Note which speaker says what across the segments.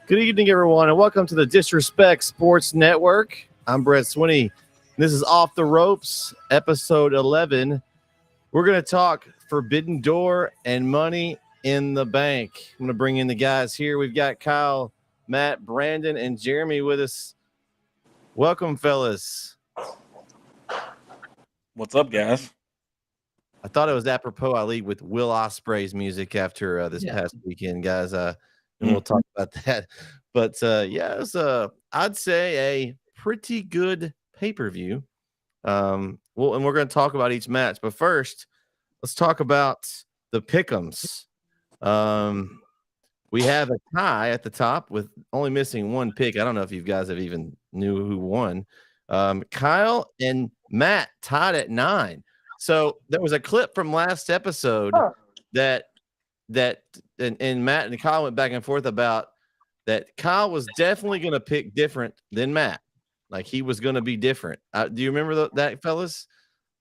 Speaker 1: Good evening, everyone, and welcome to the Disrespect Sports Network. I'm Brett Swinney. This is Off the Ropes, episode 11. We're going to talk Forbidden Door and Money in the Bank. I'm going to bring in the guys here. We've got Kyle, Matt, Brandon, and Jeremy with us. Welcome, fellas.
Speaker 2: What's up, guys?
Speaker 1: I thought it was apropos I lead with Will Ospreay's music after this past weekend, guys. And we'll talk about that. But it was I'd say a pretty good pay-per-view. And we're going to talk about each match. But first, let's talk about the pick'ems. We have a tie at the top with only missing one pick. I don't know if you guys have even knew who won. Kyle and Matt tied at 9. So there was a clip from last episode that and Matt and Kyle went back and forth about that. Kyle was definitely going to pick different than Matt. Like he was going to be different. Do you remember that, fellas?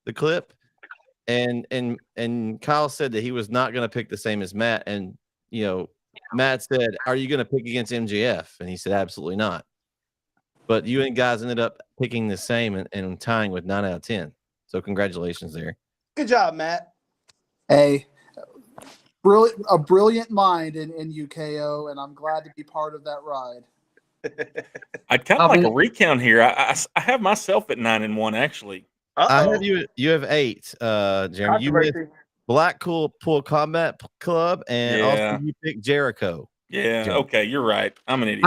Speaker 1: The clip? And Kyle said that he was not going to pick the same as Matt. And Matt said, "Are you going to pick against MJF?" And he said, "Absolutely not." But you and guys ended up picking the same and tying with 9 out of 10. So congratulations there.
Speaker 3: Good job, Matt.
Speaker 4: Hey, a brilliant mind in UKO, and I'm glad to be part of that ride.
Speaker 2: I'd kind of like a recount here. I have myself at 9-1 actually.
Speaker 1: I have you have 8, Jeremy. You missed Blackpool Combat Club, and also you picked Jericho.
Speaker 2: Yeah, Jeremy. Okay, you're right. I'm an idiot.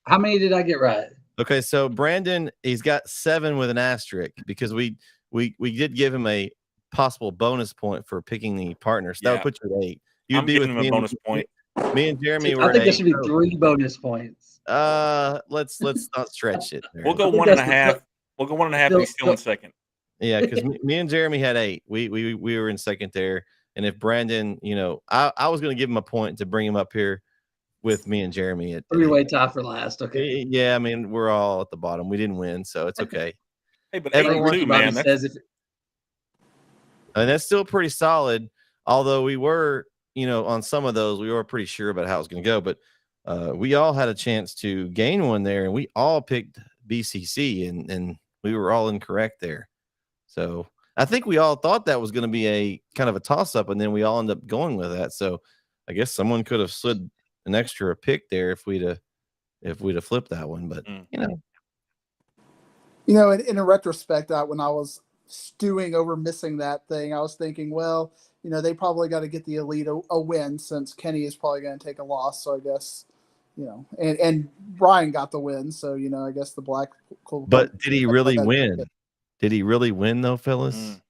Speaker 5: How many did I get right?
Speaker 1: Okay, so Brandon, he's got 7 with an asterisk because we did give him a possible bonus point for picking the partner. So that would put you at 8.
Speaker 2: You'd be with him a bonus point.
Speaker 1: Me and Jeremy were.
Speaker 5: I think there should be 3 bonus points.
Speaker 1: Let's not stretch it.
Speaker 2: We'll go 1.5. We'll go 1.5. He's still in second.
Speaker 1: Yeah, because me and Jeremy had 8. We were in second there. And if Brandon, I was going to give him a point to bring him up here with me and Jeremy. At
Speaker 5: 3-way tie for last. Okay.
Speaker 1: Yeah, I mean, we're all at the bottom. We didn't win, so it's okay.
Speaker 2: Hey, but everyone too, man.
Speaker 1: And that's still pretty solid. Although we were, on some of those, we were pretty sure about how it was going to go. But we all had a chance to gain one there, and we all picked BCC, and we were all incorrect there. So I think we all thought that was going to be a kind of a toss-up, and then we all ended up going with that. So I guess someone could have slid an extra pick there if we'd have flipped that one. But
Speaker 4: in a retrospect, when I was stewing over missing that thing, I was thinking, well, they probably got to get the Elite a win since Kenny is probably going to take a loss. So I guess, and Brian got the win. So, I guess the Black.
Speaker 1: But did he really win? Did he really win though, fellas?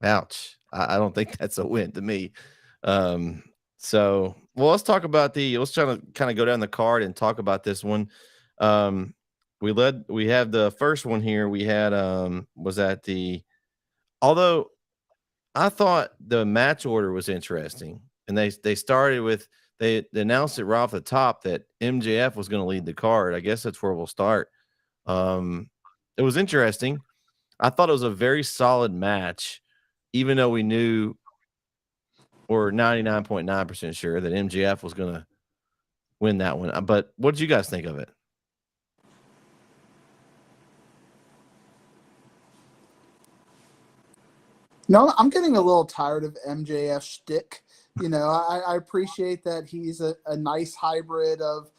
Speaker 1: Ouch. I don't think that's a win to me. So, let's talk about let's try to kind of go down the card and talk about this one. We have the first one here. We had, although I thought the match order was interesting, and they started with, they announced it right off the top that MJF was going to lead the card. I guess that's where we'll start. It was interesting. I thought it was a very solid match, even though we knew, or 99.9% sure, that MJF was going to win that one. But what did you guys think of it?
Speaker 4: No, I'm getting a little tired of MJF shtick. I appreciate that he's a nice hybrid of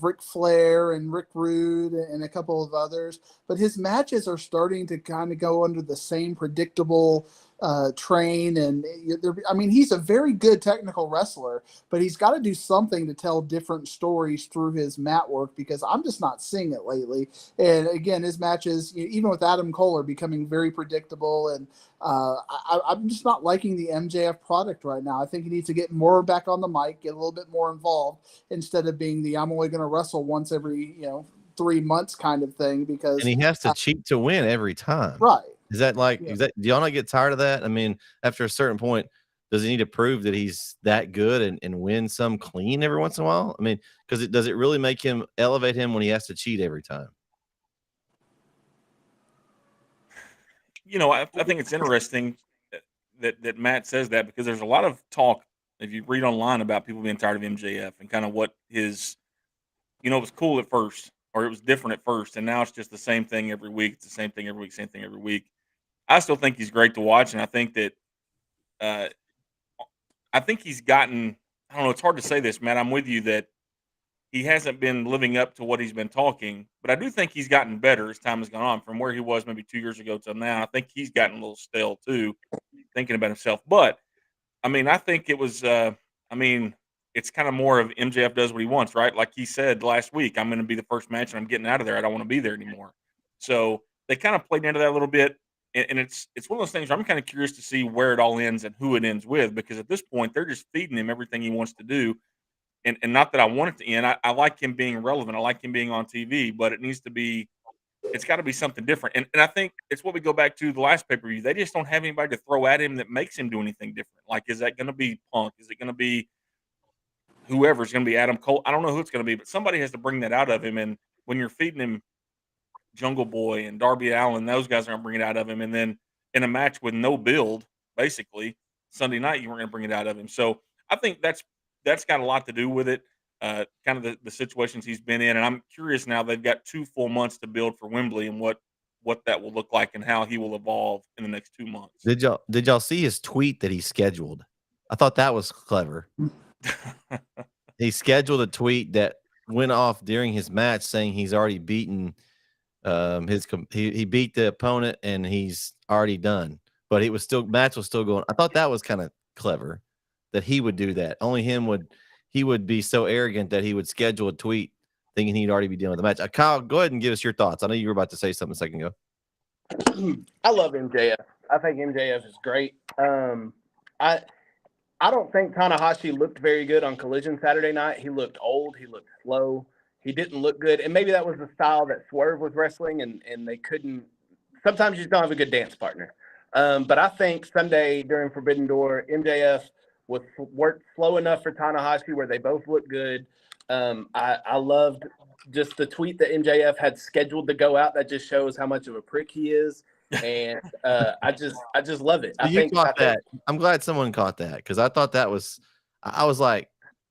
Speaker 4: Ric Flair and Rick Rude and a couple of others, but his matches are starting to kind of go under the same predictable train. And he's a very good technical wrestler, but he's got to do something to tell different stories through his mat work, because I'm just not seeing it lately. And again, his matches, even with Adam Cole, are becoming very predictable. And I'm just not liking the MJF product right now. I think he needs to get more back on the mic, get a little bit more involved, instead of being the I'm only going to wrestle once every 3 months kind of thing. Because
Speaker 1: and he has to cheat to win every time,
Speaker 4: right?
Speaker 1: Is that do y'all not get tired of that? I mean, after a certain point, does he need to prove that he's that good and win some clean every once in a while? I mean, because does it really make him elevate him when he has to cheat every time?
Speaker 2: I think it's interesting that Matt says that, because there's a lot of talk if you read online about people being tired of MJF and kind of what his, it was cool at first, or it was different at first, and now it's just the same thing every week. It's the same thing every week, same thing every week. I still think he's great to watch, and I think that uh, he's gotten. I don't know. It's hard to say this, Matt. I'm with you that he hasn't been living up to what he's been talking, but I do think he's gotten better as time has gone on from where he was maybe 2 years ago till now. I think he's gotten a little stale too, thinking about himself. But I mean, I think it was. It's kind of more of MJF does what he wants, right? Like he said last week, I'm going to be the first match, and I'm getting out of there. I don't want to be there anymore. So they kind of played into that a little bit, and it's one of those things where I'm kind of curious to see where it all ends and who it ends with, because at this point they're just feeding him everything he wants to do, and not that I want it to end. I like him being relevant. I like him being on TV, but it needs to be. It's got to be something different, and I think it's what we go back to the last pay-per-view. They just don't have anybody to throw at him that makes him do anything different. Like, is that going to be Punk? Is it going to be whoever's going to be Adam Cole? I don't know who it's going to be, but somebody has to bring that out of him. And when you're feeding him Jungle Boy and Darby Allin, those guys are going to bring it out of him. And then in a match with no build, basically Sunday night, you weren't going to bring it out of him. So I think that's got a lot to do with it. Kind of the situations he's been in, and I'm curious now. They've got 2 full months to build for Wembley, and what that will look like, and how he will evolve in the next 2 months.
Speaker 1: Did y'all see his tweet that he scheduled? I thought that was clever. He scheduled a tweet that went off during his match saying he's already beaten he beat the opponent and he's already done, but match was still going. I thought that was kind of clever that he would do that. Only he would be so arrogant that he would schedule a tweet thinking he'd already be dealing with the match. Kyle, go ahead and give us your thoughts. I know you were about to say something a second ago.
Speaker 3: I love MJF. I think MJF is great. I don't think Tanahashi looked very good on Collision Saturday night. He looked old. He looked slow. He didn't look good. And maybe that was the style that Swerve was wrestling, and they couldn't – sometimes you just don't have a good dance partner. But I think Sunday during Forbidden Door, MJF worked slow enough for Tanahashi where they both looked good. I loved just the tweet that MJF had scheduled to go out. That just shows how much of a prick he is. And I just love it. I think
Speaker 1: I'm glad someone caught that, because I thought that was – I was like,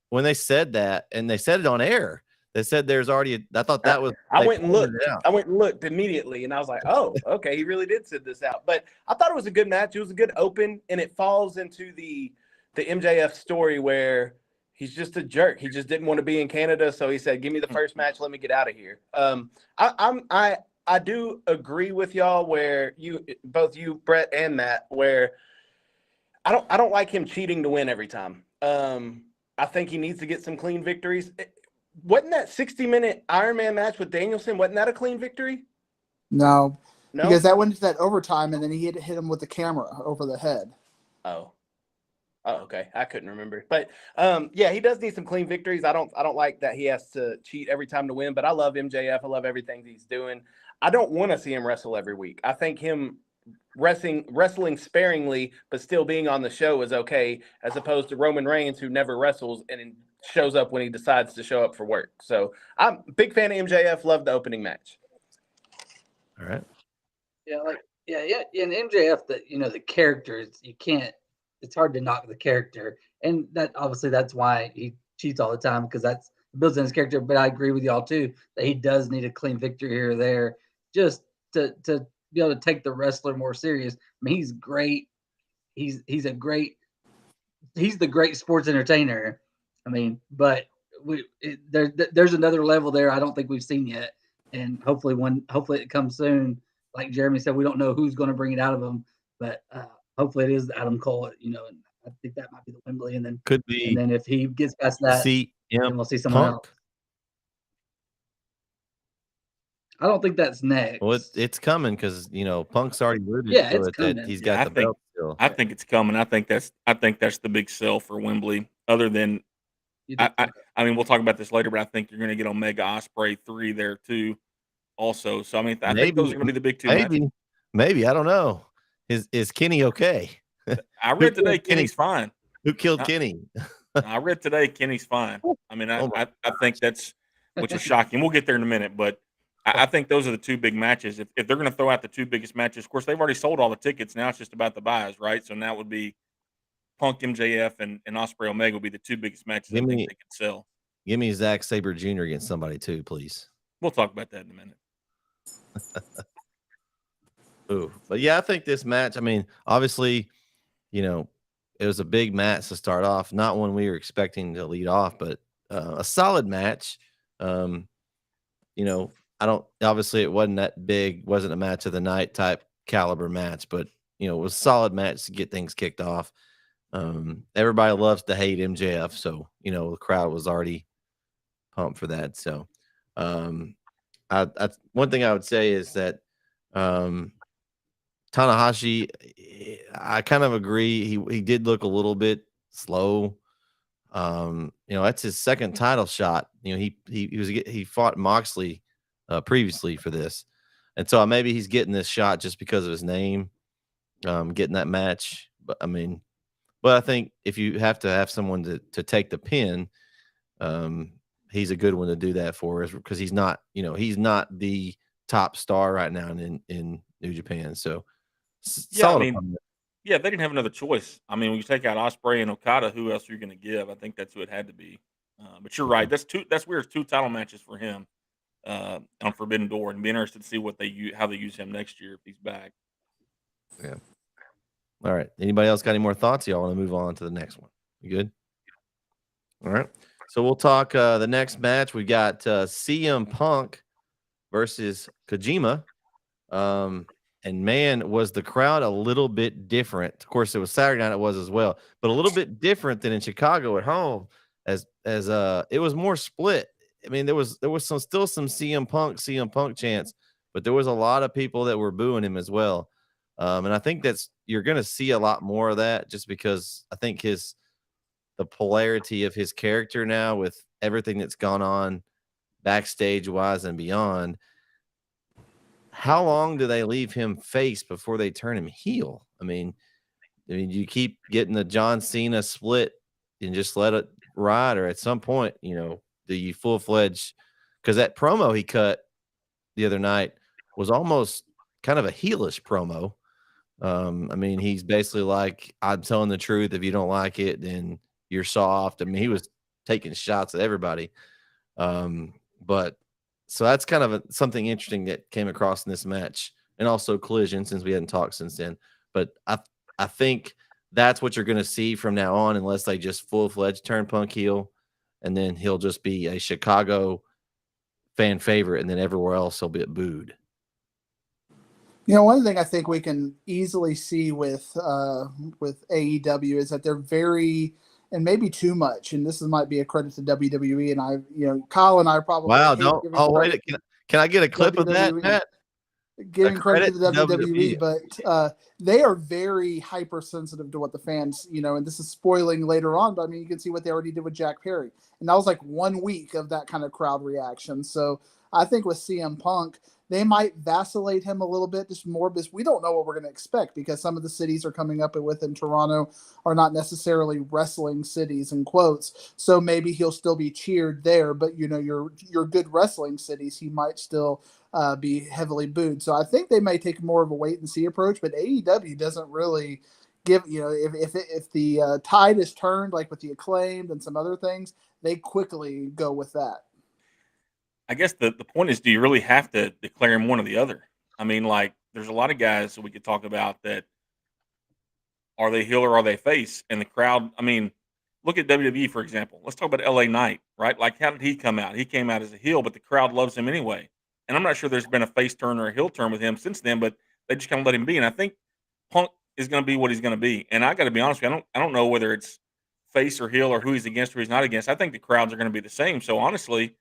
Speaker 1: when they said that, and they said it on air, they said there's already – I thought that was –
Speaker 3: I went and looked. I went and looked immediately, and I was like, oh, okay, he really did send this out. But I thought it was a good match. It was a good open, and it falls into the MJF story where he's just a jerk. He just didn't want to be in Canada, so he said, give me the first match, let me get out of here. I do agree with y'all where both you, Brett, and Matt, where I don't like him cheating to win every time. I think he needs to get some clean victories. Wasn't that 60-minute Iron Man match with Danielson, wasn't that a clean victory?
Speaker 4: No, because that went into that overtime, and then he hit him with the camera over the head.
Speaker 3: Oh, okay. I couldn't remember. But yeah, he does need some clean victories. I don't like that he has to cheat every time to win, but I love MJF. I love everything he's doing. I don't want to see him wrestle every week. I think him wrestling sparingly but still being on the show is okay, as opposed to Roman Reigns, who never wrestles and shows up when he decides to show up for work. So I'm a big fan of MJF. Love the opening match.
Speaker 1: All right.
Speaker 5: Yeah. And MJF, the characters, you can't. It's hard to knock the character, and that obviously that's why he cheats all the time, because that's builds in his character. But I agree with y'all too that he does need a clean victory here or there, just to be able to take the wrestler more serious. I mean, he's great. He's the great sports entertainer. I mean, but there's another level there I don't think we've seen yet, and hopefully it comes soon. Like Jeremy said, we don't know who's going to bring it out of him, but hopefully it is Adam Cole. And I think that might be the Wembley, and then
Speaker 1: could be.
Speaker 5: And then if he gets past that, then we'll see someone else. I don't think that's next.
Speaker 1: Well, it's coming, because Punk's already rooted
Speaker 5: to
Speaker 1: it
Speaker 5: coming.
Speaker 1: that he's got the belt still.
Speaker 2: I think it's coming. I think that's the big sell for Wembley. Other than I mean, we'll talk about this later, but I think you're going to get Omega Ospreay 3 there too, also. So I mean, I think those are going to be the big two.
Speaker 1: Maybe I don't know. Is Kenny okay?
Speaker 2: I read today Kenny's fine.
Speaker 1: Who killed Kenny?
Speaker 2: I read today Kenny's fine. I mean, I think that's, which is shocking. We'll get there in a minute, but I think those are the two big matches. If they're going to throw out the two biggest matches, of course, they've already sold all the tickets. Now it's just about the buys, right? So now it would be Punk MJF and Ospreay Omega will be the two biggest matches I think they could sell.
Speaker 1: Give me Zack Sabre Jr. against somebody too, please.
Speaker 2: We'll talk about that in a minute.
Speaker 1: Ooh, but yeah, I think this match, I mean, obviously, you know, it was a big match to start off, not one we were expecting to lead off, but a solid match. You know, I don't, obviously it wasn't that big, wasn't a match of the night type caliber match, but you know, it was a solid match to get things kicked off. Everybody loves to hate MJF, so you know, the crowd was already pumped for that. So I one thing I would say is that Tanahashi, I kind of agree. He did look a little bit slow. You know, that's his second title shot. You know, he fought Moxley previously for this, and so maybe he's getting this shot just because of his name, getting that match. But I mean, but I think if you have to have someone to take the pin, he's a good one to do that for us because he's not, you know, he's not the top star right now in New Japan. So
Speaker 2: yeah, I mean, yeah, they didn't have another choice. I mean, when you take out Ospreay and Okada, who else are you going to give? I think that's who it had to be. But you're right. That's weird. It's two title matches for him on Forbidden Door, and be interested to see how they use him next year if he's back.
Speaker 1: Yeah. All right. Anybody else got any more thoughts? Y'all want to move on to the next one? You good? All right. So we'll talk the next match. We got CM Punk versus Kojima. And man, was the crowd a little bit different. Of course, it was Saturday night, it was as well, but a little bit different than in Chicago at home, as it was more split. I mean, there was still some CM Punk chants, but there was a lot of people that were booing him as well. And I think you're going to see a lot more of that just because I think the polarity of his character now with everything that's gone on backstage wise and beyond. How long do they leave him face before they turn him heel? I mean, you keep getting the John Cena split and just let it ride, or at some point, you know, do you full-fledged? Because that promo he cut the other night was almost kind of a heelish promo. I mean, he's basically like, I'm telling the truth. If you don't like it, then you're soft. I mean, he was taking shots at everybody. But so that's kind of something interesting that came across in this match, and also Collision, since we hadn't talked since then. But I think that's what you're going to see from now on, unless they just full-fledged turn Punk heel, and then he'll just be a Chicago fan favorite, and then everywhere else he'll be booed.
Speaker 4: You know, one thing I think we can easily see with AEW is that they're very, and maybe too much, and this might be a credit to WWE, and Kyle and I probably
Speaker 1: wait, can I get a clip of that, Matt?
Speaker 4: Giving credit to the WWE, but they are very hypersensitive to what the fans, and this is spoiling later on, but I mean, you can see what they already did with Jack Perry, and that was like 1 week of that kind of crowd reaction. So I think with CM Punk, they might vacillate him a little bit, just more because we don't know what we're going to expect, because some of the cities are coming up within Toronto are not necessarily wrestling cities in quotes. So maybe he'll still be cheered there, but your good wrestling cities, he might still be heavily booed. So I think they may take more of a wait and see approach, but AEW doesn't really give, if the tide is turned, like with the Acclaimed and some other things, they quickly go with that.
Speaker 2: I guess the point is, do you really have to declare him one or the other? I mean, like, there's a lot of guys that we could talk about that are they heel or are they face? And the crowd, I mean, look at WWE, for example. Let's talk about LA Knight, right? Like, how did he come out? He came out as a heel, but the crowd loves him anyway. And I'm not sure there's been a face turn or a heel turn with him since then, but they just kind of let him be. And I think Punk is going to be what he's going to be. And I got to be honest with you, I don't know whether it's face or heel or who he's against or he's not against. I think the crowds are going to be the same. So honestly,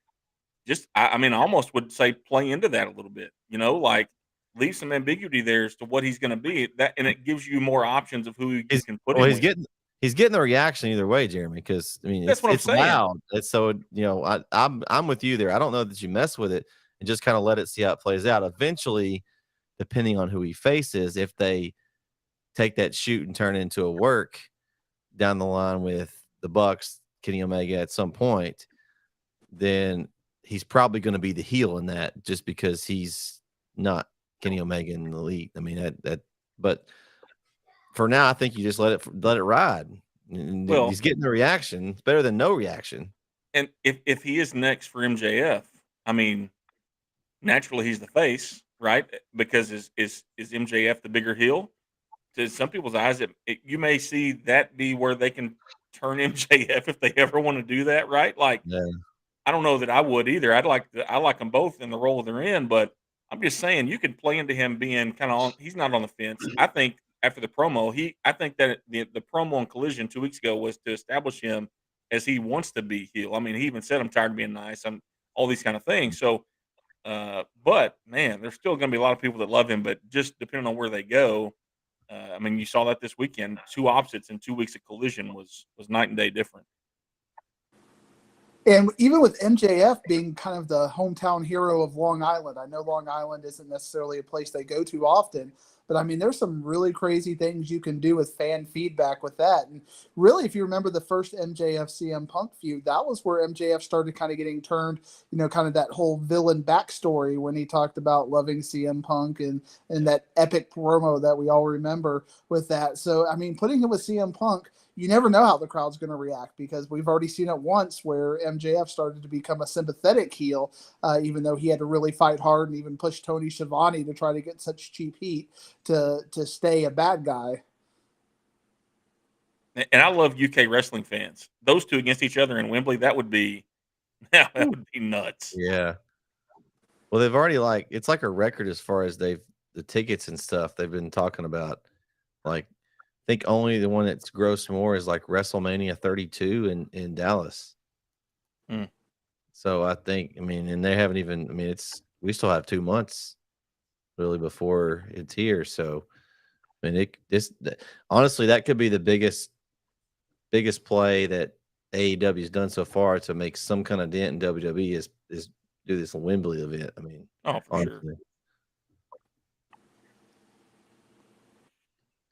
Speaker 2: I mean, I almost would say play into that a little bit, like leave some ambiguity there as to what he's going to be. And it gives you more options of who you can put in.
Speaker 1: He's getting the reaction either way, Jeremy, because I mean, it's loud. It's so, I'm with you there. I don't know that you mess with it and just kind of let it see how it plays out. Eventually, depending on who he faces, if they take that shoot and turn it into a work down the line with the Bucks, Kenny Omega at some point, then he's probably going to be the heel in that, just because he's not Kenny Omega in the league. I mean, but for now, I think you just let it ride. And
Speaker 2: Well,
Speaker 1: he's getting the reaction. It's better than no reaction.
Speaker 2: and if he is next for MJF, I mean, naturally he's the face, right? Because is MJF the bigger heel? To some people's eyes, you may see that be where they can turn MJF if they ever want to do that, right? Like,
Speaker 1: Yeah.
Speaker 2: I don't know that I would either. I like them both in the role they're in, but I'm just saying you could play into him being kind of on. He's not on the fence. I think after the promo, I think that the promo on Collision 2 weeks ago was to establish him as he wants to be heel. I mean, he even said, "I'm tired of being nice." I'm all these kind of things. So, but man, there's still going to be a lot of people that love him, but just depending on where they go. I mean, you saw that this weekend. Two opposites in 2 weeks of Collision was night and day different.
Speaker 4: And even with MJF being kind of the hometown hero of Long Island, I know Long Island isn't necessarily a place they go to often, but I mean, there's some really crazy things you can do with fan feedback with that. And really, if you remember the first MJF CM Punk feud, that was where MJF started kind of getting turned, kind of that whole villain backstory when he talked about loving CM Punk and that epic promo that we all remember with that. So, I mean, putting him with CM Punk, you never know how the crowd's going to react because we've already seen it once where MJF started to become a sympathetic heel, even though he had to really fight hard and even push Tony Schiavone to try to get such cheap heat to stay a bad guy.
Speaker 2: And I love UK wrestling fans. Those two against each other in Wembley, that would be nuts.
Speaker 1: Yeah. Well, they've already it's like a record as far as the tickets and stuff they've been talking about. Like, I think only the one that's grossed more is like WrestleMania 32 in Dallas. So I think, and they haven't even, we still have 2 months really before it's here. So, honestly, that could be the biggest play that AEW has done so far to make some kind of dent in WWE is do this Wembley event.
Speaker 2: For
Speaker 1: honestly.
Speaker 2: sure.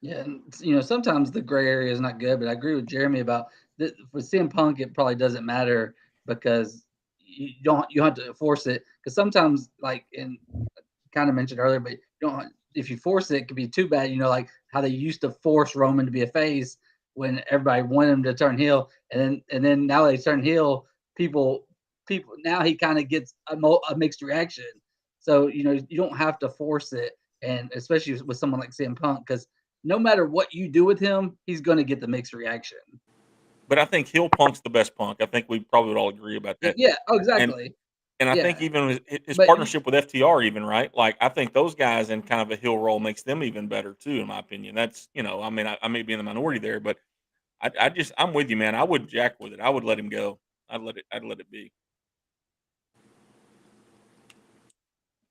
Speaker 5: Yeah, and sometimes the gray area is not good, but I agree with Jeremy about that. For CM Punk, it probably doesn't matter because you have to force it. Because sometimes, like kind of mentioned earlier, but if you force it, it could be too bad. Like how they used to force Roman to be a face when everybody wanted him to turn heel, and then now they turn heel. People now he kind of gets a mixed reaction. So you don't have to force it, and especially with someone like CM Punk, because no matter what you do with him, he's going to get the mixed reaction.
Speaker 2: But I think heel Punk's the best Punk. I think we probably would all agree about that.
Speaker 5: Yeah, exactly.
Speaker 2: And I think even his partnership with FTR, even right, like I think those guys in kind of a heel role makes them even better too, in my opinion. That's I may be in the minority there, but I'm with you, man. I wouldn't jack with it. I would let him go. I'd let it be.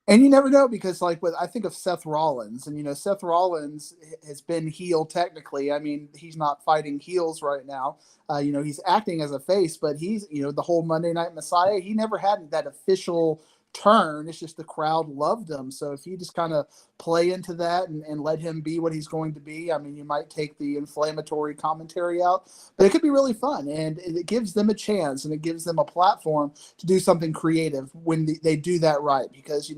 Speaker 4: And you never know because, I think of Seth Rollins, and Seth Rollins has been heel technically. He's not fighting heels right now. He's acting as a face, but he's the whole Monday Night Messiah. He never had that official turn. It's just the crowd loved him. So if you just kind of play into that and let him be what he's going to be, you might take the inflammatory commentary out, but it could be really fun, and it gives them a chance and it gives them a platform to do something creative when they do that right. Because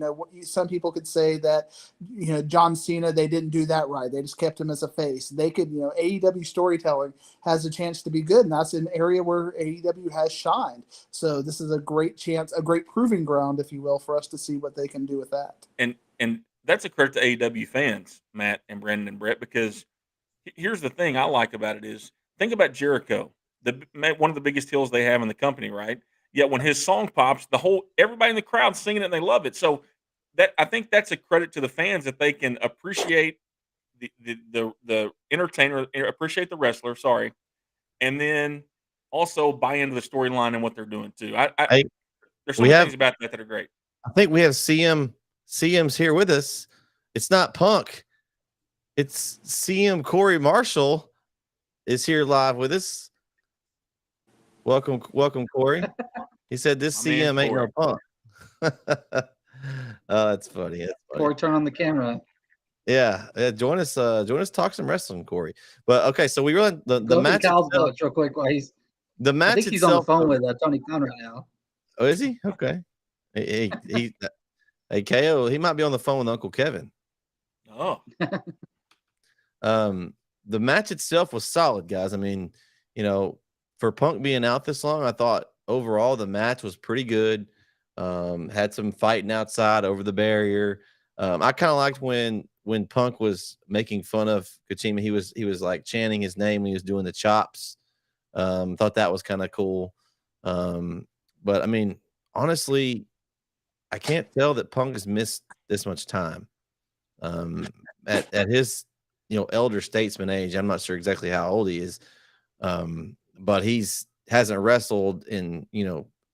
Speaker 4: some people could say that John Cena, they didn't do that right. They just kept him as a face. They could AEW storytelling has a chance to be good, and that's an area where AEW has shined. So this is a great chance, a great proving ground, if you will, for us to see what they can do with that.
Speaker 2: And that's a credit to AEW fans, Matt and Brandon and Brett, because here's the thing I like about it is think about Jericho, one of the biggest heels they have in the company, right? Yet when his song pops, everybody in the crowd singing it and they love it. So I think that's a credit to the fans that they can appreciate the entertainer, appreciate the wrestler, sorry, and then also buy into the storyline and what they're doing too. There's so many things about that are great.
Speaker 1: I think we have CM's here with us. It's not Punk. It's CM Corey Marshall is here live with us. Welcome, Corey. He said this CM ain't no Punk. Oh, that's funny.
Speaker 5: Corey, turn on the camera.
Speaker 1: Yeah, join us. Talk some wrestling, Corey. But okay, so we run the match.
Speaker 5: Kyle's real quick. While
Speaker 1: the match.
Speaker 5: I think he's on the phone with Tony Khan right now.
Speaker 1: Oh, is he? Okay. Hey, KO. He might be on the phone with Uncle Kevin.
Speaker 2: Oh.
Speaker 1: The match itself was solid, guys. for Punk being out this long, I thought overall the match was pretty good. Had some fighting outside over the barrier. I kind of liked when Punk was making fun of Kojima. He was like chanting his name when he was doing the chops. Thought that was kind of cool. But I mean, honestly, I can't tell that Punk has missed this much time. At his elder statesman age, I'm not sure exactly how old he is. But hasn't wrestled in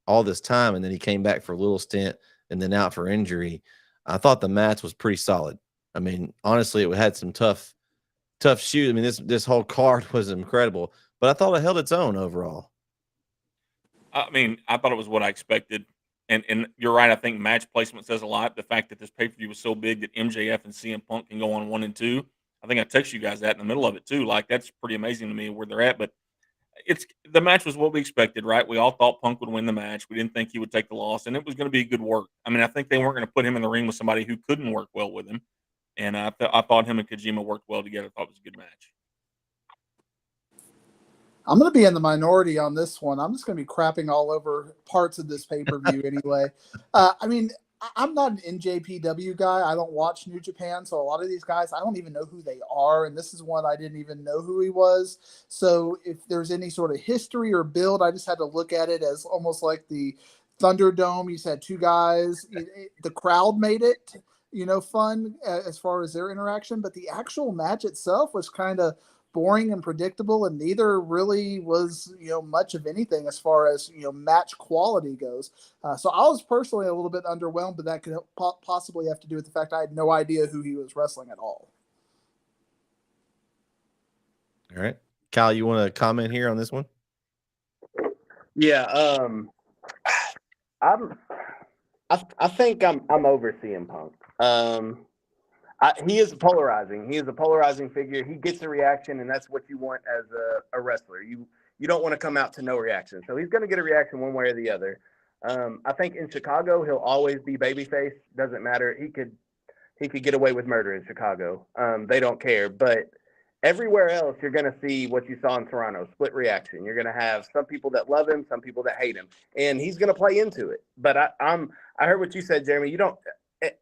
Speaker 1: all this time, and then he came back for a little stint and then out for injury. I thought the match was pretty solid. I mean, honestly, it had some tough shoot. I mean, this whole card was incredible, but I thought it held its own overall.
Speaker 2: I mean, I thought it was what I expected. And you're right. I think match placement says a lot. The fact that this pay-per-view was so big that MJF and CM Punk can go on 1 and 2. I think I text you guys that in the middle of it too. Like, that's pretty amazing to me where they're at. But the match was what we expected, right? We all thought Punk would win the match. We didn't think he would take the loss, and it was going to be good work. I mean, I think they weren't going to put him in the ring with somebody who couldn't work well with him. And I thought him and Kojima worked well together. I thought it was a good match.
Speaker 4: I'm going to be in the minority on this one. I'm just going to be crapping all over parts of this pay-per-view anyway. I mean, I'm not an NJPW guy. I don't watch New Japan, so a lot of these guys, I don't even know who they are, and this is one I didn't even know who he was. So if there's any sort of history or build, I just had to look at it as almost like the Thunderdome. You said two guys. The crowd made it, fun as far as their interaction, but the actual match itself was kind of boring and predictable, and neither really was much of anything as far as match quality goes. So I was personally a little bit underwhelmed, but that could possibly have to do with the fact I had no idea who he was wrestling at all.
Speaker 1: All right, Kyle, you want to comment here on this one?
Speaker 3: Yeah, I think I'm over CM Punk. He is polarizing. He is a polarizing figure. He gets a reaction, and that's what you want as a wrestler. You don't want to come out to no reaction. So he's going to get a reaction one way or the other. I think in Chicago he'll always be babyface. Doesn't matter. He could get away with murder in Chicago. They don't care. But everywhere else you're going to see what you saw in Toronto, split reaction. You're going to have some people that love him, some people that hate him, and he's going to play into it. But I heard what you said, Jeremy. You don't.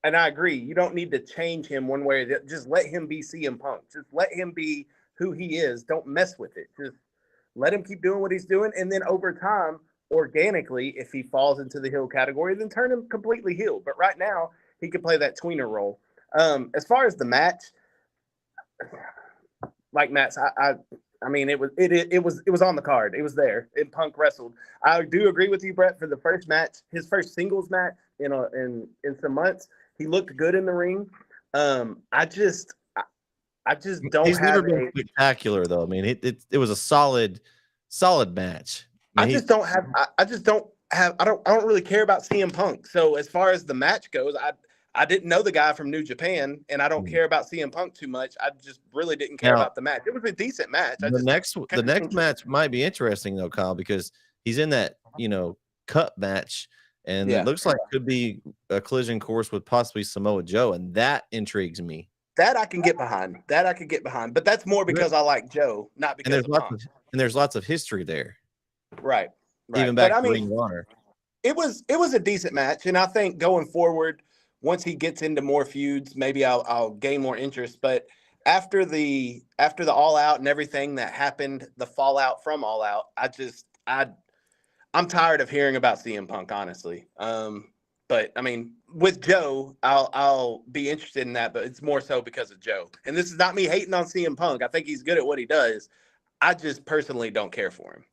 Speaker 3: And I agree. You don't need to change him one way or the other. Just let him be CM Punk. Just let him be who he is. Don't mess with it. Just let him keep doing what he's doing. And then over time, organically, if he falls into the heel category, then turn him completely heel. But right now, he could play that tweener role. As far as the match, like Matt's, I mean, it was on the card. It was there. Punk wrestled. I do agree with you, Brett, for the first match, his first singles match in some months. He looked good in the ring. I just don't.
Speaker 1: He's never been spectacular though. I mean, it was a solid match.
Speaker 3: I don't really care about CM Punk. So as far as the match goes, I didn't know the guy from New Japan, and I don't care about CM Punk too much. I just really didn't care about the match. It was a decent match.
Speaker 1: The next match might be interesting though, Kyle, because he's in that cup match, and it looks like it could be a collision course with possibly Samoa Joe, and that intrigues me.
Speaker 3: That I can get behind. But that's more because I like Joe, not because of Punk.
Speaker 1: And there's lots of history there.
Speaker 3: Right.
Speaker 1: Even back to Ring of Honor.
Speaker 3: It was a decent match, and I think going forward, once he gets into more feuds, maybe I'll gain more interest. But after the All Out and everything that happened, the fallout from All Out, I'm tired of hearing about CM Punk, honestly. But I mean, with Joe, I'll be interested in that, but it's more so because of Joe. And this is not me hating on CM Punk. I think he's good at what he does. I just personally don't care for him.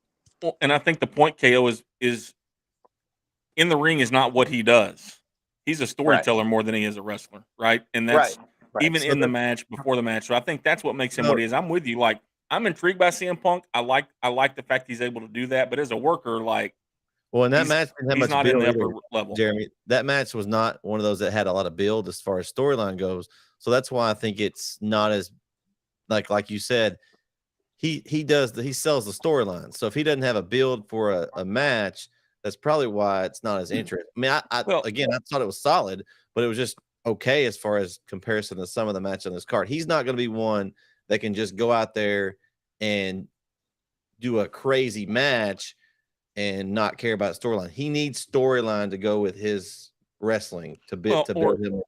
Speaker 2: Well, and I think the point, KO, is in the ring is not what he does. He's a storyteller more than he is a wrestler, right? And that's even in the match, before the match. So I think that's what makes him what he is. I'm with you. Like, I'm intrigued by CM Punk. I like the fact he's able to do that. But as a worker, like,
Speaker 1: well, in that match,
Speaker 2: he's not in the upper level.
Speaker 1: Jeremy, that match was not one of those that had a lot of build as far as storyline goes. So that's why I think it's not as like you said. He sells the storyline. So if he doesn't have a build for a match, that's probably why it's not as interesting. I mean, I thought it was solid, but it was just okay as far as comparison to some of the match on this card. He's not going to be one that can just go out there and do a crazy match and not care about storyline. He needs storyline to go with his wrestling to build him.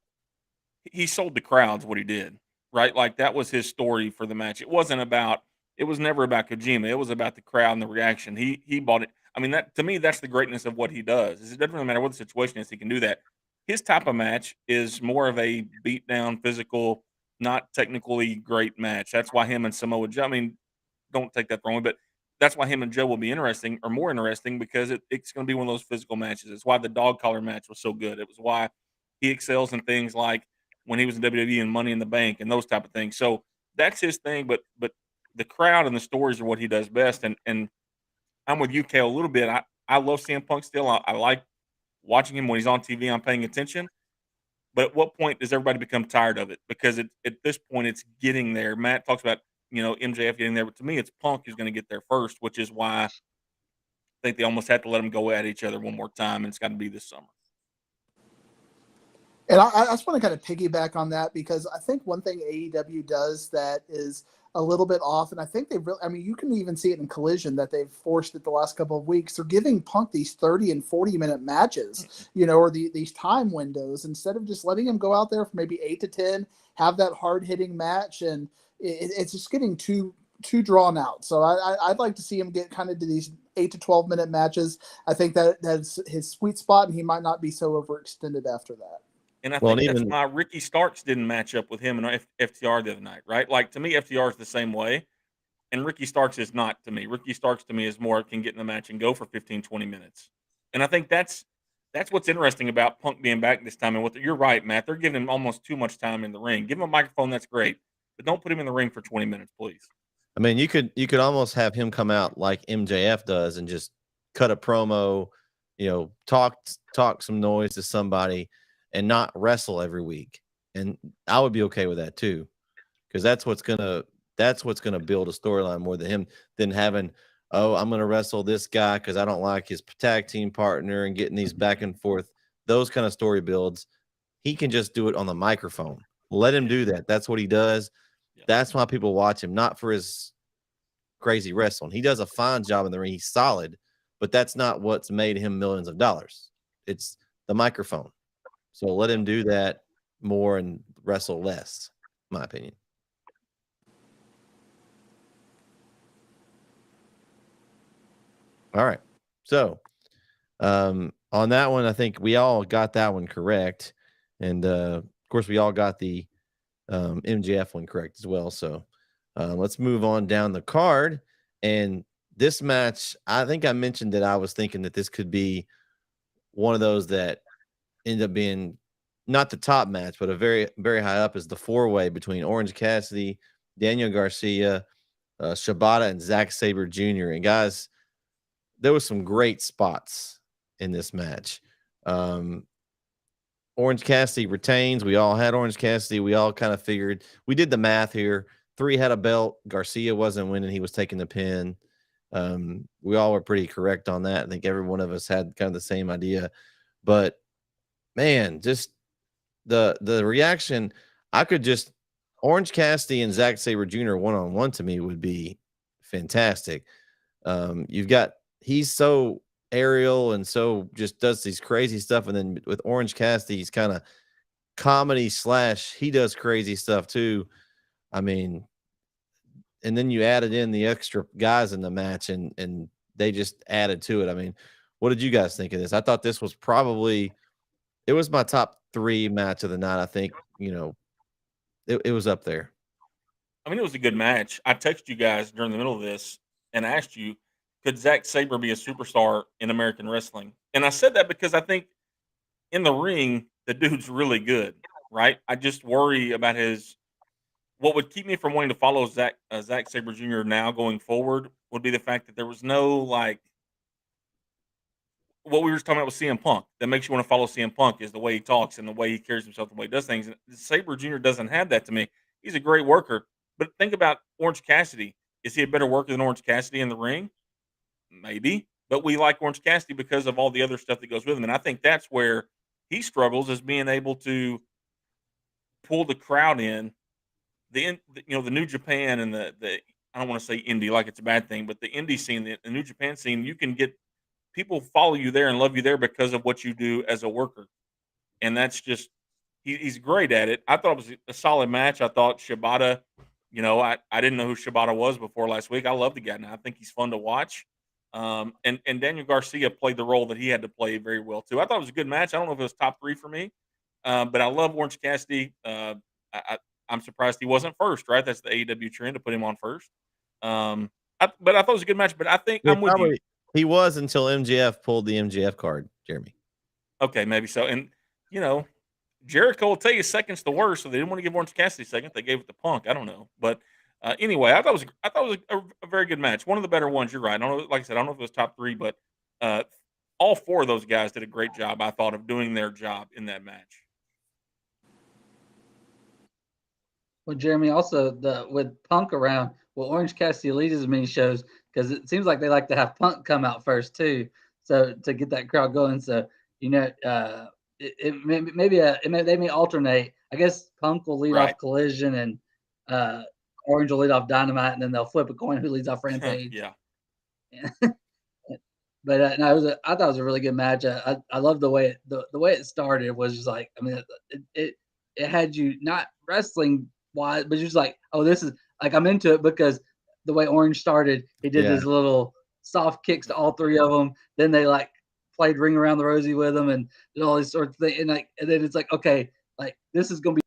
Speaker 2: He sold the crowds what he did, right? Like that was his story for the match. It was never about Kojima. It was about the crowd and the reaction. He bought it. I mean, that to me, that's the greatness of what he does. Is it doesn't really matter what the situation is, he can do that. His type of match is more of a beat down, physical, not technically great match. That's why him and Samoa Joe. I mean, don't take that the wrong way, but that's why him and Joe will be interesting or more interesting because it's going to be one of those physical matches. It's why the dog collar match was so good. It was why he excels in things like when he was in WWE and Money in the Bank and those type of things. So that's his thing. But the crowd and the stories are what he does best. And I'm with you, Kale, a little bit. I love CM Punk still. I like watching him when he's on TV. I'm paying attention. But at what point does everybody become tired of it? Because at this point, it's getting there. Matt talks about MJF getting there, but to me, it's Punk who's going to get there first, which is why I think they almost have to let them go at each other one more time, and it's got to be this summer.
Speaker 4: And I just want to kind of piggyback on that because I think one thing AEW does that is a little bit off, and I think they've really, I mean, you can even see it in Collision that they've forced it the last couple of weeks. They're giving Punk these 30 and 40-minute matches, or these time windows instead of just letting him go out there for maybe 8 to 10, have that hard-hitting match, and it's just getting too drawn out. So I'd like to see him get kind of to these 8 to 12-minute matches. I think that's his sweet spot, and he might not be so overextended after that.
Speaker 2: And I think that's why Ricky Starks didn't match up with him and FTR the other night, right? Like, to me, FTR is the same way, and Ricky Starks is not to me. Ricky Starks, to me, is more can get in the match and go for 15, 20 minutes. And I think that's what's interesting about Punk being back this time. And you're right, Matt. They're giving him almost too much time in the ring. Give him a microphone, that's great. But don't put him in the ring for 20 minutes, please.
Speaker 1: I mean, you could almost have him come out like MJF does and just cut a promo, talk some noise to somebody and not wrestle every week. And I would be okay with that too. Because that's what's gonna build a storyline more than having, I'm gonna wrestle this guy because I don't like his tag team partner and getting these back and forth. Those kind of story builds. He can just do it on the microphone. Let him do that. That's what he does. Yeah. That's why people watch him, not for his crazy wrestling. He does a fine job in the ring. He's solid, but that's not what's made him millions of dollars. It's the microphone. So let him do that more and wrestle less, in my opinion. All right. So on that one, I think we all got that one correct. And of course, we all got the MJF one correct as well. So let's move on down the card. And this match, I think I mentioned that I was thinking that this could be one of those that end up being not the top match, but a very, very high up is the 4-way between Orange Cassidy, Daniel Garcia, Shibata, and Zack Sabre Jr. And guys, there was some great spots in this match. Orange Cassidy retains. We all had Orange Cassidy. We all kind of figured. We did the math here. 3 had a belt. Garcia wasn't winning. He was taking the pin. We all were pretty correct on that. I think every one of us had kind of the same idea. But, man, just the reaction, Orange Cassidy and Zack Sabre Jr. one-on-one to me would be fantastic. He's so aerial and so just does these crazy stuff. And then with Orange Cassidy, he's kind of comedy / he does crazy stuff too. I mean, and then you added in the extra guys in the match and they just added to it. I mean, what did you guys think of this? I thought this was it was my top 3 match of the night. I think, it was up there.
Speaker 2: I mean, it was a good match. I texted you guys during the middle of this and asked you, could Zack Sabre be a superstar in American wrestling? And I said that because I think in the ring, the dude's really good, right? I just worry about what would keep me from wanting to follow Zack Sabre Jr. now going forward would be the fact that there was no, what we were talking about with CM Punk that makes you want to follow CM Punk is the way he talks and the way he carries himself, the way he does things. And Sabre Jr. doesn't have that to me. He's a great worker. But think about Orange Cassidy. Is he a better worker than Orange Cassidy in the ring? Maybe. But we like Orange Cassidy because of all the other stuff that goes with him. And I think that's where he struggles, is being able to pull the crowd in. The New Japan and the I don't want to say indie like it's a bad thing, but the indie scene, the New Japan scene, you can get people follow you there and love you there because of what you do as a worker. And that's just he's great at it. I thought it was a solid match. I thought Shibata, I didn't know who Shibata was before last week. I love the guy now. I think he's fun to watch. And Daniel Garcia played the role that he had to play very well too. I thought it was a good match. I don't know if it was top 3 for me, but I love Orange Cassidy. I'm surprised he wasn't first. Right, that's the AEW trend to put him on first. But I thought it was a good match. But I think I'm with you.
Speaker 1: He was until MJF pulled the MJF card, Jeremy.
Speaker 2: Okay, maybe so. And Jericho will tell you second's the worst, so they didn't want to give Orange Cassidy second. They gave it to Punk. I don't know, but anyway, I thought it was a very good match. One of the better ones. You're right. I don't know, like I said, I don't know if it was top 3, but all 4 of those guys did a great job. I thought of doing their job in that match.
Speaker 5: Well, Jeremy, also with Punk around, will Orange Cassidy lead as many shows? Because it seems like they like to have Punk come out first too, so to get that crowd going. So they may alternate. I guess Punk will lead off Collision and Orange will lead off Dynamite, and then they'll flip a coin who leads off Rampage.
Speaker 2: Yeah.
Speaker 5: But no, I thought it was a really good match. I love the way it started. It was just like, I mean, it had you not wrestling wise, but just like, oh, this is like, I'm into it because the way Orange started, he did his little soft kicks to all 3 of them. Then they like played Ring Around the Rosie with them and did all these sorts of things. And then it's like, okay, like this is gonna be.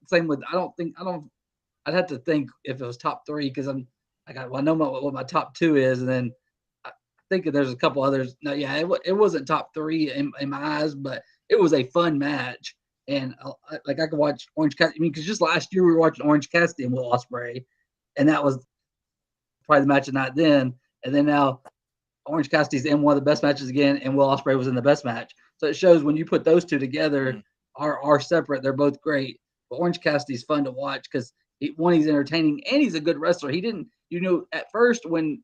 Speaker 5: Same with. I'd have to think if it was top 3 because I know what my top 2 is, and then I think there's a couple others. No, yeah, it wasn't top 3 in my eyes, but it was a fun match. And I could watch Orange Cassidy. I mean, because just last year we were watching Orange Cassidy and Will Ospreay, and that was probably the match of the night then. And then now Orange Cassidy's in one of the best matches again, and Will Ospreay was in the best match. So it shows when you put those 2 together, are separate. They're both great. But Orange Cassidy's fun to watch because he's entertaining and he's a good wrestler. He didn't, at first when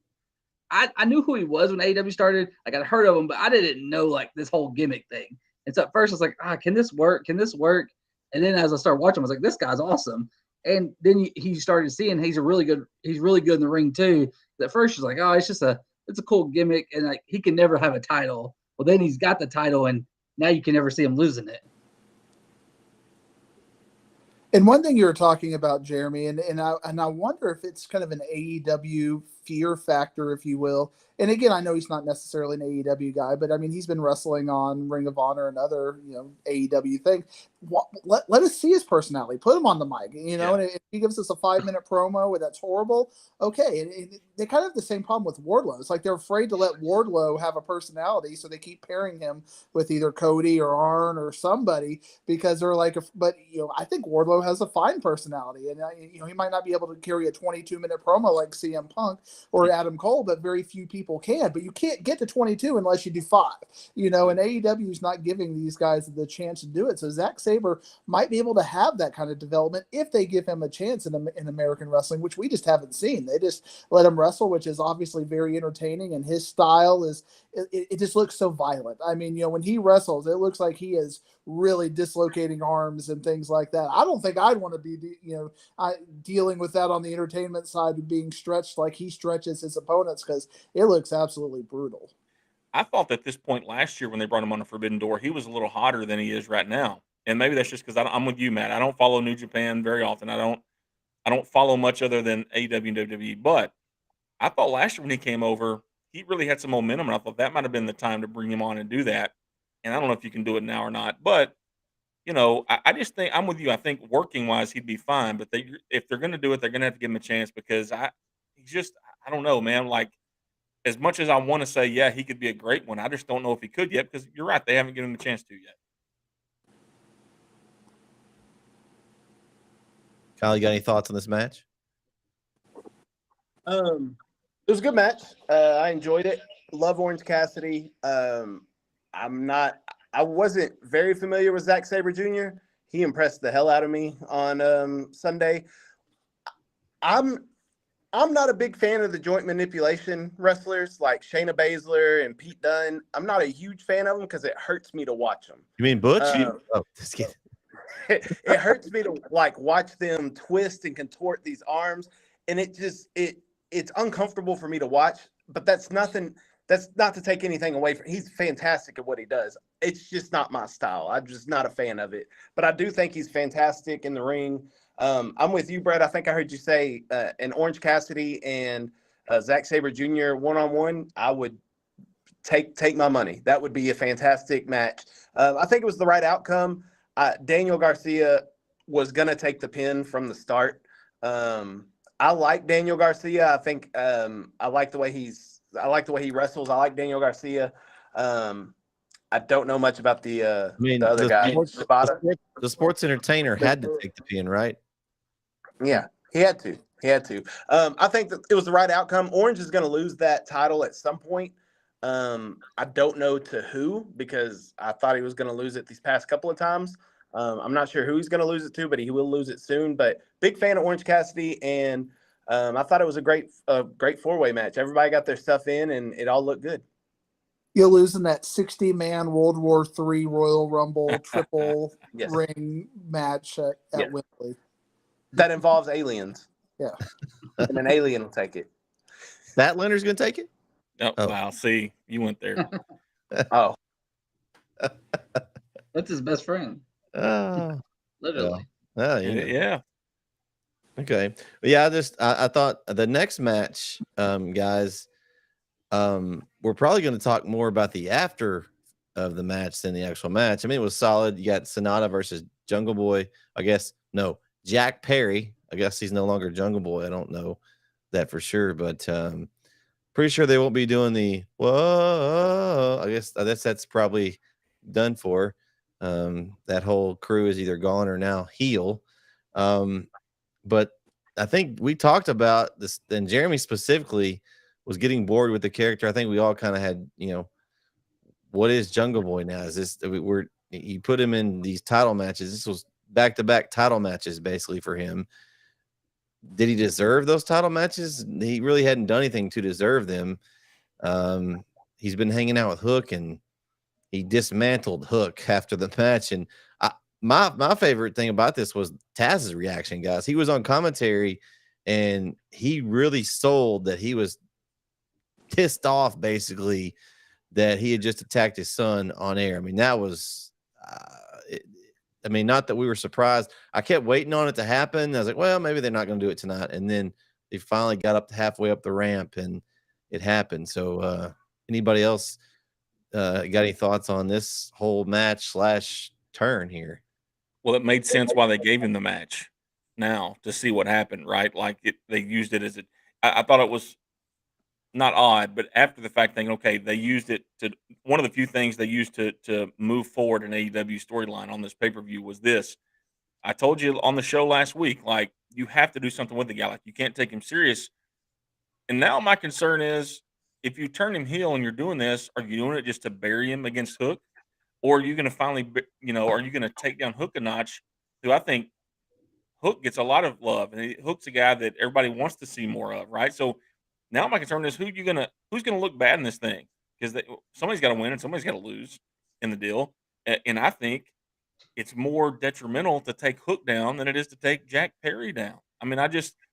Speaker 5: I knew who he was when AEW started, like I'd heard of him, but I didn't know like this whole gimmick thing. And so at first I was like, can this work? Can this work? And then as I started watching, I was like, this guy's awesome. And then he started seeing he's really good in the ring too. At first she's like, oh, it's a cool gimmick, and like he can never have a title. Well, then he's got the title, and now you can never see him losing it.
Speaker 4: And one thing you were talking about, Jeremy, and I wonder if it's kind of an AEW fear factor, if you will. And again, I know he's not necessarily an AEW guy, but I mean, he's been wrestling on Ring of Honor and other, AEW things. Let us see his personality. Put him on the mic, and if he gives us a 5-minute promo that's horrible, okay. And they kind of have the same problem with Wardlow. It's like they're afraid to let Wardlow have a personality, so they keep pairing him with either Cody or Arn or somebody because they're like, but I think Wardlow has a fine personality, and he might not be able to carry a 22-minute promo like CM Punk or Adam Cole, but very few people can. But you can't get to 22 unless you do 5, and AEW is not giving these guys the chance to do it. So Zack Sabre might be able to have that kind of development if they give him a chance in American wrestling, which we just haven't seen. They just let him wrestle, which is obviously very entertaining, and his style it just looks so violent. I mean, when he wrestles, it looks like he is really dislocating arms and things like that. I don't think I'd want to be, dealing with that on the entertainment side of being stretched like he stretches his opponents, because it looks absolutely brutal.
Speaker 2: I thought at this point last year when they brought him on the Forbidden Door, he was a little hotter than he is right now. And maybe that's just because I'm with you, Matt. I don't follow New Japan very often. I don't follow much other than AEW and WWE. But I thought last year when he came over, he really had some momentum, and I thought that might have been the time to bring him on and do that. And I don't know if you can do it now or not. But I just think I'm with you. I think working wise, he'd be fine. But if they're going to do it, they're going to have to give him a chance because I don't know, man. Like as much as I want to say, yeah, he could be a great one, I just don't know if he could yet because you're right, they haven't given him a chance to yet.
Speaker 1: Kyle, you got any thoughts on this match?
Speaker 3: It was a good match. I enjoyed it. Love Orange Cassidy. I wasn't very familiar with Zack Sabre Jr. He impressed the hell out of me on Sunday. I'm not a big fan of the joint manipulation wrestlers like Shayna Baszler and Pete Dunne. I'm not a huge fan of them because it hurts me to watch them.
Speaker 1: You mean Butch? Just kidding.
Speaker 3: It hurts me to watch them twist and contort these arms, and it it's uncomfortable for me to watch, but that's nothing. That's not to take anything away from. He's fantastic at what he does. It's just not my style. I'm just not a fan of it. But I do think he's fantastic in the ring. I'm with you, Brett. I think I heard you say an Orange Cassidy and Zack Sabre Jr. one-on-one. I would take my money. That would be a fantastic match. I think it was the right outcome. Daniel Garcia was going to take the pin from the start. I like Daniel Garcia. I think I like the way he wrestles. I like Daniel Garcia. I don't know much about the other guy.
Speaker 1: The sports entertainer had to take the pin, right?
Speaker 3: Yeah, he had to. I think that it was the right outcome. Orange is going to lose that title at some point. I don't know to who, because I thought he was going to lose it these past couple of times. I'm not sure who he's going to lose it to, but he will lose it soon. But big fan of Orange Cassidy, and I thought it was a great four-way match. Everybody got their stuff in, and it all looked good.
Speaker 4: You're losing that 60-man World War III Royal Rumble triple ring match at Wembley.
Speaker 3: That involves aliens.
Speaker 4: Yeah.
Speaker 3: And an alien will take it.
Speaker 1: That Leonard's going to take it?
Speaker 2: Oh, wow. See, you went there.
Speaker 3: Oh.
Speaker 5: That's his best friend. Literally.
Speaker 2: Yeah.
Speaker 1: Okay. Yeah, I thought the next match, guys, we're probably going to talk more about the after of the match than the actual match. I mean, it was solid. You got Sonata versus Jungle Boy. Jack Perry. I guess he's no longer Jungle Boy. I don't know that for sure, but pretty sure they won't be doing the whoa. I guess that's probably done for. That whole crew is either gone or now heel. But I think we talked about this, and Jeremy specifically was getting bored with the character. I think we all kind of had, what is Jungle Boy now? Is this you put him in these title matches? This was back-to-back title matches basically for him. Did he deserve those title matches? He really hadn't done anything to deserve them. He's been hanging out with Hook, and he dismantled Hook after the match. And my favorite thing about this was Taz's reaction, guys. He was on commentary, and he really sold that he was pissed off, basically, that he had just attacked his son on air. I mean, that was not that we were surprised. I kept waiting on it to happen. I was like, well, maybe they're not going to do it tonight. And then they finally got up halfway up the ramp, and it happened. So anybody else got any thoughts on this whole match / turn here?
Speaker 2: Well, it made sense why they gave him the match now, to see what happened, right? Like they used it as I thought it was not odd, but after the fact thing, okay, they used it to, one of the few things they used to move forward an AEW storyline on this pay-per-view was this. I told you on the show last week, like, you have to do something with the guy. Like, you can't take him serious. And now my concern is, if you turn him heel and you're doing this, are you doing it just to bury him against Hook? Or are you going to finally, are you going to take down Hook a notch? Who I think Hook gets a lot of love, and Hook's a guy that everybody wants to see more of, right? So now my concern is who's gonna look bad in this thing, because somebody's got to win and somebody's got to lose in the deal, and I think it's more detrimental to take Hook down than it is to take Jack Perry down. I mean,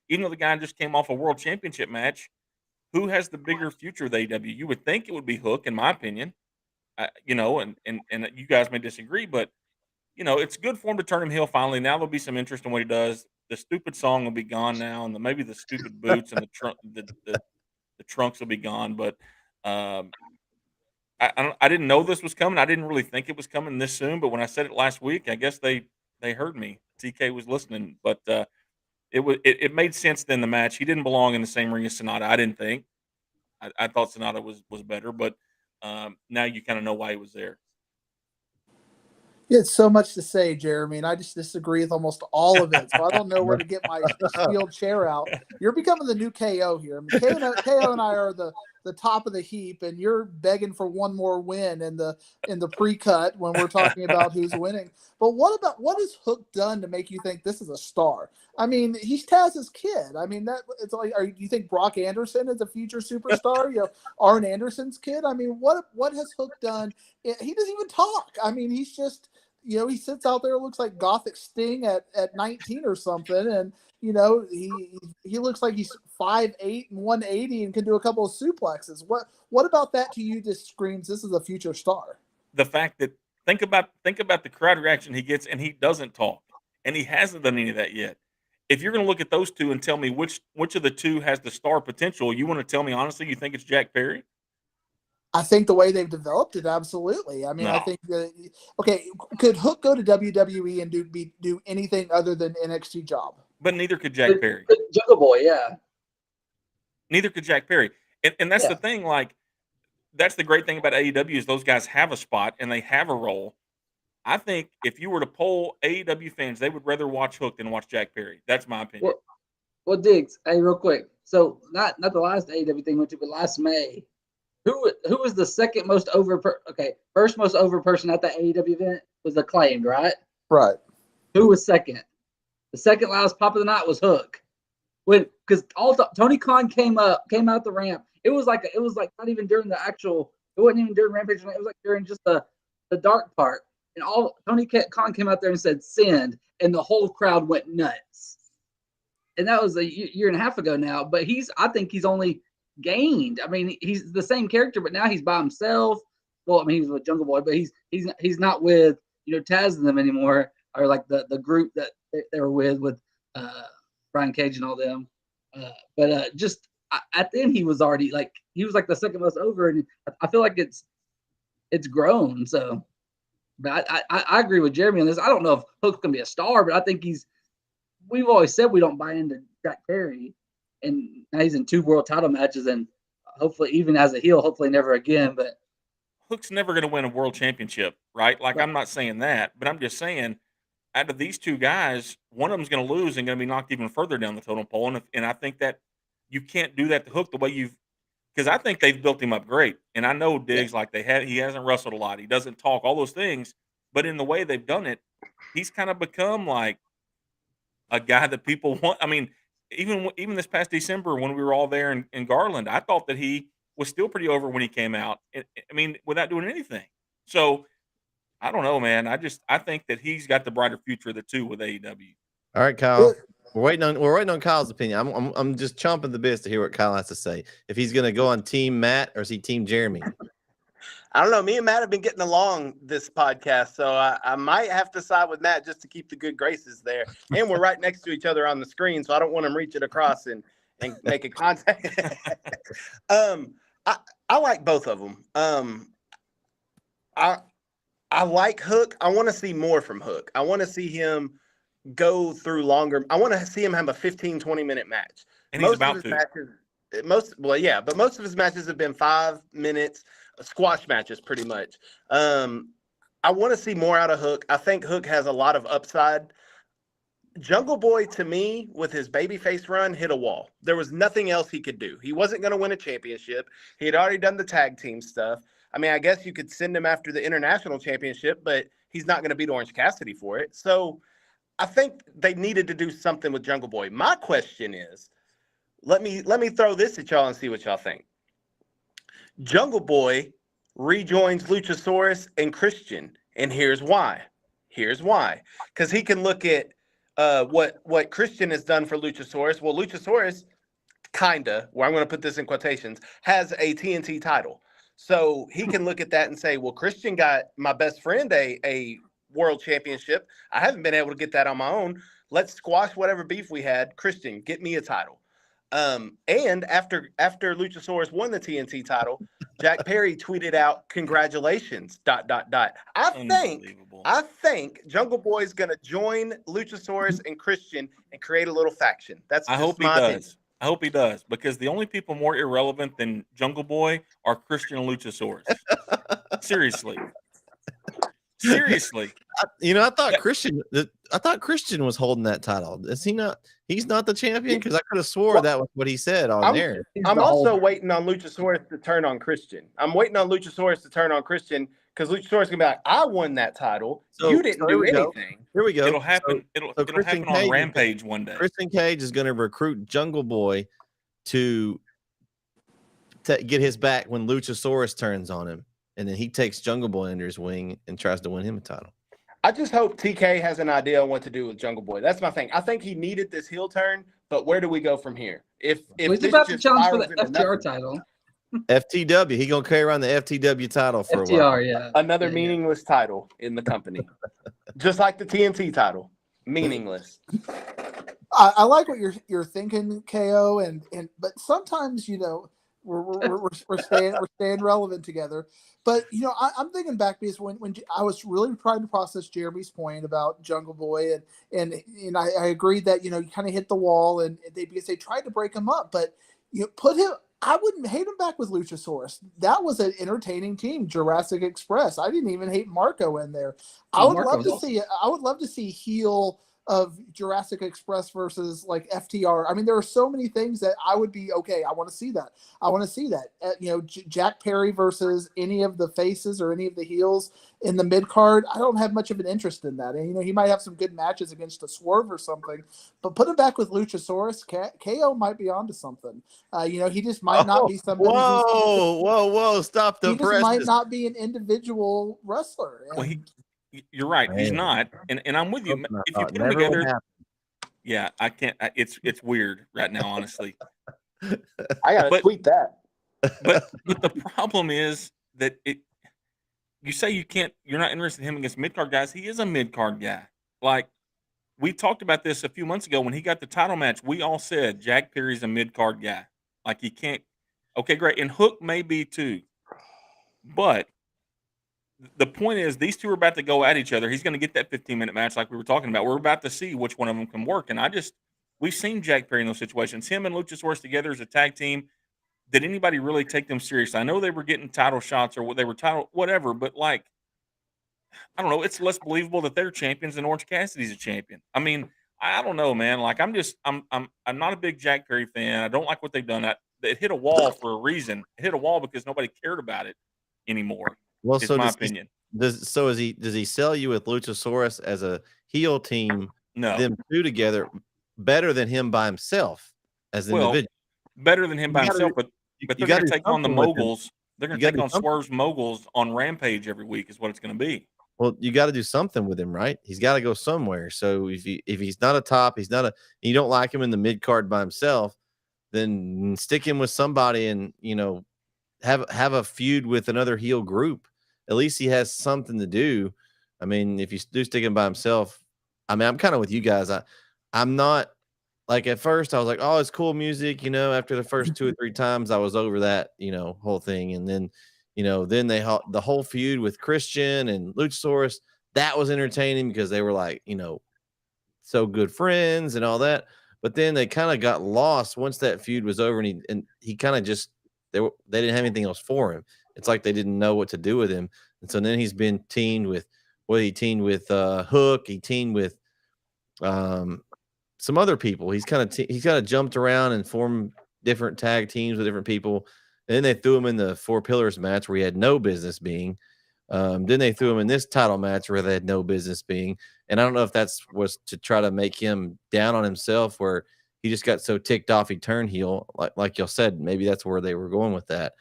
Speaker 2: even though the guy just came off a world championship match, who has the bigger future of AEW? You would think it would be Hook, in my opinion. And you guys may disagree, but it's good for him to turn him heel finally. Now there'll be some interest in what he does. The stupid song will be gone now, and maybe the stupid boots and the trunks will be gone. But I didn't know this was coming. I didn't really think it was coming this soon. But when I said it last week, I guess they heard me. TK was listening, but it made sense then. The match, he didn't belong in the same ring as Sonata. I didn't think. I thought Sonata was better, but now you kind of know why he was there.
Speaker 4: You had so much to say, Jeremy, and I just disagree with almost all of it. So I don't know where to get my steel chair out. You're becoming the new KO here. I mean, KO and I are the top of the heap, and you're begging for one more win in the pre-cut when we're talking about who's winning. But what has Hook done to make you think this is a star? I mean, he's Taz's kid. I mean, it's like, do you think Brock Anderson is a future superstar? Arn Anderson's kid. I mean, what has Hook done? He doesn't even talk. I mean, he's just, he sits out there, looks like Gothic Sting at 19 or something, and You know, he looks like he's 5'8" and 180 and can do a couple of suplexes. What about that to you just screams this is a future star?
Speaker 2: The fact that think about the crowd reaction he gets, and he doesn't talk, and he hasn't done any of that yet. If you're going to look at those two and tell me which of the two has the star potential, you want to tell me honestly you think it's Jack Perry?
Speaker 4: I think the way they've developed it, absolutely. I mean,
Speaker 2: No.
Speaker 4: I think that okay, could Hook go to WWE and do anything other than NXT job?
Speaker 2: But neither could Jack Perry.
Speaker 5: Jungle Boy, yeah.
Speaker 2: Neither could Jack Perry. And that's the thing, like, that's the great thing about AEW is those guys have a spot and they have a role. I think if you were to poll AEW fans, they would rather watch Hook than watch Jack Perry. That's my opinion.
Speaker 5: Well, Diggs, hey, real quick. So not the last AEW thing went to, but last May, who was the second most over? First most over person at the AEW event was Acclaimed, right?
Speaker 4: Right.
Speaker 5: Who was second? The second loudest pop of the night was Hook. Because Tony Khan came out the ramp. It was like not even during the actual. It wasn't even during Rampage. It was like during just the dark part. And Tony Khan came out there and said "send," and the whole crowd went nuts. And that was a year and a half ago now. But I think he's only gained. I mean, he's the same character, but now he's by himself. Well, I mean, he's with Jungle Boy, but he's not with Taz and them anymore, or like the group that they were with Brian Cage and all them. But just at the end, he was already like the second most over, and I feel like it's grown. So, but I agree with Jeremy on this. I don't know if Hook's gonna be a star, but I think we've always said we don't buy into Jack Perry, and now he's in 2 world title matches, and hopefully even as a heel, hopefully never again. But
Speaker 2: Hook's never going to win a world championship, right? Like, I'm not saying that, but I'm just saying out of these two guys, one of them's going to lose and going to be knocked even further down the totem pole. And I think that you can't do that to Hook the way because I think they've built him up great. And I know Diggs, like he hasn't wrestled a lot. He doesn't talk, all those things. But in the way they've done it, he's kind of become like a guy that people want. I mean, even this past December when we were all there in Garland, I thought that he was still pretty over when he came out. I mean, without doing anything. So I don't know, man. I think that he's got the brighter future of the two with AEW.
Speaker 1: All right, Kyle. We're waiting on Kyle's opinion. I'm just chomping the bits to hear what Kyle has to say. If he's going to go on Team Matt or is he Team Jeremy?
Speaker 3: I don't know. Me and Matt have been getting along this podcast, so I might have to side with Matt just to keep the good graces there. And we're right next to each other on the screen, so I don't want him reaching across and make a contact. I like both of them. I like Hook. I want to see more from Hook. I want to see him go through longer. I want to see him have a 15, 20-minute match.
Speaker 2: And he's about to.
Speaker 3: But most of his matches have been 5 minutes, squash matches pretty much. I want to see more out of Hook. I think Hook has a lot of upside. Jungle Boy, to me, with his babyface run, hit a wall. There was nothing else he could do. He wasn't going to win a championship. He had already done the tag team stuff. I mean, I guess you could send him after the international championship, but he's not going to beat Orange Cassidy for it. So I think they needed to do something with Jungle Boy. My question is, let me throw this at y'all and see what y'all think. Jungle Boy rejoins Luchasaurus and Christian, and here's why. Because he can look at what Christian has done for Luchasaurus. Well, Luchasaurus, I'm going to put this in quotations, has a TNT title. So he can look at that and say, well, Christian got my best friend a world championship. I haven't been able to get that on my own. Let's squash whatever beef we had. Christian, get me a title. And after Luchasaurus won the TNT title, Jack Perry tweeted out, "Congratulations, ... I think Jungle Boy is going to join Luchasaurus and Christian and create a little faction.
Speaker 2: I hope he does. I hope he does, because the only people more irrelevant than Jungle Boy are Christian and Luchasaurus. Seriously.
Speaker 1: I thought Christian was holding that title. Is he not? He's not the champion, because I could have swore that was what he said on there.
Speaker 3: I'm also waiting on Luchasaurus to turn on Christian. Because Luchasaurus gonna be like, I won that title. So, you didn't do anything.
Speaker 1: Here we go.
Speaker 2: It'll happen. It'll happen on Rampage one day.
Speaker 1: Christian Cage is going to recruit Jungle Boy to get his back when Luchasaurus turns on him, and then he takes Jungle Boy under his wing and tries to win him a title.
Speaker 3: I just hope TK has an idea on what to do with Jungle Boy. That's my thing. I think he needed this heel turn, but where do we go from here? If
Speaker 5: He's
Speaker 3: this
Speaker 5: about to
Speaker 3: just
Speaker 5: challenge for
Speaker 3: spirals
Speaker 5: the
Speaker 3: into
Speaker 5: FTR
Speaker 3: nothing,
Speaker 5: title.
Speaker 1: FTW. He gonna carry around the FTW title for a while.
Speaker 5: FTR, yeah.
Speaker 3: another
Speaker 5: Yeah,
Speaker 3: meaningless title in the company, just like the TNT title, meaningless.
Speaker 4: I like what you're thinking, KO, and but sometimes we're staying relevant together. But I'm thinking back because when I was really trying to process Jeremy's point about Jungle Boy, and I agreed that you kind of hit the wall, and because they tried to break him up, but put him. I wouldn't hate him back with Luchasaurus. That was an entertaining team, Jurassic Express. I didn't even hate Marco in there. I would love to see. I would love to see heel of Jurassic Express versus like FTR. I mean, there are so many things that I would be okay. I want to see that. I want to see that. Jack Perry versus any of the faces or any of the heels in the mid card. I don't have much of an interest in that. And he might have some good matches against a Swerve or something, but put him back with Luchasaurus. KO might be onto something. He just might not be somebody.
Speaker 1: Whoa! Stop the
Speaker 4: He just might not be an individual wrestler.
Speaker 2: Well, you're right.
Speaker 1: Man.
Speaker 2: He's not, and I'm with you. If you put them together, yeah, I can't. It's weird right now, honestly.
Speaker 3: I gotta tweet that.
Speaker 2: But the problem is that you say you're not interested in him against mid card guys. He is a mid card guy. Like we talked about this a few months ago when he got the title match. We all said Jack Perry's a mid card guy. Like he can't. Okay, great, and Hook may be too, but the point is, these two are about to go at each other. He's going to get that 15-minute match like we were talking about. We're about to see which one of them can work. And we've seen Jack Perry in those situations. Him and Luchasaurus together as a tag team. Did anybody really take them seriously? I know they were getting title shots or they were title, whatever, but like, I don't know. It's less believable that they're champions than Orange Cassidy's a champion. I mean, I don't know, man. Like, I'm not a big Jack Perry fan. I don't like what they've done. It hit a wall for a reason. It hit a wall because nobody cared about it anymore.
Speaker 1: Well,
Speaker 2: it's my opinion.
Speaker 1: Does he sell you with Luchasaurus as a heel team?
Speaker 2: No,
Speaker 1: them two together better than him by himself as an individual.
Speaker 2: Better than him by himself, but they're going to take on the moguls. They're going to take on Swerve's moguls on Rampage every week. Is what it's going to be.
Speaker 1: Well, you got to do something with him, right? He's got to go somewhere. So if he's not a top, you don't like him in the mid card by himself, then stick him with somebody and have a feud with another heel group. At least he has something to do. I mean, if you do stick him by himself, I mean, I'm kind of with you guys. I'm not like at first I was like, oh, it's cool music. After the first 2 or 3 times I was over that, whole thing. And then, then the whole feud with Christian and Luchasaurus, that was entertaining because they were like, so good friends and all that. But then they kind of got lost once that feud was over and he kind of just, they didn't have anything else for him. It's like they didn't know what to do with him. And so then he's been teamed with Hook. He teamed with some other people. He's kind of jumped around and formed different tag teams with different people. And then they threw him in the 4 Pillars match where he had no business being. Then they threw him in this title match where they had no business being. And I don't know if was to try to make him down on himself where he just got so ticked off he turned heel. Like y'all said, maybe that's where they were going with that.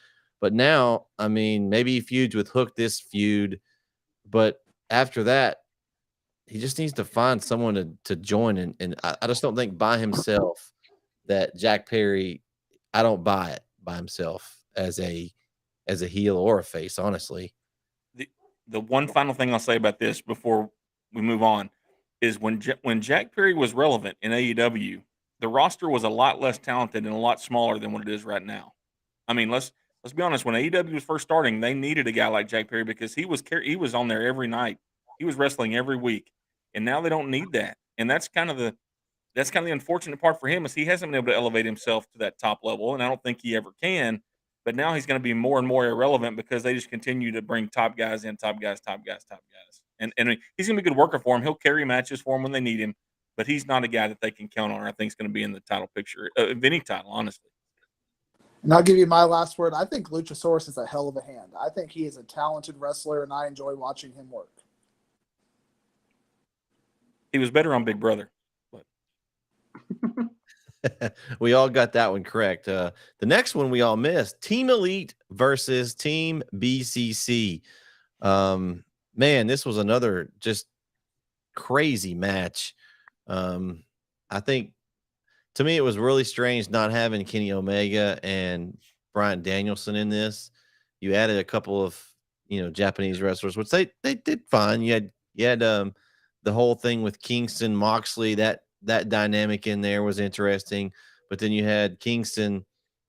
Speaker 1: But now, I mean, maybe he feuds with Hook this feud, but after that, he just needs to find someone to join. And I just don't think by himself that Jack Perry, I don't buy it by himself as a heel or a face, honestly.
Speaker 2: The one final thing I'll say about this before we move on is when Jack Perry was relevant in AEW, the roster was a lot less talented and a lot smaller than what it is right now. I mean, let's be honest. When AEW was first starting, they needed a guy like Jack Perry because he was on there every night. He was wrestling every week, and now they don't need that. And that's kind of the unfortunate part for him is he hasn't been able to elevate himself to that top level, and I don't think he ever can. But now he's going to be more and more irrelevant because they just continue to bring top guys in, top guys. And he's going to be a good worker for him. He'll carry matches for them when they need him, but he's not a guy that they can count on. I think is going to be in the title picture of any title, honestly.
Speaker 4: And I'll give you my last word. I think Luchasaurus is a hell of a hand. I think he is a talented wrestler, and I enjoy watching him work.
Speaker 2: He was better on Big Brother. But.
Speaker 1: We all got that one correct. The next one we all missed: Team Elite versus Team BCC. Man, this was another just crazy match. I think to me it was really strange not having Kenny Omega and Bryan Danielson in this. You added a couple of Japanese wrestlers, which they did fine. You had the whole thing with Kingston Moxley. That dynamic in there was interesting. But then you had Kingston,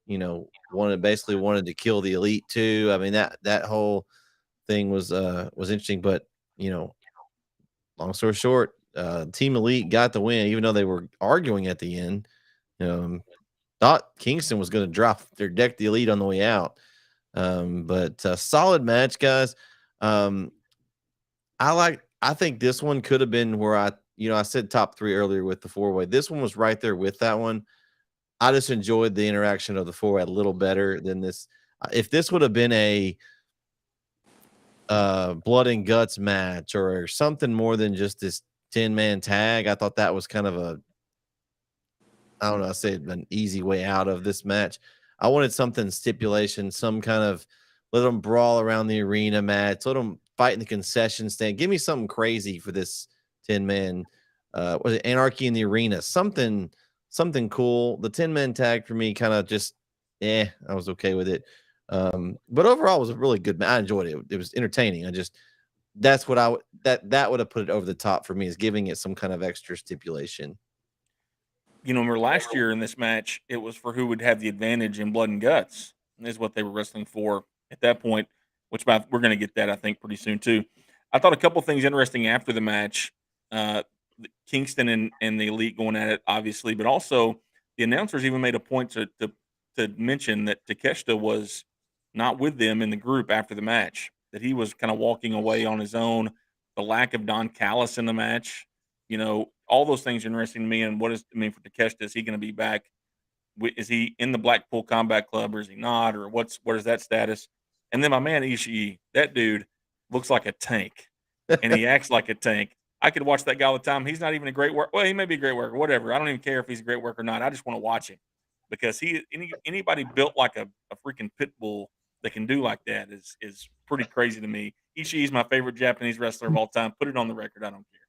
Speaker 1: wanted to kill the Elite too. I mean that whole thing was interesting. But long story short, Team Elite got the win, even though they were arguing at the end. Thought Kingston was going to drop their deck the Elite on the way out. But solid match, guys. I think this one could have been where I said top 3 earlier with the 4-way. This one was right there with that one. I just enjoyed the interaction of the 4-way a little better than this. If this would have been a blood and guts match or something more than just this 10-man tag, I thought that was kind of I don't know, I said an easy way out of this match. I wanted something stipulation, some kind of let them brawl around the arena match, let them fight in the concession stand. Give me something crazy for this 10-man. Was it Anarchy in the Arena? Something cool. The 10-man tag for me kind of just, I was okay with it. But overall, it was a really good match. I enjoyed it. It was entertaining. That's what that would have put it over the top for me, is giving it some kind of extra stipulation.
Speaker 2: Remember last year in this match, it was for who would have the advantage in blood and guts. And this is what they were wrestling for at that point, which we're going to get that, I think, pretty soon, too. I thought a couple things interesting after the match. Kingston and the Elite going at it, obviously, but also the announcers even made a point to mention that Takeshita was not with them in the group after the match, that he was kind of walking away on his own. The lack of Don Callis in the match, all those things are interesting to me. And what does it mean for Takeshita? Is he going to be back? Is he in the Blackpool Combat Club, or is he not? Or what is that status? And then my man Ishii, that dude looks like a tank, and he acts like a tank. I could watch that guy all the time. He's not even a great worker. Well, he may be a great worker, whatever. I don't even care if he's a great worker or not. I just want to watch him, because anybody built like a freaking pit bull that can do like that is pretty crazy to me. Ishii is my favorite Japanese wrestler of all time. Put it on the record. I don't care.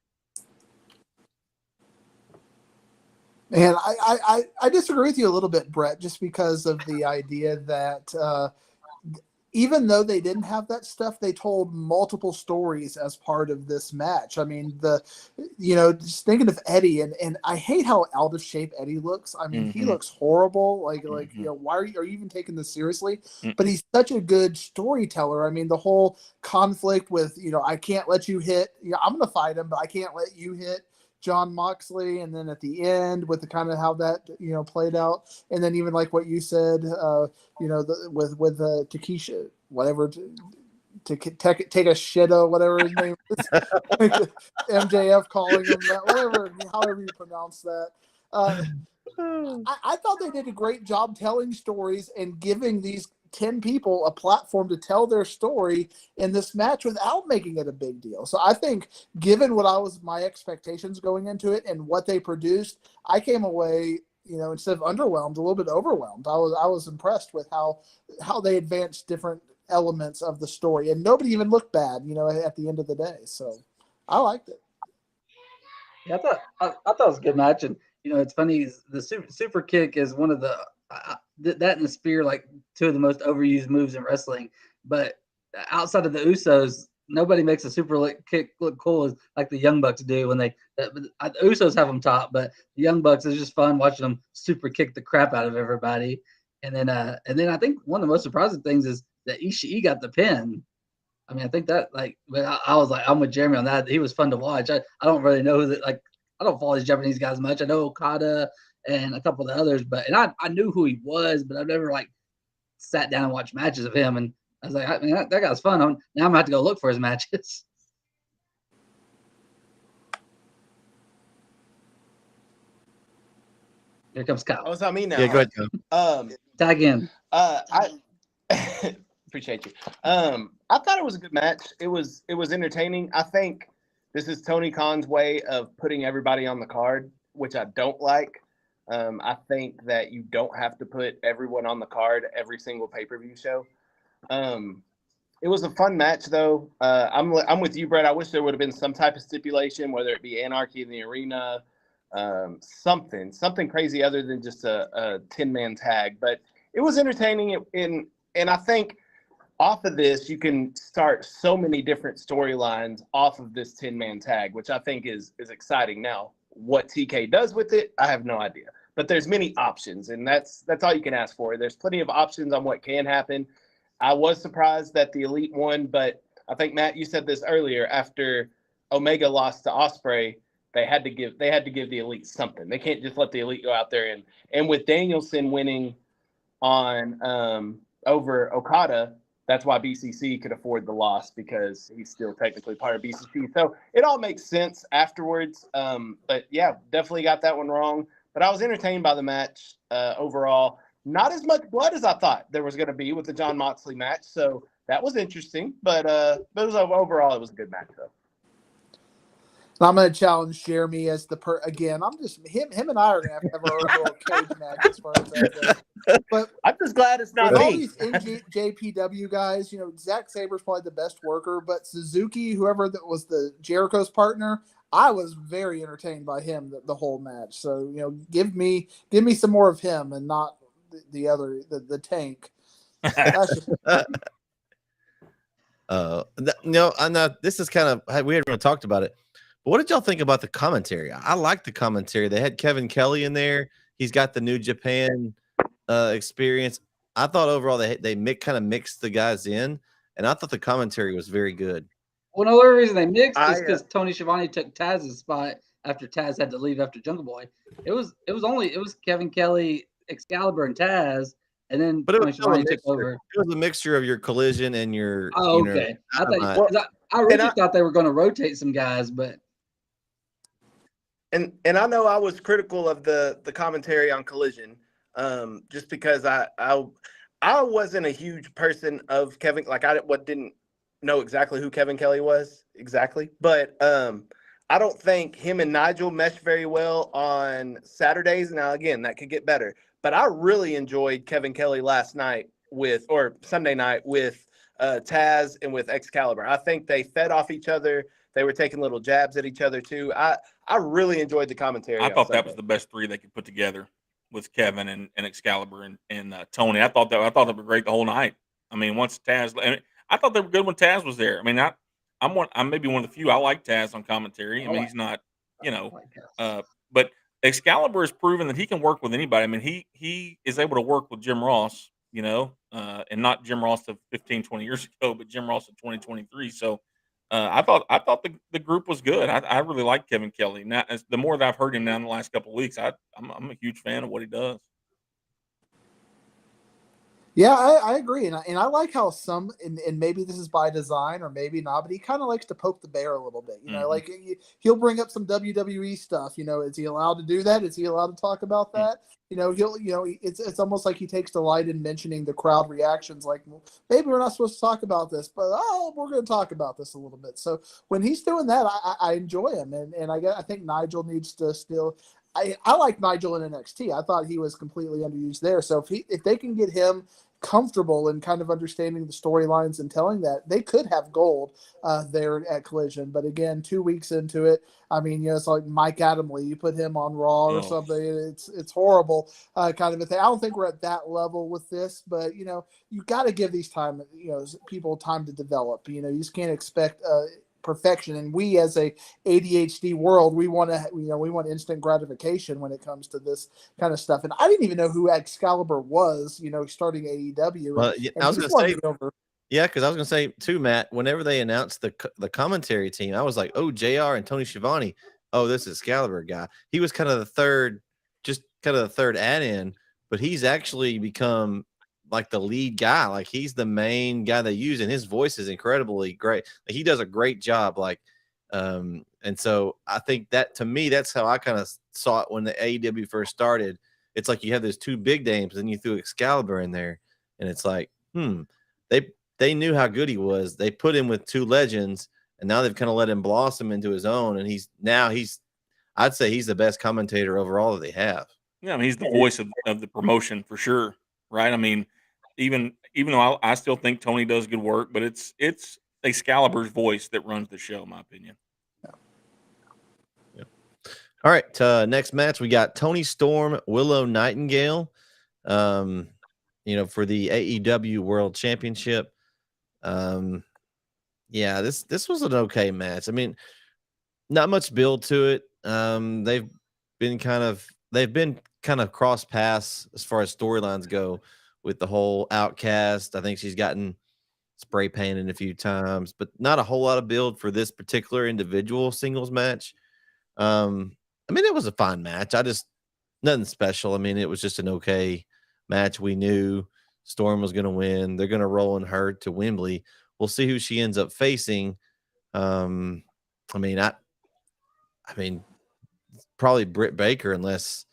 Speaker 4: And I disagree with you a little bit, Brett, just because of the idea that even though they didn't have that stuff, they told multiple stories as part of this match. I mean, just thinking of Eddie, and I hate how out of shape Eddie looks. I mean, he looks horrible. Like, why are you even taking this seriously? But he's such a good storyteller. I mean, the whole conflict with, I can't let you hit, I'm going to fight him, but I can't let you hit John Moxley, and then at the end with the kind of how that played out, and then even like what you said, with Takesha, whatever, to take a shit or whatever his name is, MJF calling him that, whatever, however you pronounce that. I thought they did a great job telling stories and giving these 10 people a platform to tell their story in this match without making it a big deal. So I think, given what my expectations going into it and what they produced, I came away, instead of underwhelmed, a little bit overwhelmed. I was impressed with how they advanced different elements of the story, and nobody even looked bad, at the end of the day. So I liked it.
Speaker 5: Yeah, I thought it was a good match, and it's funny. The super kick is one of the that and the spear, like two of the most overused moves in wrestling. But outside of the Usos, nobody makes a super kick look cool as like the Young Bucks do when the Usos have them top, but the Young Bucks is just fun watching them super kick the crap out of everybody. And then I think one of the most surprising things is that Ishii got the pin. I mean, I think that but I was like, I'm with Jeremy on that. He was fun to watch. I don't really know that, I don't follow these Japanese guys much. I know Okada and a couple of the others, and I knew who he was, but I've never sat down and watched matches of him. And I was like, I mean, that guy's fun. Now I'm gonna have to go look for his matches. Here comes Kyle.
Speaker 3: Oh, it's not me now.
Speaker 1: Yeah, go ahead, Kyle.
Speaker 5: Tag in.
Speaker 3: I appreciate you. I thought it was a good match. It was entertaining. I think this is Tony Khan's way of putting everybody on the card, which I don't like. I think that you don't have to put everyone on the card every single pay-per-view show. It was a fun match, though. I'm with you, Brett. I wish there would have been some type of stipulation, whether it be anarchy in the arena, something crazy other than just a 10-man tag. But it was entertaining, and I think off of this you can start so many different storylines off of this 10-man tag, which I think is exciting. Now, what TK does with it, I have no idea. But there's many options, and that's all you can ask for. There's plenty of options on what can happen. I was surprised that the Elite won, but I think, Matt, you said this earlier. After Omega lost to Ospreay, they had to give the Elite something. They can't just let the Elite go out there and with Danielson winning on over Okada, that's why BCC could afford the loss, because he's still technically part of BCC. So it all makes sense afterwards. But yeah, definitely got that one wrong. But I was entertained by the match overall. Not as much blood as I thought there was going to be with the Jon Moxley match, so that was interesting. But overall, it was a good match, though.
Speaker 4: I'm going to challenge Jeremy as again. I'm just him and I are going to have our own little cage match as far as that goes. But
Speaker 3: I'm just glad it's not
Speaker 4: with
Speaker 3: me.
Speaker 4: all these NJPW guys, Zack Saber's probably the best worker, but Suzuki, whoever that was the Jericho's partner, I was very entertained by him the whole match. So give me some more of him and not the other the tank.
Speaker 1: No, I'm not. This is kind of we haven't talked about it. But what did y'all think about the commentary? I like the commentary. They had Kevin Kelly in there. He's got the New Japan experience. I thought overall they kind of mixed the guys in, and I thought the commentary was very good.
Speaker 5: Well, the only reason they mixed is because Tony Schiavone took Taz's spot after Taz had to leave after Jungle Boy. It was Kevin Kelly, Excalibur, and Taz, and then Tony Schiavone took over.
Speaker 1: It was a mixture of your Collision and your.
Speaker 5: Oh, okay. I really thought they were going to rotate some guys, but.
Speaker 3: And I know I was critical of the commentary on Collision, just because I wasn't a huge person of Kevin. Like I didn't know exactly who Kevin Kelly was exactly, but I don't think him and Nigel meshed very well on Saturdays. Now again, that could get better, but I really enjoyed Kevin Kelly Sunday night with Taz and with Excalibur. I think they fed off each other. They were taking little jabs at each other too. I really enjoyed the commentary.
Speaker 2: I thought that was the best three they could put together with Kevin and Excalibur and Tony. I thought they were great the whole night. I mean, once Taz, I thought they were good when Taz was there. I mean, I'm maybe one of the few. I like Taz on commentary. I mean, he's not, but Excalibur has proven that he can work with anybody. I mean, he is able to work with Jim Ross, and not Jim Ross of 15, 20 years ago, but Jim Ross of 2023. So. I thought the group was good. I really like Kevin Kelly. Now, the more that I've heard him now in the last couple of weeks, I'm a huge fan of what he does.
Speaker 4: Yeah, I agree, and I like how and maybe this is by design or maybe not, but he kind of likes to poke the bear a little bit. Like he'll bring up some WWE stuff. Is he allowed to do that? Is he allowed to talk about that? It's almost like he takes delight in mentioning the crowd reactions. Like, well, maybe we're not supposed to talk about this, but we're going to talk about this a little bit. So when he's doing that, I enjoy him, and I think Nigel needs to still. I like Nigel in NXT. I thought he was completely underused there. So if they can get him comfortable and kind of understanding the storylines and telling that, they could have gold there at Collision. But again, 2 weeks into it, I mean, it's like Mike Adamle. You put him on Raw or something, it's horrible kind of a thing. I don't think we're at that level with this, but you got to give these people time to develop. You just can't expect perfection, and we as a ADHD world, we want instant gratification when it comes to this kind of stuff. And I didn't even know who Excalibur was, starting AEW.
Speaker 1: Well, I was going to say, because I was going to say too, Matt, whenever they announced the commentary team, I was like, oh, JR and Tony Schiavone. Oh, this is Excalibur guy. He was kind of the third add-in, but he's actually become like the lead guy. Like he's the main guy they use, and his voice is incredibly great. Like, he does a great job. And so I think that, to me, that's how I kind of saw it when the AEW first started. It's like you have those two big names, and you threw Excalibur in there, and it's like, they knew how good he was. They put him with two legends, and now they've kind of let him blossom into his own. And I'd say he's the best commentator overall that they have.
Speaker 2: Yeah, I mean, he's the voice of the promotion for sure, right? I mean, even even though I still think Tony does good work, but it's Excalibur's voice that runs the show, in my opinion.
Speaker 1: All right, next match we got Tony Storm, Willow Nightingale, for the AEW World Championship. This was an okay match. I mean, not much build to it. They've been kind of cross paths as far as storylines go with the whole Outcast. I think she's gotten spray painted a few times, but not a whole lot of build for this particular individual singles match. It was a fine match. Nothing special. It was just an okay match. We knew Storm was going to win. They're going to roll in her to Wembley. We'll see who she ends up facing. Probably Britt Baker, unless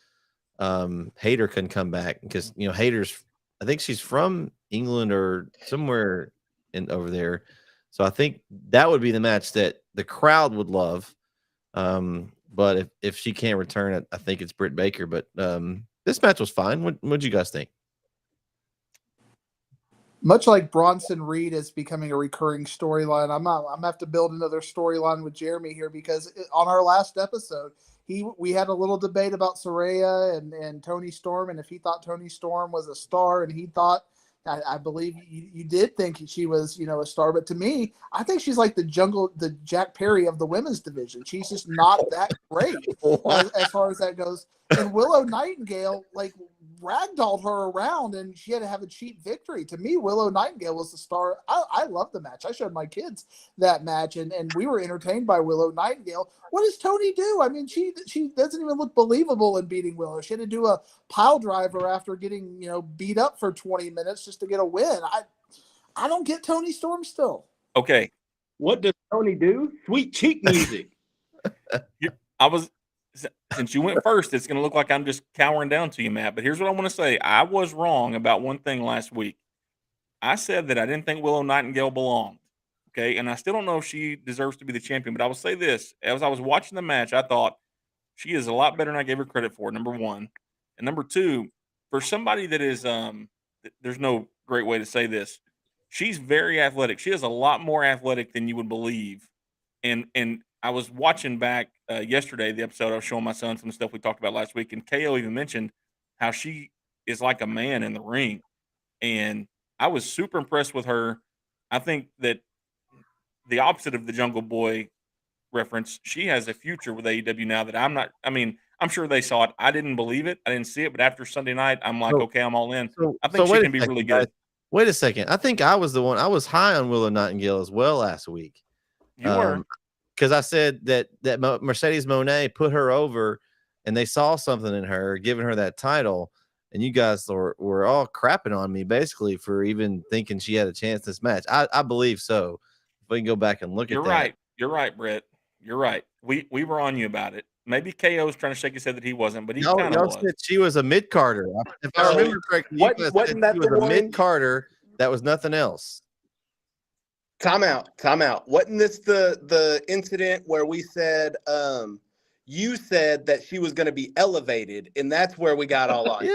Speaker 1: Hayter can come back, because Hayter's, I think she's from England or somewhere over there. So I think that would be the match that the crowd would love. But if she can't return, I think it's Britt Baker. But this match was fine. What'd you guys think?
Speaker 4: Much like Bronson Reed is becoming a recurring storyline, I'm gonna have to build another storyline with Jeremy here, because on our last episode, we had a little debate about Saraya and Tony Storm, and if he thought Tony Storm was a star, and he thought, I believe you did think she was, a star, but to me, I think she's like the Jack Perry of the women's division. She's just not that great as far as that goes. And Willow Nightingale, ragdolled her around, and she had to have a cheap victory. To me, Willow Nightingale was the star. I love the match. I showed my kids that match, and we were entertained by Willow Nightingale. What does Tony do? She doesn't even look believable in beating Willow. She had to do a pile driver after getting beat up for 20 minutes just to get a win. I don't get Tony Storm still.
Speaker 2: Okay,
Speaker 3: what does Tony do? Sweet cheek music.
Speaker 2: Since you went first, it's going to look like I'm just cowering down to you, Matt. But here's what I want to say. I was wrong about one thing last week. I said that I didn't think Willow Nightingale belonged. Okay. And I still don't know if she deserves to be the champion, but I will say this. As I was watching the match, I thought she is a lot better than I gave her credit for, number one. And number two, for somebody that is, there's no great way to say this. She's very athletic. She is a lot more athletic than you would believe. And I was watching back yesterday, the episode I was showing my son some stuff we talked about last week, and KO even mentioned how she is like a man in the ring. And I was super impressed with her. I think that the opposite of the Jungle Boy reference, she has a future with AEW now that I'm not. I'm sure they saw it. I didn't believe it. I didn't see it. But after Sunday night, I'm like, okay, I'm all in. I think she can be really good.
Speaker 1: Wait a second. I think I was the one. I was high on Willow Nightingale as well last week.
Speaker 2: You were.
Speaker 1: Because I said that Mercedes Moné put her over, and they saw something in her, giving her that title, and you guys were all crapping on me basically for even thinking she had a chance this match. I believe so. If we can go back and look at that.
Speaker 2: You're right. You're right, Brett. You're right. We were on you about it. Maybe KO was trying to shake his head that he wasn't, but he kind of was.
Speaker 1: Said she was a mid-carder. If I remember correctly, you guys said she was a mid-carder. That was nothing else.
Speaker 3: Time out. Wasn't this the incident where we said you said that she was going to be elevated, and that's where we got all on?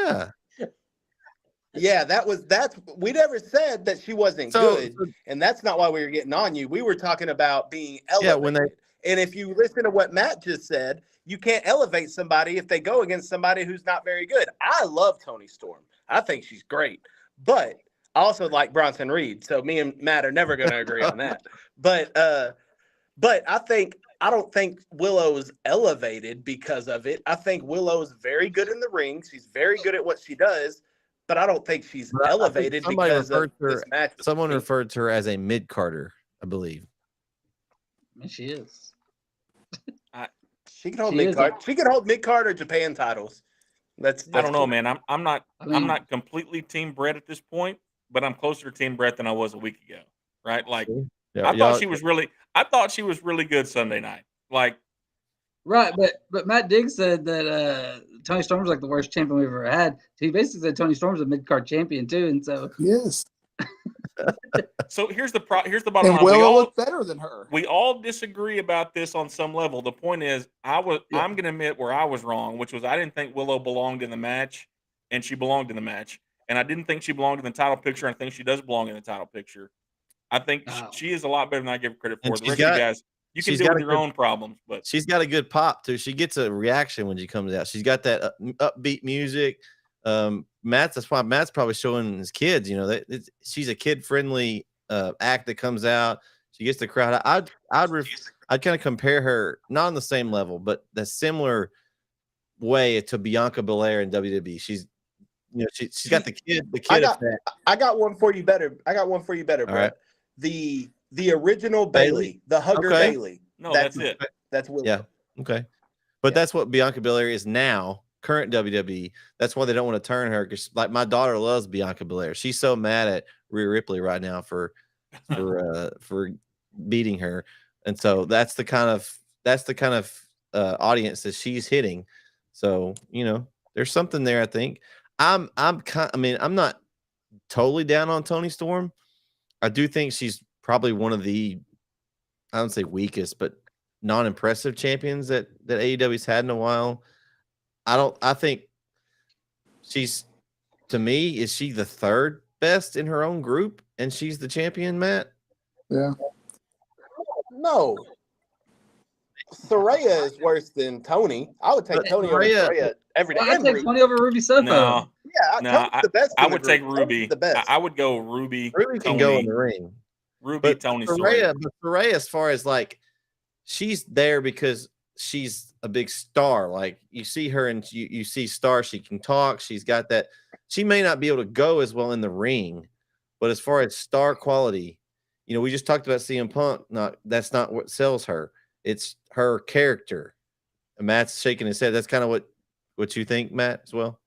Speaker 3: Yeah, that's we never said that she wasn't good, and that's not why we were getting on you. We were talking about being elevated. And if you listen to what Matt just said, you can't elevate somebody if they go against somebody who's not very good. I love Toni Storm. I think she's great, but I also like Bronson Reed, so me and Matt are never going to agree on that. But I don't think Willow's elevated because of it. I think Willow's very good in the ring. She's very good at what she does, but I don't think she's elevated because of this match.
Speaker 1: Someone referred to her as a mid-carder, I believe.
Speaker 5: She is.
Speaker 3: She can hold mid-card. She can hold mid-card or Japan titles. That's
Speaker 2: I don't know, man. I'm not completely Team Brett at this point, but I'm closer to Team Brett than I was a week ago. Right? Like I thought she was really good Sunday night. Like
Speaker 5: right, but Matt Diggs said that Toni Storm's like the worst champion we've ever had. He basically said Toni Storm's a mid-card champion too, and so
Speaker 4: yes.
Speaker 2: So here's the bottom line.
Speaker 4: Willow looked better than her.
Speaker 2: We all disagree about this on some level. The point is, I'm going to admit where I was wrong, which was I didn't think Willow belonged in the match, and she belonged in the match. and I didn't think she belonged in the title picture. I think she does belong in the title picture. I think she is a lot better than I give her credit for.
Speaker 1: And
Speaker 2: The rest of you guys, you can deal with your own problems, but
Speaker 1: she's got a good pop too. She gets a reaction when she comes out. She's got that upbeat music. That's why Matt's probably showing his kids, you know, that she's a kid friendly act that comes out. She gets the crowd. I'd kind of compare her, not on the same level, but the similar way to Bianca Belair in WWE. She's, you know, she's got the kid effect.
Speaker 3: I got one for you better. Bro.
Speaker 1: Right.
Speaker 3: The original Bailey, the hugger Bailey.
Speaker 2: No, that's it.
Speaker 3: That's Willow.
Speaker 1: Yeah. Okay. But that's what Bianca Belair is now, current WWE. That's why they don't want to turn her, because like my daughter loves Bianca Belair. She's so mad at Rhea Ripley right now for beating her. And so that's the kind of audience that she's hitting. So, you know, there's something there, I think. I'm not totally down on Toni Storm. I do think she's probably one of the, I don't say weakest, but non-impressive champions that AEW's had in a while. I think she's, to me, is she the third best in her own group and she's the champion, Matt?
Speaker 4: Yeah.
Speaker 3: No. Saraya is worse than Toni. I would take Toni over Saraya every day.
Speaker 5: I'd take Toni over Ruby Soho.
Speaker 2: No.
Speaker 3: Yeah, Toni's the best.
Speaker 2: I would take Ruby.
Speaker 3: The best.
Speaker 2: I would go Ruby.
Speaker 1: Ruby can go in the ring.
Speaker 2: Ruby, Toni,
Speaker 1: Saraya, as far as like, she's there because she's a big star. Like you see her and you see star. She can talk. She's got that. She may not be able to go as well in the ring, but as far as star quality, you know, we just talked about CM Punk. That's not what sells her. It's her character. And Matt's shaking his head. That's kind of what you think, Matt, as well.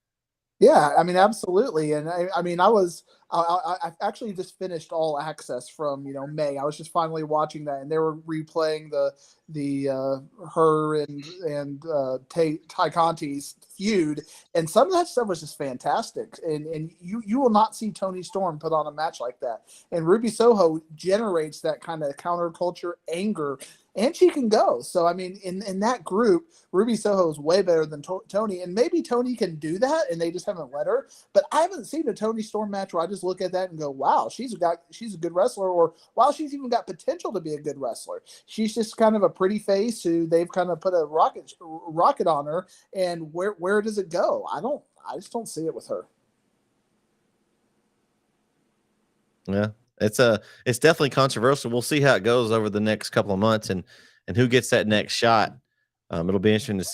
Speaker 4: Yeah, I mean, absolutely. And I actually just finished All Access from, May. I was just finally watching that, and they were replaying the her and Ty Conti's feud, and some of that stuff was just fantastic. And you will not see Toni Storm put on a match like that. And Ruby Soho generates that kind of counterculture anger, and she can go. So, I mean, in that group, Ruby Soho is way better than Toni, and maybe Toni can do that, and they just haven't let her. But I haven't seen a Toni Storm match where I just look at that and go, wow, she's a good wrestler, or wow, she's even got potential to be a good wrestler. She's just kind of a pretty face who they've kind of put a rocket on her, and where does it go? I just don't see it with her.
Speaker 1: Yeah. It's definitely controversial. We'll see how it goes over the next couple of months and who gets that next shot. It'll be interesting to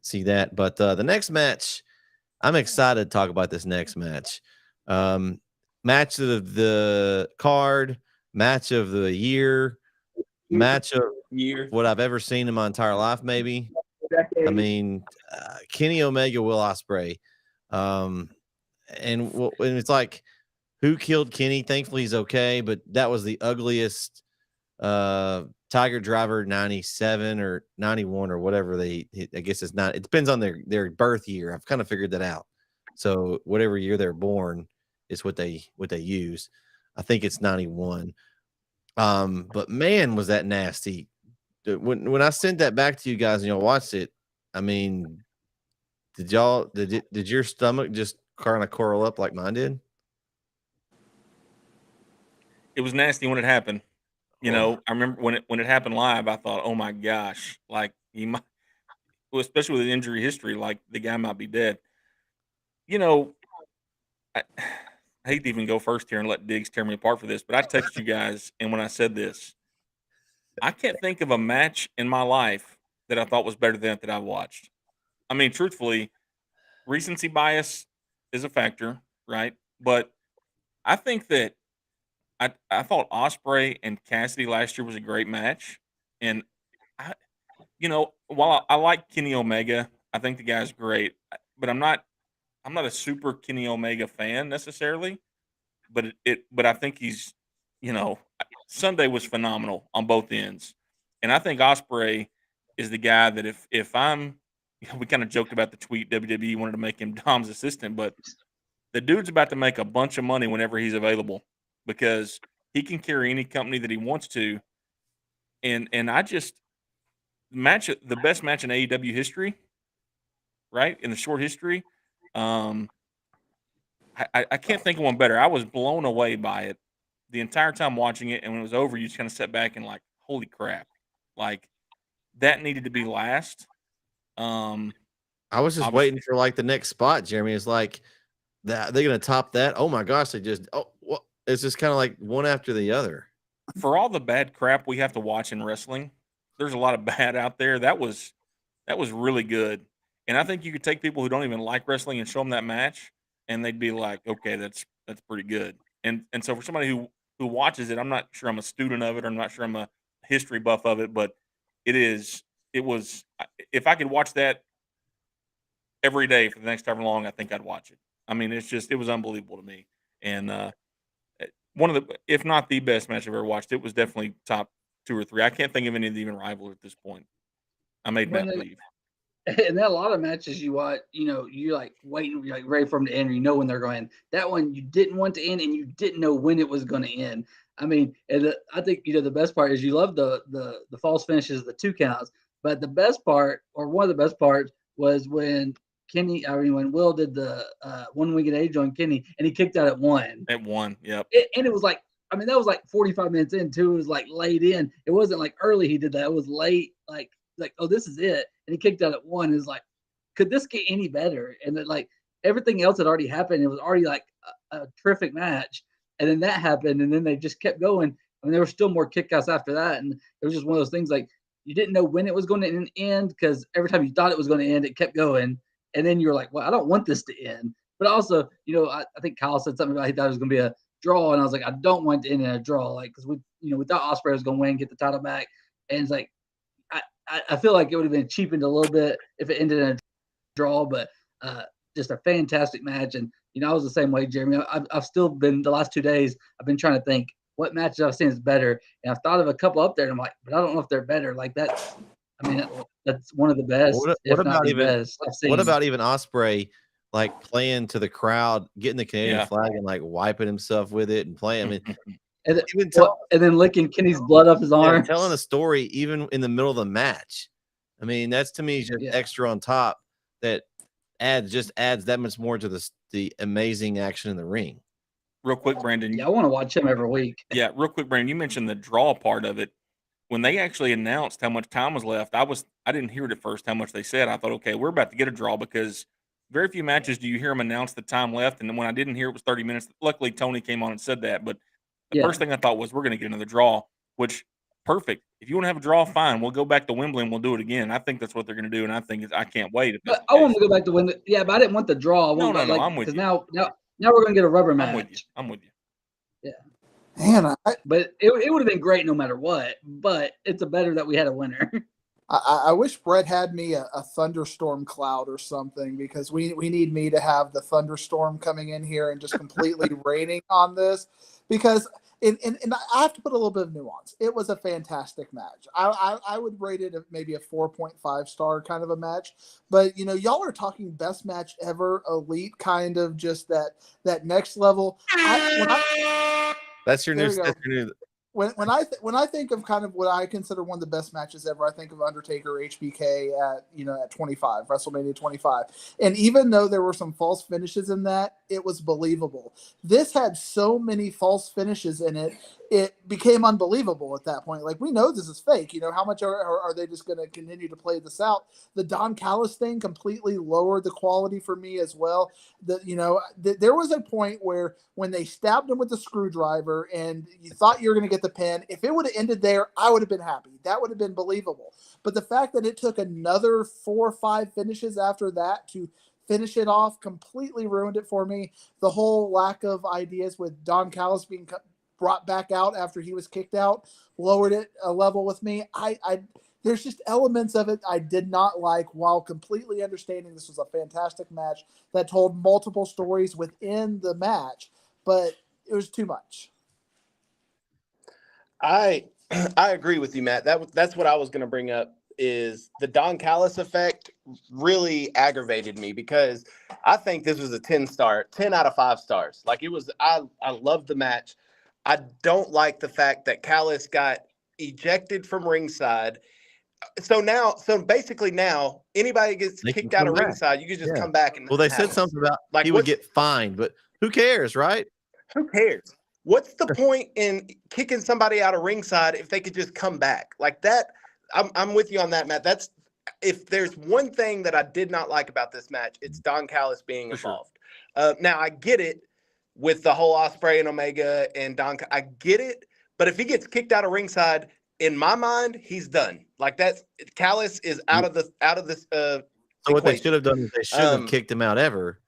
Speaker 1: see that. But the next match, I'm excited to talk about this next match. Match of the card, match of the year, match of what I've ever seen in my entire life, maybe. I mean, Kenny Omega, Will Ospreay. And it's like, who killed Kenny? Thankfully, he's okay, but that was the ugliest Tiger Driver 97 or 91 or whatever I guess it's not. It depends on their birth year. I've kind of figured that out. So whatever year they're born is what they use. I think it's 91. But man, was that nasty. When I sent that back to you guys and y'all watched it, I mean, did your stomach just kind of curl up like mine did?
Speaker 2: It was nasty when it happened. I remember when it happened live, I thought, oh my gosh, like he might, especially with injury history, like the guy might be dead. I hate to even go first here and let Diggs tear me apart for this, but I texted you guys, and when I said this, I can't think of a match in my life that I thought was better than that I watched. I mean, truthfully, recency bias is a factor, right? But I think that I thought Ospreay and Cassidy last year was a great match, and while I like Kenny Omega, I think the guy's great, but I'm not a super Kenny Omega fan necessarily, but I think he's, Sunday was phenomenal on both ends, and I think Ospreay is the guy that if I'm, we kind of joked about the tweet WWE wanted to make him Dom's assistant, but the dude's about to make a bunch of money whenever he's available, because he can carry any company that he wants to. And I just the best match in AEW history, right? In the short history. I can't think of one better. I was blown away by it the entire time watching it, and when it was over, you just kind of sat back and like, holy crap, like that needed to be last.
Speaker 1: I was just
Speaker 2: Obviously-
Speaker 1: waiting for like the next spot, Jeremy. It's like that they're gonna top that. Oh my gosh, it's just kind of like one after the other.
Speaker 2: For all the bad crap we have to watch in wrestling, there's a lot of bad out there. That was really good. And I think you could take people who don't even like wrestling and show them that match, and they'd be like, okay, that's pretty good. And so for somebody who watches it, I'm not sure I'm a student of it, or I'm not sure I'm a history buff of it, but it was, if I could watch that every day for the next however long, I think I'd watch it. I mean, it was unbelievable to me. And one of the, if not the best match I've ever watched, it was definitely top 2 or 3. I can't think of any that even rival at this point. I made Matt leave.
Speaker 5: And then a lot of matches you watch, you're like waiting, you're like ready for them to end, or you know when they're going to end. That one you didn't want to end, and you didn't know when it was going to end. I mean, and I think the best part is you love the false finishes, the 2 counts, but the best part, or one of the best parts, was when when Will did the one-winged age on Kenny, and he kicked out at 1.
Speaker 2: At 1, yep.
Speaker 5: And it was like, I mean, that was like 45 minutes in too. It was like late in. It wasn't like early he did that. It was late, like, oh, this is it. And he kicked out at 1. It's like, could this get any better? And then like everything else had already happened. It was already like a terrific match. And then that happened, and then they just kept going. I mean, there were still more kickouts after that. And it was just one of those things like you didn't know when it was going to end, because every time you thought it was going to end, it kept going. And then you were like, well, I don't want this to end. But also, I think Kyle said something about he thought it was going to be a draw. And I was like, I don't want it to end in a draw. Like, because we thought Ospreay was going to win, get the title back. And it's like, I feel like it would have been cheapened a little bit if it ended in a draw, but just a fantastic match. And, I was the same way, Jeremy. I've still been, the last 2 days, I've been trying to think what matches I've seen is better. And I've thought of a couple up there, and I'm like, but I don't know if they're better. Like that's one of the best.
Speaker 1: What about even Ospreay like playing to the crowd, getting the Canadian flag and like wiping himself with it and playing? I mean,
Speaker 5: and then licking Kenny's blood off his arm,
Speaker 1: telling a story even in the middle of the match. I mean, that's to me just extra on top that adds that much more to the amazing action in the ring.
Speaker 2: Real quick, Brandon.
Speaker 5: Yeah, I want to watch him every week.
Speaker 2: Yeah, real quick, Brandon. You mentioned the draw part of it. When they actually announced how much time was left, I didn't hear it at first how much they said. I thought, okay, we're about to get a draw, because very few matches do you hear them announce the time left. And then when I didn't hear it was 30 minutes, luckily Tony came on and said that. But the first thing I thought was we're going to get another draw, which perfect. If you want to have a draw, fine. We'll go back to Wembley and we'll do it again. I think that's what they're going to do, and I think I can't wait.
Speaker 5: But I want to go back to Wembley. Yeah, but I didn't want the draw.
Speaker 2: No, I'm with you.
Speaker 5: Because now we're going to get a rubber match.
Speaker 2: I'm with you.
Speaker 5: Yeah.
Speaker 4: Man,
Speaker 5: but it would have been great no matter what. But it's better that we had a winner.
Speaker 4: I wish Brett had me a thunderstorm cloud or something, because we need me to have the thunderstorm coming in here and just completely raining on this, because and I have to put a little bit of nuance. It was a fantastic match. I would rate it maybe a 4.5 star kind of a match, but y'all are talking best match ever, elite, kind of just that next level.
Speaker 1: That's your new.
Speaker 4: When I think of kind of what I consider one of the best matches ever, I think of Undertaker HBK at 25, WrestleMania 25. And even though there were some false finishes in that, it was believable. This had so many false finishes in it, it became unbelievable at that point. Like, we know this is fake. How much are they just going to continue to play this out? The Don Callis thing completely lowered the quality for me as well. There was a point where when they stabbed him with the screwdriver and you thought you were going to get the pin, if it would have ended there, I would have been happy. That would have been believable. But the fact that it took another 4 or 5 finishes after that to finish it off completely ruined it for me. The whole lack of ideas with Don Callis being brought back out after he was kicked out lowered it a level with me. There's just elements of it I did not like, while completely understanding this was a fantastic match that told multiple stories within the match, but it was too much.
Speaker 3: I agree with you, Matt. That's what I was going to bring up, is the Don Callis effect really aggravated me, because I think this was a 10 out of 5 stars. Like, it was, I loved the match. I don't like the fact that Callis got ejected from ringside. So basically now anybody gets kicked out of ringside, you can just come back and
Speaker 1: they said something about he would get fined, but Who cares, right?
Speaker 3: Who cares? What's the point in kicking somebody out of ringside if they could just come back like that? I'm with you on that, Matt. That's if there's one thing that I did not like about this match, it's Don Callis being
Speaker 2: For sure.
Speaker 3: involved. Now I get it with the whole Ospreay and Omega and Don. I get it, but if he gets kicked out of ringside, in my mind, he's done. Like that's Callis is out of this.
Speaker 1: So what they
Speaker 3: equation.
Speaker 1: should have done is they shouldn't have kicked him out ever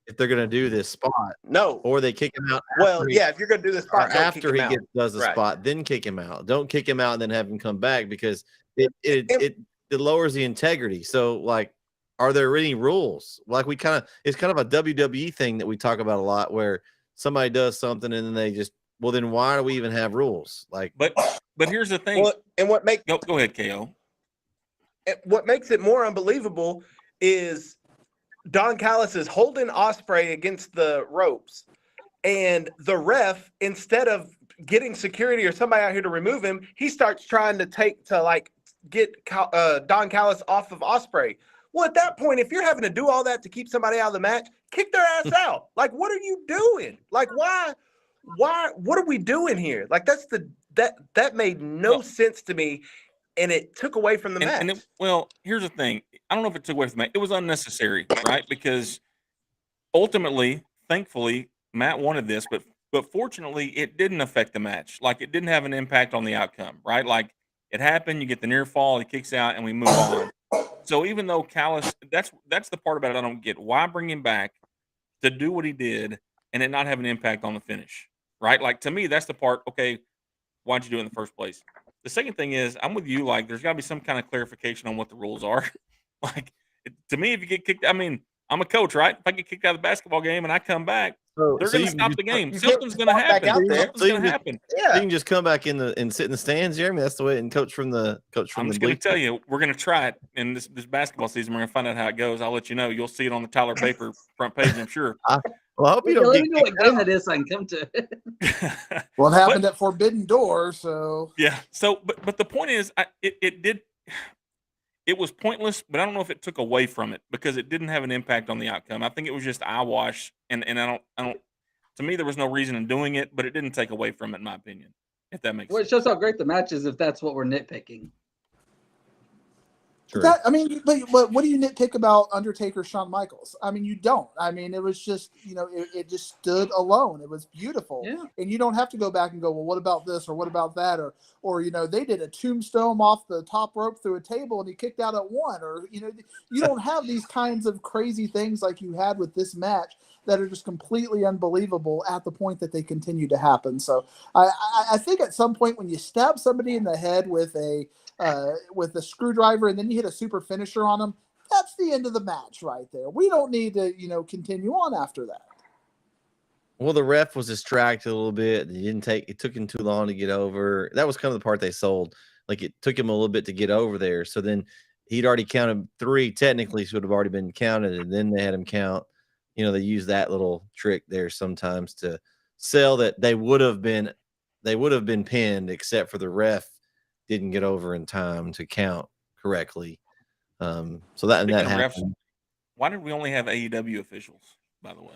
Speaker 1: if they're going to do this spot.
Speaker 3: No,
Speaker 1: Or they kick him out.
Speaker 3: well, yeah, if you're going to do this spot, don't
Speaker 1: After
Speaker 3: kick
Speaker 1: he
Speaker 3: him out.
Speaker 1: does the
Speaker 3: Right.
Speaker 1: spot, then kick him out. Don't kick him out and then have him come back because it lowers the integrity. So like, are there any rules? Like it's kind of a WWE thing that we talk about a lot where somebody does something and then they just, well, then why do we even have rules? Like,
Speaker 2: But here's the thing.
Speaker 3: Well, and what makes
Speaker 2: Go ahead, KO.
Speaker 3: what makes it more unbelievable is Don Callis is holding Ospreay against the ropes, and the ref, instead of getting security or somebody out here to remove him, he starts trying to get Don Callis off of Ospreay. Well, at that point, if you're having to do all that to keep somebody out of the match, kick their ass out. Like, what are you doing? Like, why? What are we doing here? Like, that made no sense to me, and it took away from the match.
Speaker 2: Well, here's the thing. I don't know if it took away from the match. It was unnecessary, right? Because ultimately, thankfully, Matt wanted this, but fortunately, it didn't affect the match. Like, it didn't have an impact on the outcome, right? Like, it happened. You get the near fall, he kicks out, and we move on. So even though Callis, that's the part about it I don't get. Why bring him back to do what he did and it not have an impact on the finish, right? Like, to me, that's the part. Okay, why'd you do it in the first place? The second thing is, I'm with you. Like, there's got to be some kind of clarification on what the rules are. Like, to me, if you get kicked, I mean, I'm a coach, right? If I get kicked out of the basketball game and I come back, they're going to stop the game. Something's going to happen. Something's going to happen.
Speaker 3: Yeah,
Speaker 1: you can just come back and sit in the stands, Jeremy. That's the way. And coach from the
Speaker 2: I'm just going to tell you, we're going to try it in this basketball season. We're going to find out how it goes. I'll let you know. You'll see it on the Tyler Paper front page, I'm sure.
Speaker 1: Well, I hope you don't
Speaker 5: let
Speaker 1: get
Speaker 5: me know what game it is so I can come to it.
Speaker 4: Well, it happened at Forbidden Door, so
Speaker 2: yeah. So, but the point is, it was pointless, but I don't know if it took away from it because it didn't have an impact on the outcome. I think it was just eyewash, and I don't. To me, there was no reason in doing it, but it didn't take away from it, in my opinion. If that makes
Speaker 5: Well, it
Speaker 2: sense.
Speaker 5: shows how great the match is if that's what we're nitpicking.
Speaker 1: Sure.
Speaker 4: but what do you nitpick about Undertaker, Shawn Michaels? I mean, you don't. I mean, it was just, it just stood alone. It was beautiful.
Speaker 5: Yeah.
Speaker 4: And you don't have to go back and go, well, what about this or what about that? Or they did a tombstone off the top rope through a table and he kicked out at one. Or, you don't have these kinds of crazy things like you had with this match that are just completely unbelievable at the point that they continue to happen. So I think at some point when you stab somebody in the head with a screwdriver and then you hit a super finisher on them, that's the end of the match right there. We don't need to, continue on after that.
Speaker 1: Well, the ref was distracted a little bit. It took him too long to get over. That was kind of the part they sold. Like, it took him a little bit to get over there. So then he'd already counted 3, technically should have already been counted, and then they had him count. They use that little trick there sometimes to sell that they would have been pinned, except for the ref didn't get over in time to count correctly. So that happened.
Speaker 2: Why did we only have AEW officials, by the way?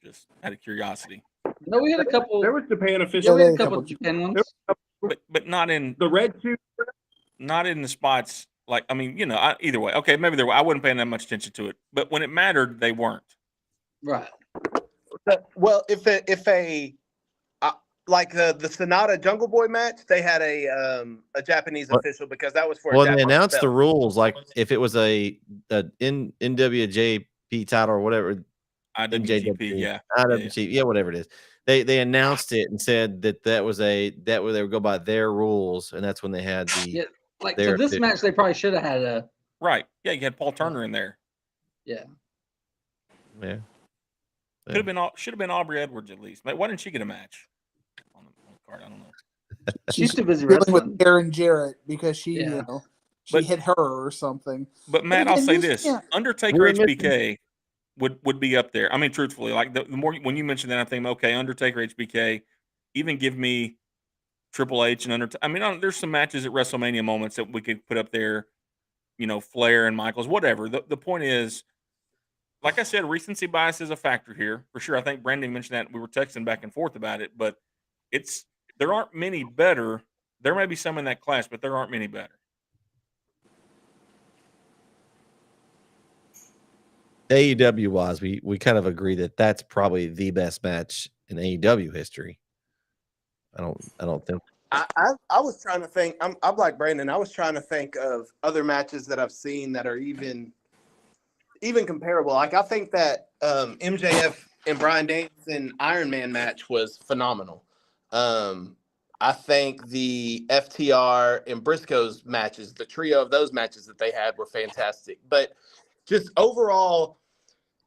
Speaker 2: Just out of curiosity.
Speaker 5: No, we had a couple.
Speaker 6: There was Japan
Speaker 5: Yeah,
Speaker 6: officials,
Speaker 5: we had a couple of Japan ones.
Speaker 2: But not in
Speaker 6: the red suit.
Speaker 2: not in the spots. Like, I mean, either way. Okay, maybe there were. I wasn't paying that much attention to it. But when it mattered, they weren't.
Speaker 5: Right.
Speaker 3: well, if like the Sonata Jungle Boy match, they had a Japanese official because that was for.
Speaker 1: Well, they announced the rules. Like, if it was a NWJP title or whatever,
Speaker 2: IWGP,
Speaker 1: whatever it is. They announced it and said that they would go by their rules, and that's when they had the.
Speaker 5: Yeah, like so this match, they probably should have had a.
Speaker 2: Right. Yeah, you had Paul Turner in there.
Speaker 5: Yeah.
Speaker 1: Yeah.
Speaker 2: Should have been Aubrey Edwards at least. Why didn't she get a match on the card? I don't know.
Speaker 5: She's too busy
Speaker 4: dealing
Speaker 5: wrestling
Speaker 4: with Karen Jarrett because she,
Speaker 2: But-
Speaker 4: hit her or something.
Speaker 2: But Matt, I'll say this: Undertaker
Speaker 1: We're
Speaker 2: HBK would be up there. I mean, truthfully, like the more when you mention that, I think, okay, Undertaker HBK. Even give me Triple H and Undertaker. I mean, there's some matches at WrestleMania moments that we could put up there. Flair and Michaels, whatever. The point is, like I said, recency bias is a factor here for sure. I think Brandon mentioned that we were texting back and forth about it, but there aren't many better. There may be some in that class, but there aren't many better.
Speaker 1: AEW wise, we kind of agree that that's probably the best match in AEW history. I don't think.
Speaker 3: I was trying to think. I'm like Brandon. I was trying to think of other matches that I've seen that are even comparable. Like I think that MJF and Bryan Danielson Iron Man match was phenomenal. I think the FTR and Briscoe's matches, the trio of those matches that they had were fantastic. But just overall,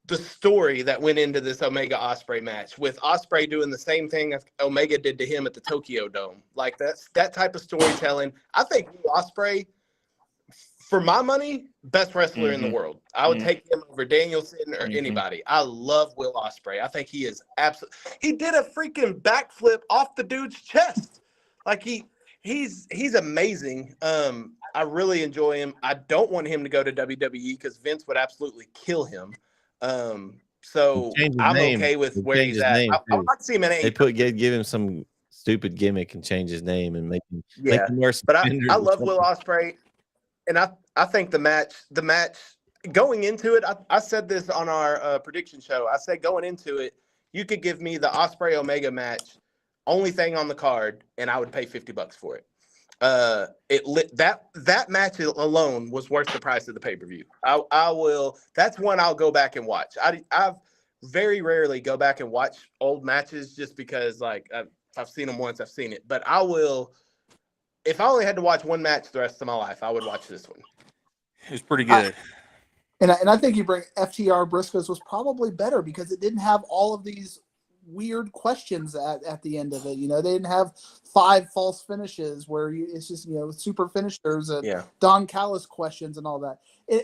Speaker 3: the story that went into this Omega Ospreay match, with Ospreay doing the same thing Omega did to him at the Tokyo Dome, like that type of storytelling. I think Ospreay, for my money, best wrestler in the world. I would take him over Danielson or anybody. I love Will Ospreay. I think he is absolutely. He did a freaking backflip off the dude's chest. Like he's amazing. I really enjoy him. I don't want him to go to WWE because Vince would absolutely kill him. So I'm okay with where he's at. I would like to see him in AEW.
Speaker 1: They give him some stupid gimmick and change his name and make him wear
Speaker 3: but I love Will Ospreay, and I think the match going into it, I said this on our prediction show. I said going into it, you could give me the Ospreay Omega match, only thing on the card, and I would pay $50 for it. That match alone was worth the price of the pay-per-view. I will. That's one I'll go back and watch. I've very rarely go back and watch old matches just because like I've seen them once, I've seen it. But I will. If I only had to watch one match the rest of my life, I would watch this one.
Speaker 2: It was pretty good.
Speaker 4: And I think you bring FTR Briscoes was probably better because it didn't have all of these weird questions at the end of it. You know, they didn't have 5 false finishes where it's just, you know, super finishers and Don Callis questions and all that.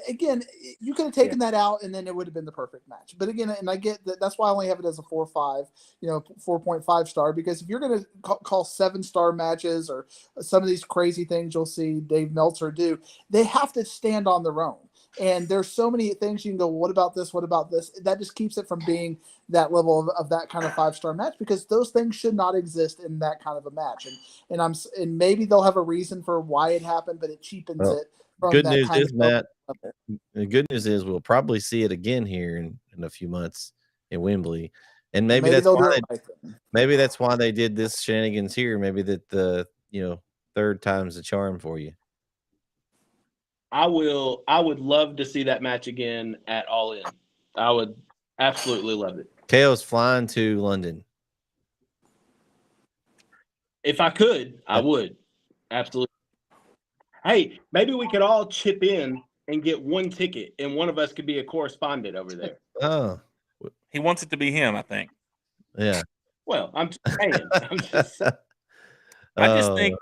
Speaker 4: Again, you could have taken that out and then it would have been the perfect match. But again, and I get that that's why I only have it as a 4 or 5, 4.5 star, because if you're going to call 7-star matches or some of these crazy things you'll see Dave Meltzer do, they have to stand on their own. And there's so many things you can go, what about this? What about this? That just keeps it from being that level of that kind of 5-star match, because those things should not exist in that kind of a match. And maybe they'll have a reason for why it happened, but it cheapens it.
Speaker 1: Good news is, Matt, the good news is we'll probably see it again here in a few months in Wembley. And maybe that's why they did this shenanigans here. Maybe that the third time's the charm for you.
Speaker 3: I would love to see that match again at All In. I would absolutely love it.
Speaker 1: KO's flying to London.
Speaker 3: If I could, I would. Absolutely. Hey, maybe we could all chip in and get one ticket, and one of us could be a correspondent over there.
Speaker 1: Oh.
Speaker 2: He wants it to be him, I think.
Speaker 1: Yeah.
Speaker 3: Well, I'm just saying.
Speaker 2: I just think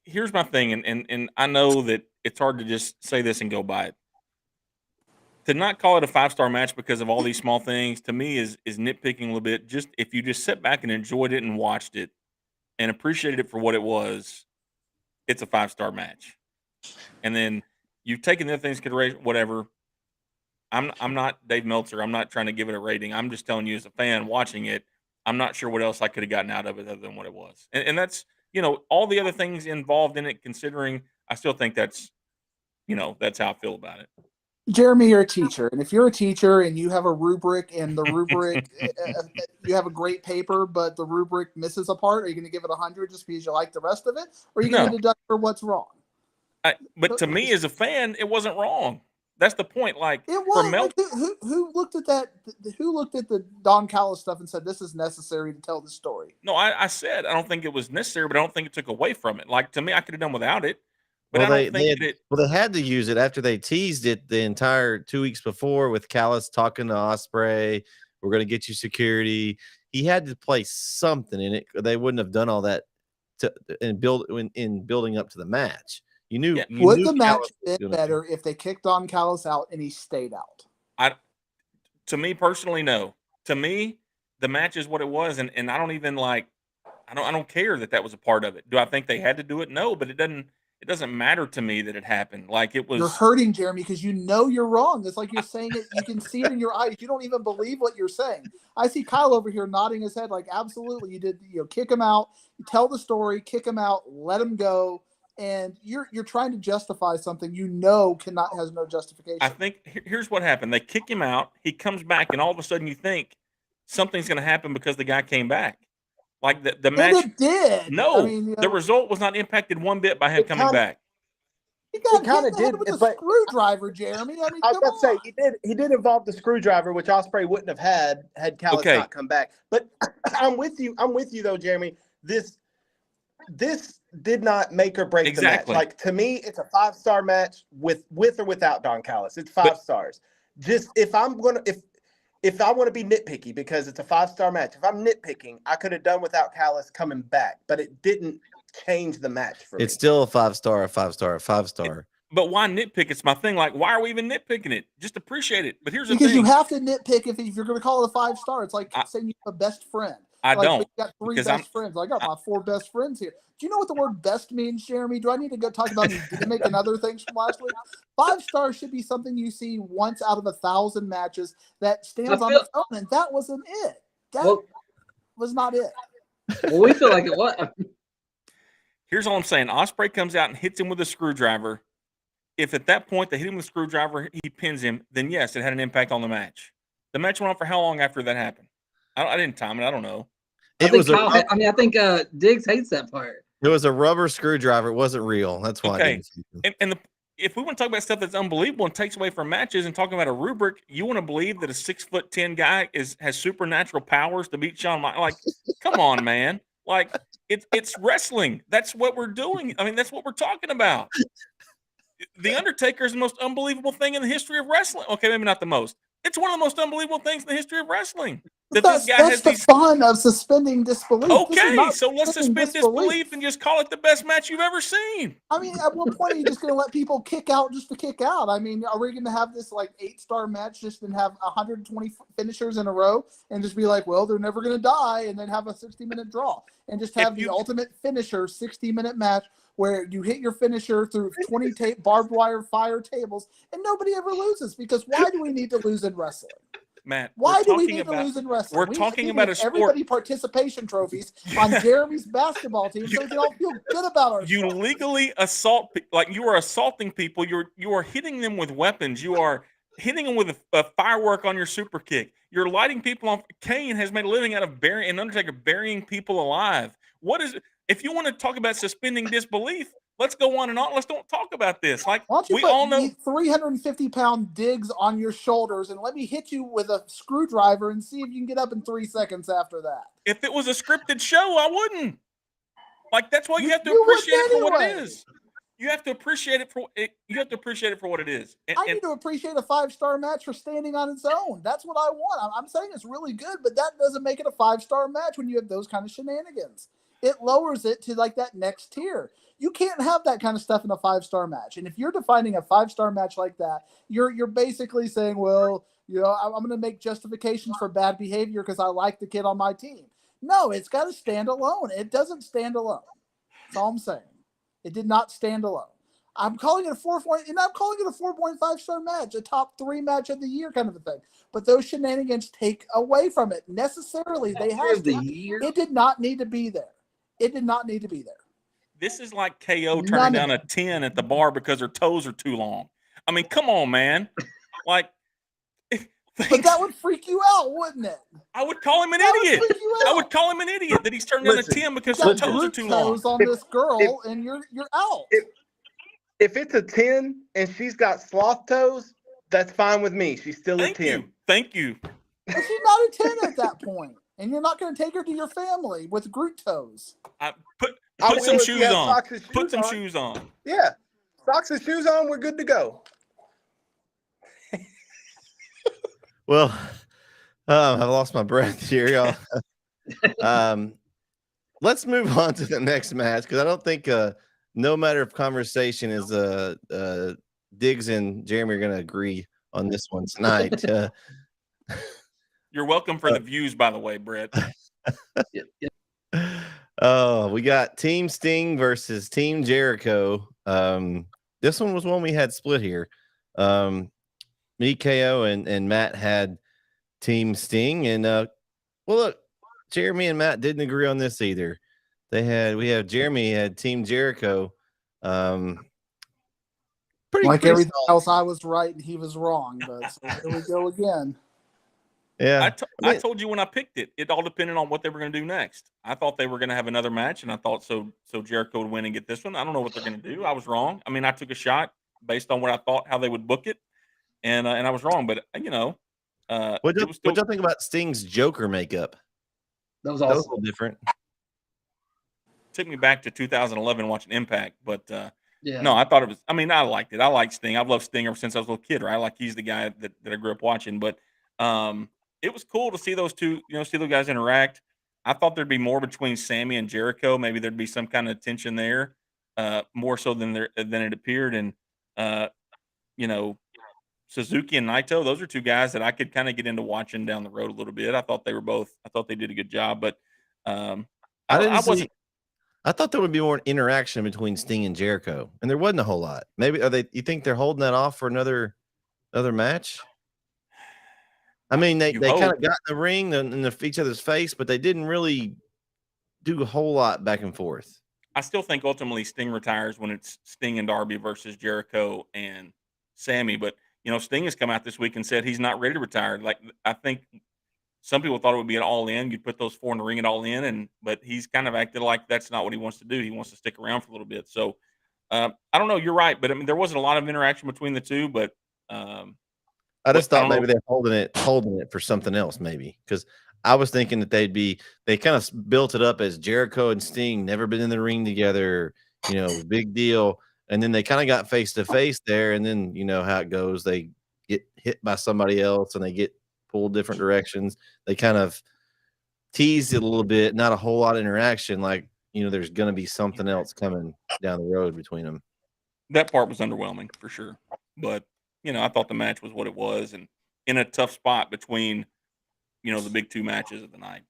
Speaker 2: here's my thing, and I know that it's hard to just say this and go by it. To not call it a 5-star match because of all these small things, to me, is nitpicking a little bit. Just if you just sit back and enjoyed it and watched it and appreciated it for what it was, it's a 5-star match. And then you've taken the other things into consideration, whatever. I'm not Dave Meltzer. I'm not trying to give it a rating. I'm just telling you as a fan watching it, I'm not sure what else I could have gotten out of it other than what it was. And that's, all the other things involved in it, considering, I still think that's how I feel about it.
Speaker 4: Jeremy, you're a teacher, and if you're a teacher and you have a rubric and the rubric, you have a great paper, but the rubric misses a part, are you going to give it 100 just because you like the rest of it, or are you going to deduct for what's wrong?
Speaker 2: But to me, as a fan, it wasn't wrong. That's the point. Like,
Speaker 4: it was. Who looked at that? Who looked at the Don Callis stuff and said this is necessary to tell the story?
Speaker 2: No, I said I don't think it was necessary, but I don't think it took away from it. Like, to me, I could have done without it. But
Speaker 1: they had to use it after they teased it the entire 2 weeks before with Callis talking to Ospreay. We're going to get you security. He had to play something in it. They wouldn't have done all that in building up to the match. You knew.
Speaker 4: Would the match been better if they kicked Don Callis out and he stayed out?
Speaker 2: To me personally, no. To me, the match is what it was, and I don't even I don't care that was a part of it. Do I think they had to do it? No, but it doesn't. it doesn't matter to me that it happened. Like it was.
Speaker 4: You're hurting, Jeremy, because you know you're wrong. It's like you're saying it. You can see it in your eyes. You don't even believe what you're saying. I see Kyle over here nodding his head like, absolutely, you did. You know, kick him out. You tell the story, kick him out, let him go, and you're trying to justify something you know has no justification.
Speaker 2: I think here's what happened. They kick him out. He comes back, and all of a sudden you think something's going to happen because the guy came back. Like the match.
Speaker 4: And it did.
Speaker 2: No,
Speaker 4: I mean,
Speaker 2: the result was not impacted one bit by him coming back.
Speaker 4: He got
Speaker 3: It kinda
Speaker 4: hit in the head
Speaker 3: did,
Speaker 4: with a
Speaker 3: but-
Speaker 4: screwdriver, Jeremy. I mean,
Speaker 3: I was
Speaker 4: come
Speaker 3: about to
Speaker 4: on.
Speaker 3: say he did involve the screwdriver, which Ospreay wouldn't have had Callis
Speaker 2: Okay.
Speaker 3: not come back. But I'm with you though, Jeremy. This did not make or break
Speaker 2: Exactly.
Speaker 3: the match. Like to me, it's a 5-star match with or without Don Callis. It's 5 stars. Just if I want to be nitpicky because it's a 5-star match, if I'm nitpicking, I could have done without Callis coming back, but it didn't change the match for me.
Speaker 1: It's still a 5-star, a 5-star, a 5-star.
Speaker 2: But why nitpick? It's my thing. Like, why are we even nitpicking it? Just appreciate it. But here's the
Speaker 4: Because
Speaker 2: thing.
Speaker 4: you have to nitpick if you're going to call it a 5-star. It's like saying you have a best friend.
Speaker 2: I
Speaker 4: like,
Speaker 2: don't.
Speaker 4: You got 3
Speaker 2: because
Speaker 4: best friends. I got my 4 best friends here. Do you know what the word best means, Jeremy? Do I need to go talk about these gimmick and other things from last week? 5 stars should be something you see once out of 1,000 matches that stands on its own, and that wasn't it. That was not it.
Speaker 5: Well, we feel like it was.
Speaker 2: Here's all I'm saying. Ospreay comes out and hits him with a screwdriver. If at that point they hit him with a screwdriver, he pins him, then yes, it had an impact on the match. The match went on for how long after that happened? I didn't time it. I don't know.
Speaker 5: I think Diggs hates that part.
Speaker 1: It was a rubber screwdriver. It wasn't real. That's why.
Speaker 2: Okay. If we want to talk about stuff that's unbelievable and takes away from matches and talking about a rubric, you want to believe that a 6'10" guy has supernatural powers to beat Shawn Michaels? Like, come on, man. Like, it's wrestling. That's what we're doing. I mean, that's what we're talking about. The Undertaker is the most unbelievable thing in the history of wrestling. Okay, maybe not the most. It's one of the most unbelievable things in the history of wrestling.
Speaker 4: That's the fun of suspending disbelief.
Speaker 2: Okay, so let's suspend disbelief and just call it the best match you've ever seen.
Speaker 4: I mean, at what point are you just going to let people kick out just to kick out? I mean, are we going to have this like 8-star match just and have 120 finishers in a row and just be like, well, they're never going to die, and then have a 60-minute draw and just have the ultimate finisher 60-minute match where you hit your finisher through 20 barbed wire fire tables and nobody ever loses? Because why do we need to lose in wrestling?
Speaker 2: Matt,
Speaker 4: why do we need to lose in wrestling?
Speaker 2: We're talking about a sport.
Speaker 4: Everybody participation trophies on Jeremy's basketball team, so we can all feel good about ourselves.
Speaker 2: You legally assault, like you are assaulting people. You are hitting them with weapons. You are hitting them with a firework on your super kick. You're lighting people on. Kane has made a living out of and Undertaker burying people alive. What is it? If you want to talk about suspending disbelief, let's go on and on. Let's don't talk about this. Like,
Speaker 4: why don't you
Speaker 2: we
Speaker 4: put
Speaker 2: all know
Speaker 4: 350-pound Diggs on your shoulders and let me hit you with a screwdriver and see if you can get up in 3 seconds after that.
Speaker 2: If it was a scripted show, I wouldn't. Like, that's why you have to appreciate it for what it is. You have to appreciate it for it. You have to appreciate it for what it is.
Speaker 4: I need to appreciate a 5-star match for standing on its own. That's what I want. I'm saying it's really good, but that doesn't make it a 5-star match when you have those kind of shenanigans. It lowers it to like that next tier. You can't have that kind of stuff in a 5-star match. And if you're defining a 5-star match like that, you're basically saying, well, you know, I'm going to make justifications for bad behavior because I like the kid on my team. No, it's got to stand alone. It doesn't stand alone. That's all I'm saying. It did not stand alone. I'm calling it a 4.5-star match, a top 3 match of the year kind of a thing. But those shenanigans take away from it necessarily. They have to. It did not need to be there. It did not need to be there.
Speaker 2: This is like KO turning down a 10 at the bar because her toes are too long. I mean, come on, man. Like,
Speaker 4: but that would freak you out, wouldn't it?
Speaker 2: I would call him an idiot. I would call him an idiot that he's turning down a 10 because her toes are too long.
Speaker 4: On this girl, and you're out.
Speaker 3: If it's a 10 and she's got sloth toes, that's fine with me. She's still a 10.
Speaker 2: Thank you.
Speaker 4: But she's not a 10 at that point. And you're not going to take her to your family with Groot toes.
Speaker 2: Put some shoes on. Put some shoes on.
Speaker 3: Yeah. Socks and shoes on, we're good to go.
Speaker 1: Well, I've lost my breath here, y'all. Let's move on to the next match because I don't think no matter of conversation is Diggs and Jeremy are going to agree on this one tonight.
Speaker 2: You're welcome for the views, by the way, Brett.
Speaker 1: Oh, we got Team Sting versus Team Jericho This one was one we had split here. Me, KO, and Matt had Team Sting, and well, look, Jeremy and Matt didn't agree on this either. We have Jeremy had Team Jericho.
Speaker 4: Like everything else, I was right and he was wrong. But so here we go again.
Speaker 1: Yeah,
Speaker 2: I told you when I picked it, it all depended on what they were going to do next. I thought they were going to have another match, and I thought so Jericho would win and get this one. I don't know what they're going to do. I was wrong. I mean, I took a shot based on what I thought how they would book it, and I was wrong. But
Speaker 1: what y'all think about Sting's Joker makeup?
Speaker 5: That was awesome.
Speaker 1: A little different.
Speaker 2: Took me back to 2011 watching Impact, but
Speaker 5: Yeah.
Speaker 2: no, I thought it was. I mean, I liked it. I like Sting. I've loved Sting ever since I was a little kid. Right, like he's the guy that I grew up watching. But it was cool to see those two. See those guys interact. I thought there'd be more between Sammy and Jericho. Maybe there'd be some kind of tension there, more so than it appeared. And Suzuki and Naito, those are two guys that I could kind of get into watching down the road a little bit. I thought they did a good job, but I wasn't.
Speaker 1: I thought there would be more interaction between Sting and Jericho, and there wasn't a whole lot. Maybe you think they're holding that off for another match? I mean, they kind of got in the ring in each other's face, but they didn't really do a whole lot back and forth.
Speaker 2: I still think ultimately Sting retires when it's Sting and Darby versus Jericho and Sammy. But Sting has come out this week and said he's not ready to retire. Like I think some people thought it would be an all in. You'd put those four in the ring and all in, but he's kind of acted like that's not what he wants to do. He wants to stick around for a little bit. So I don't know. You're right, but I mean there wasn't a lot of interaction between the two. But
Speaker 1: I just thought maybe they're holding it for something else, maybe because I was thinking that they kind of built it up as Jericho and Sting never been in the ring together, big deal. And then they kind of got face to face there. And then, how it goes. They get hit by somebody else and they get pulled different directions. They kind of teased it a little bit, not a whole lot of interaction. Like, there's going to be something else coming down the road between them.
Speaker 2: That part was underwhelming for sure. But, I thought the match was what it was and in a tough spot between, the big two matches of the night.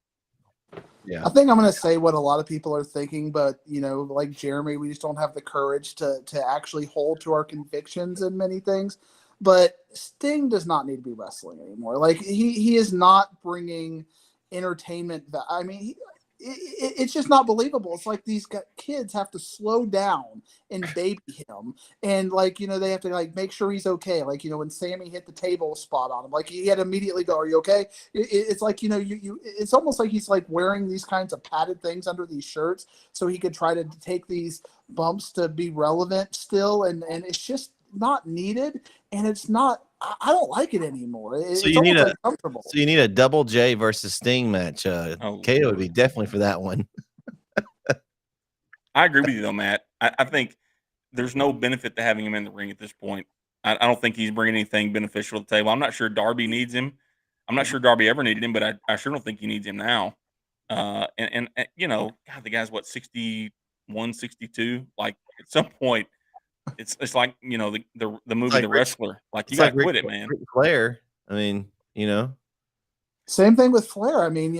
Speaker 1: Yeah.
Speaker 4: I think I'm going to say what a lot of people are thinking, but, like Jeremy, we just don't have the courage to actually hold to our convictions in many things. But Sting does not need to be wrestling anymore. Like, he is not bringing entertainment. I mean, it's just not believable. It's like these kids have to slow down and baby him. And, they have to, make sure he's okay. Like, when Sammy hit the table spot on him, like, he had to immediately go, are you okay? It's like, it's almost like he's, wearing these kinds of padded things under these shirts so he could try to take these bumps to be relevant still. And it's just not needed. And it's not, I don't like it anymore.
Speaker 1: So you need a Double J versus Sting match. KO would be definitely for that one.
Speaker 2: I agree with you though, Matt. I think there's no benefit to having him in the ring at this point. I don't think he's bringing anything beneficial to the table. I'm not sure Darby needs him. I'm not sure Darby ever needed him, but I sure don't think he needs him now. And God, the guy's what 61, 62. Like at some point. It's like the movie
Speaker 1: like
Speaker 2: The Wrestler. Like you got to quit it, man.
Speaker 1: Ric Flair. I mean,
Speaker 4: Same thing with Flair. I mean,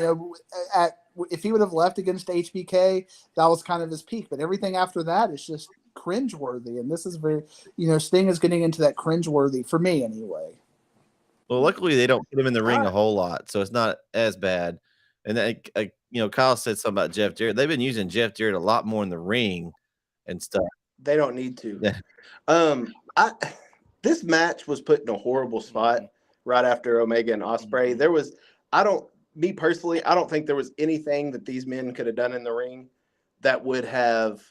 Speaker 4: if he would have left against HBK, that was kind of his peak. But everything after that is just cringeworthy. And this is very, Sting is getting into that cringeworthy for me anyway.
Speaker 1: Well, luckily they don't put him in the ring a whole lot, so it's not as bad. And then, Kyle said something about Jeff Jarrett. They've been using Jeff Jarrett a lot more in the ring and stuff.
Speaker 3: They don't need to. This match was put in a horrible spot right after Omega and Ospreay. I don't think there was anything that these men could have done in the ring that would have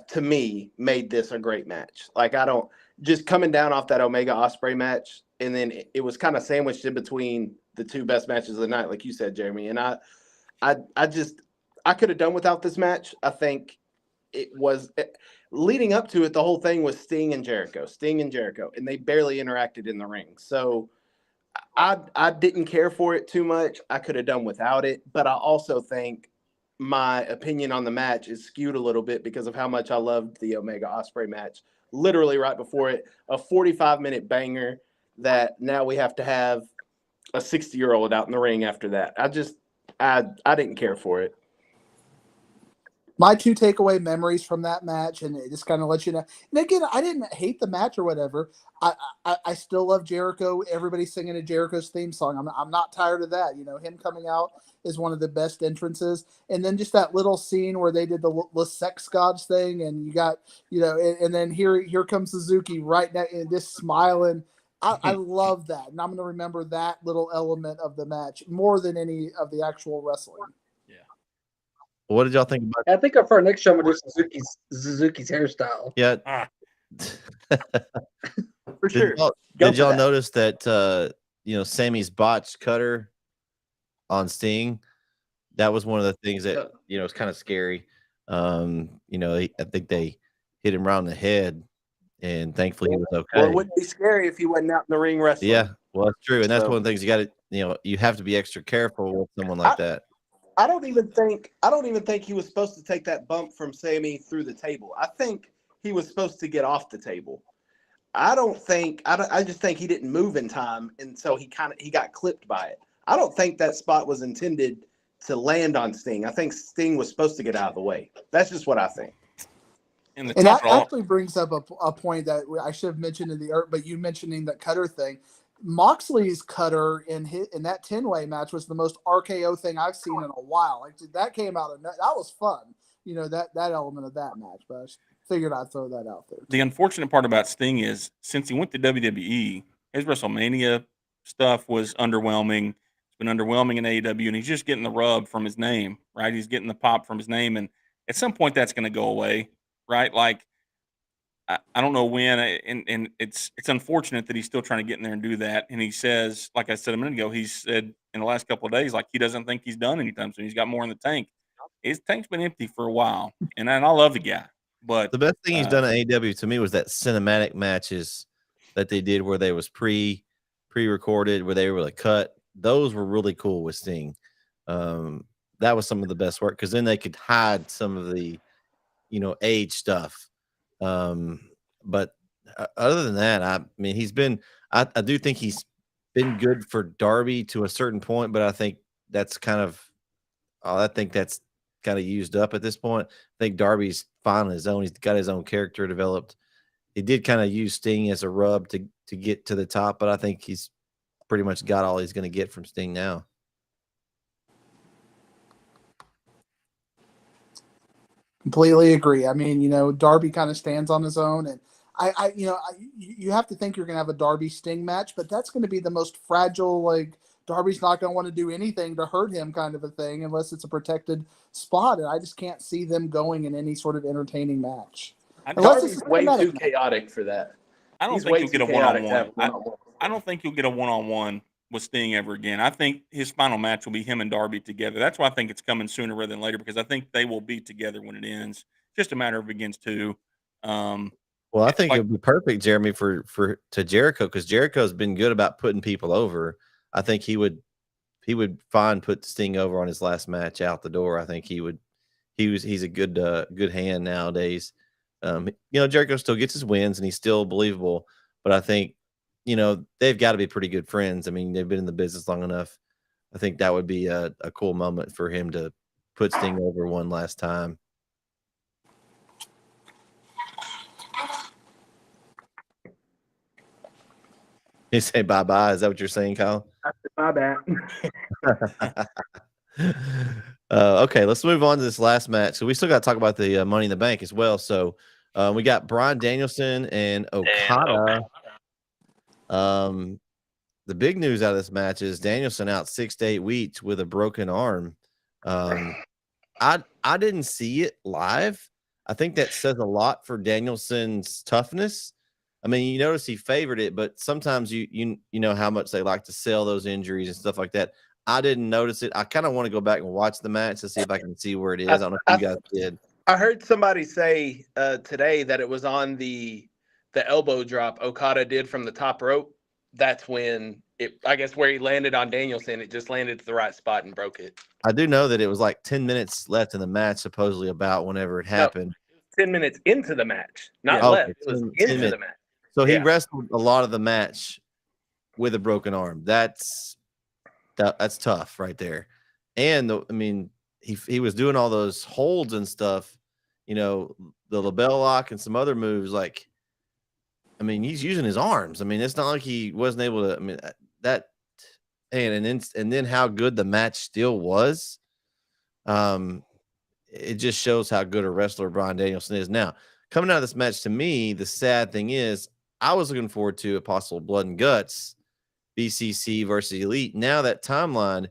Speaker 3: to me made this a great match. Like just coming down off that Omega Ospreay match, and then it was kind of sandwiched in between the two best matches of the night, like you said, Jeremy. And I could have done without this match. I think it was leading up to it. The whole thing was Sting and Jericho, and they barely interacted in the ring. So I didn't care for it too much. I could have done without it, but I also think my opinion on the match is skewed a little bit because of how much I loved the Omega Ospreay match. Literally right before it, a 45-minute banger that now we have to have a 60-year-old out in the ring after that. I didn't care for it.
Speaker 4: my two takeaway memories from that match, and it just kind of lets you know. And again, I didn't hate the match or whatever. I still love Jericho. Everybody singing a Jericho's theme song. I'm not tired of that. You know, him coming out is one of the best entrances. And then just that little scene where they did the sex gods thing, and you got, you know, and then here comes Suzuki right now and just smiling. I love that, and I'm going to remember that little element of the match more than any of the actual wrestling.
Speaker 1: What did y'all think about?
Speaker 5: I think for our next show, we'll do Suzuki's hairstyle.
Speaker 1: Yeah.
Speaker 3: For sure.
Speaker 1: Did y'all notice that you know, Sammy's botched cutter on Sting? That was one of the things that, you know, it's kind of scary. You know, I think they hit him around the head, and thankfully he was okay.
Speaker 3: Well, it wouldn't be scary if he wasn't out in the ring wrestling.
Speaker 1: Yeah, well, that's true, and that's one of the things you got to, you know, you have to be extra careful with someone like that.
Speaker 3: I don't even think he was supposed to take that bump from Sammy through the table. I think he was supposed to get off the table. I just think he didn't move in time, and so he got clipped by it. I don't think that spot was intended to land on Sting. I think Sting was supposed to get out of the way. That's just what I think.
Speaker 4: And that actually brings up a point that I should have mentioned but you mentioning that cutter thing. Moxley's cutter in that 10-way match was the most RKO thing I've seen in a while. Like, that came out of that was fun. You know, that element of that match, but I figured I'd throw that out there.
Speaker 2: The unfortunate part about Sting is, since he went to WWE, his WrestleMania stuff was underwhelming. It's been underwhelming in AEW, and he's just getting the rub from his name, right? He's getting the pop from his name, and at some point that's going to go away, right? Like, I don't know when, and it's unfortunate that he's still trying to get in there and do that. And he says, like I said a minute ago, he said in the last couple of days, like, he doesn't think he's done anytime soon. He's got more in the tank. His tank's been empty for a while, and I love the guy. But
Speaker 1: the best thing he's done at AEW to me was that cinematic matches that they did where they was pre-recorded, where they were like cut. Those were really cool with Sting. That was some of the best work, because then they could hide some of the, you know, age stuff. But other than that, I mean, I do think he's been good for Darby to a certain point, but I think that's kind of used up at this point. I think Darby's fine on his own. He's got his own character developed. He did kind of use Sting as a rub to get to the top, but I think he's pretty much got all he's going to get from Sting now.
Speaker 4: Completely agree. I mean, you know, Darby kind of stands on his own, and you have to think you're going to have a Darby Sting match, but that's going to be the most fragile. Like, Darby's not going to want to do anything to hurt him, kind of a thing, unless it's a protected spot. And I just can't see them going in any sort of entertaining match.
Speaker 3: Darby's way too chaotic for that.
Speaker 2: I don't think you'll get a one-on-one. I don't think you'll get a one-on-one with Sting ever again. I think his final match will be him and Darby together. That's why I think it's coming sooner rather than later, because I think they will be together when it ends. Just a matter of against two.
Speaker 1: Well, I think it would be perfect, Jeremy, to Jericho, because Jericho's been good about putting people over. I think he would put Sting over on his last match out the door. I think he's a good hand nowadays. You know, Jericho still gets his wins and he's still believable, but I think, you know, they've got to be pretty good friends. I mean, they've been in the business long enough. I think that would be a cool moment for him to put Sting over one last time. You say bye-bye. Is that what you're saying, Kyle?
Speaker 3: My bad.
Speaker 1: Okay, let's move on to this last match. So we still got to talk about the Money in the Bank as well. So we got Bryan Danielson and Okada. The big news out of this match is Danielson out 6 to 8 weeks with a broken arm. I didn't see it live. I think that says a lot for Danielson's toughness. I mean, you notice he favored it, but sometimes you know how much they like to sell those injuries and stuff like that. I didn't notice it. I kind of want to go back and watch the match to see if I can see where it is. I don't know if you guys did.
Speaker 3: I heard somebody say today that it was on the elbow drop Okada did from the top rope. That's when I guess where he landed on Danielson, it just landed to the right spot and broke it.
Speaker 1: I do know that it was like 10 minutes left in the match, supposedly, about whenever it happened.
Speaker 3: No, 10 minutes into the match, not left. It was into the match.
Speaker 1: So he wrestled a lot of the match with a broken arm. That's tough right there. And I mean, he was doing all those holds and stuff, the label lock and some other moves. Like, I mean, he's using his arms. I mean, it's not like he wasn't able to. I mean, that and then how good the match still was. It just shows how good a wrestler Bryan Danielson is. Now, coming out of this match, to me, the sad thing is I was looking forward to a possible blood and guts BCC versus Elite. Now that timeline,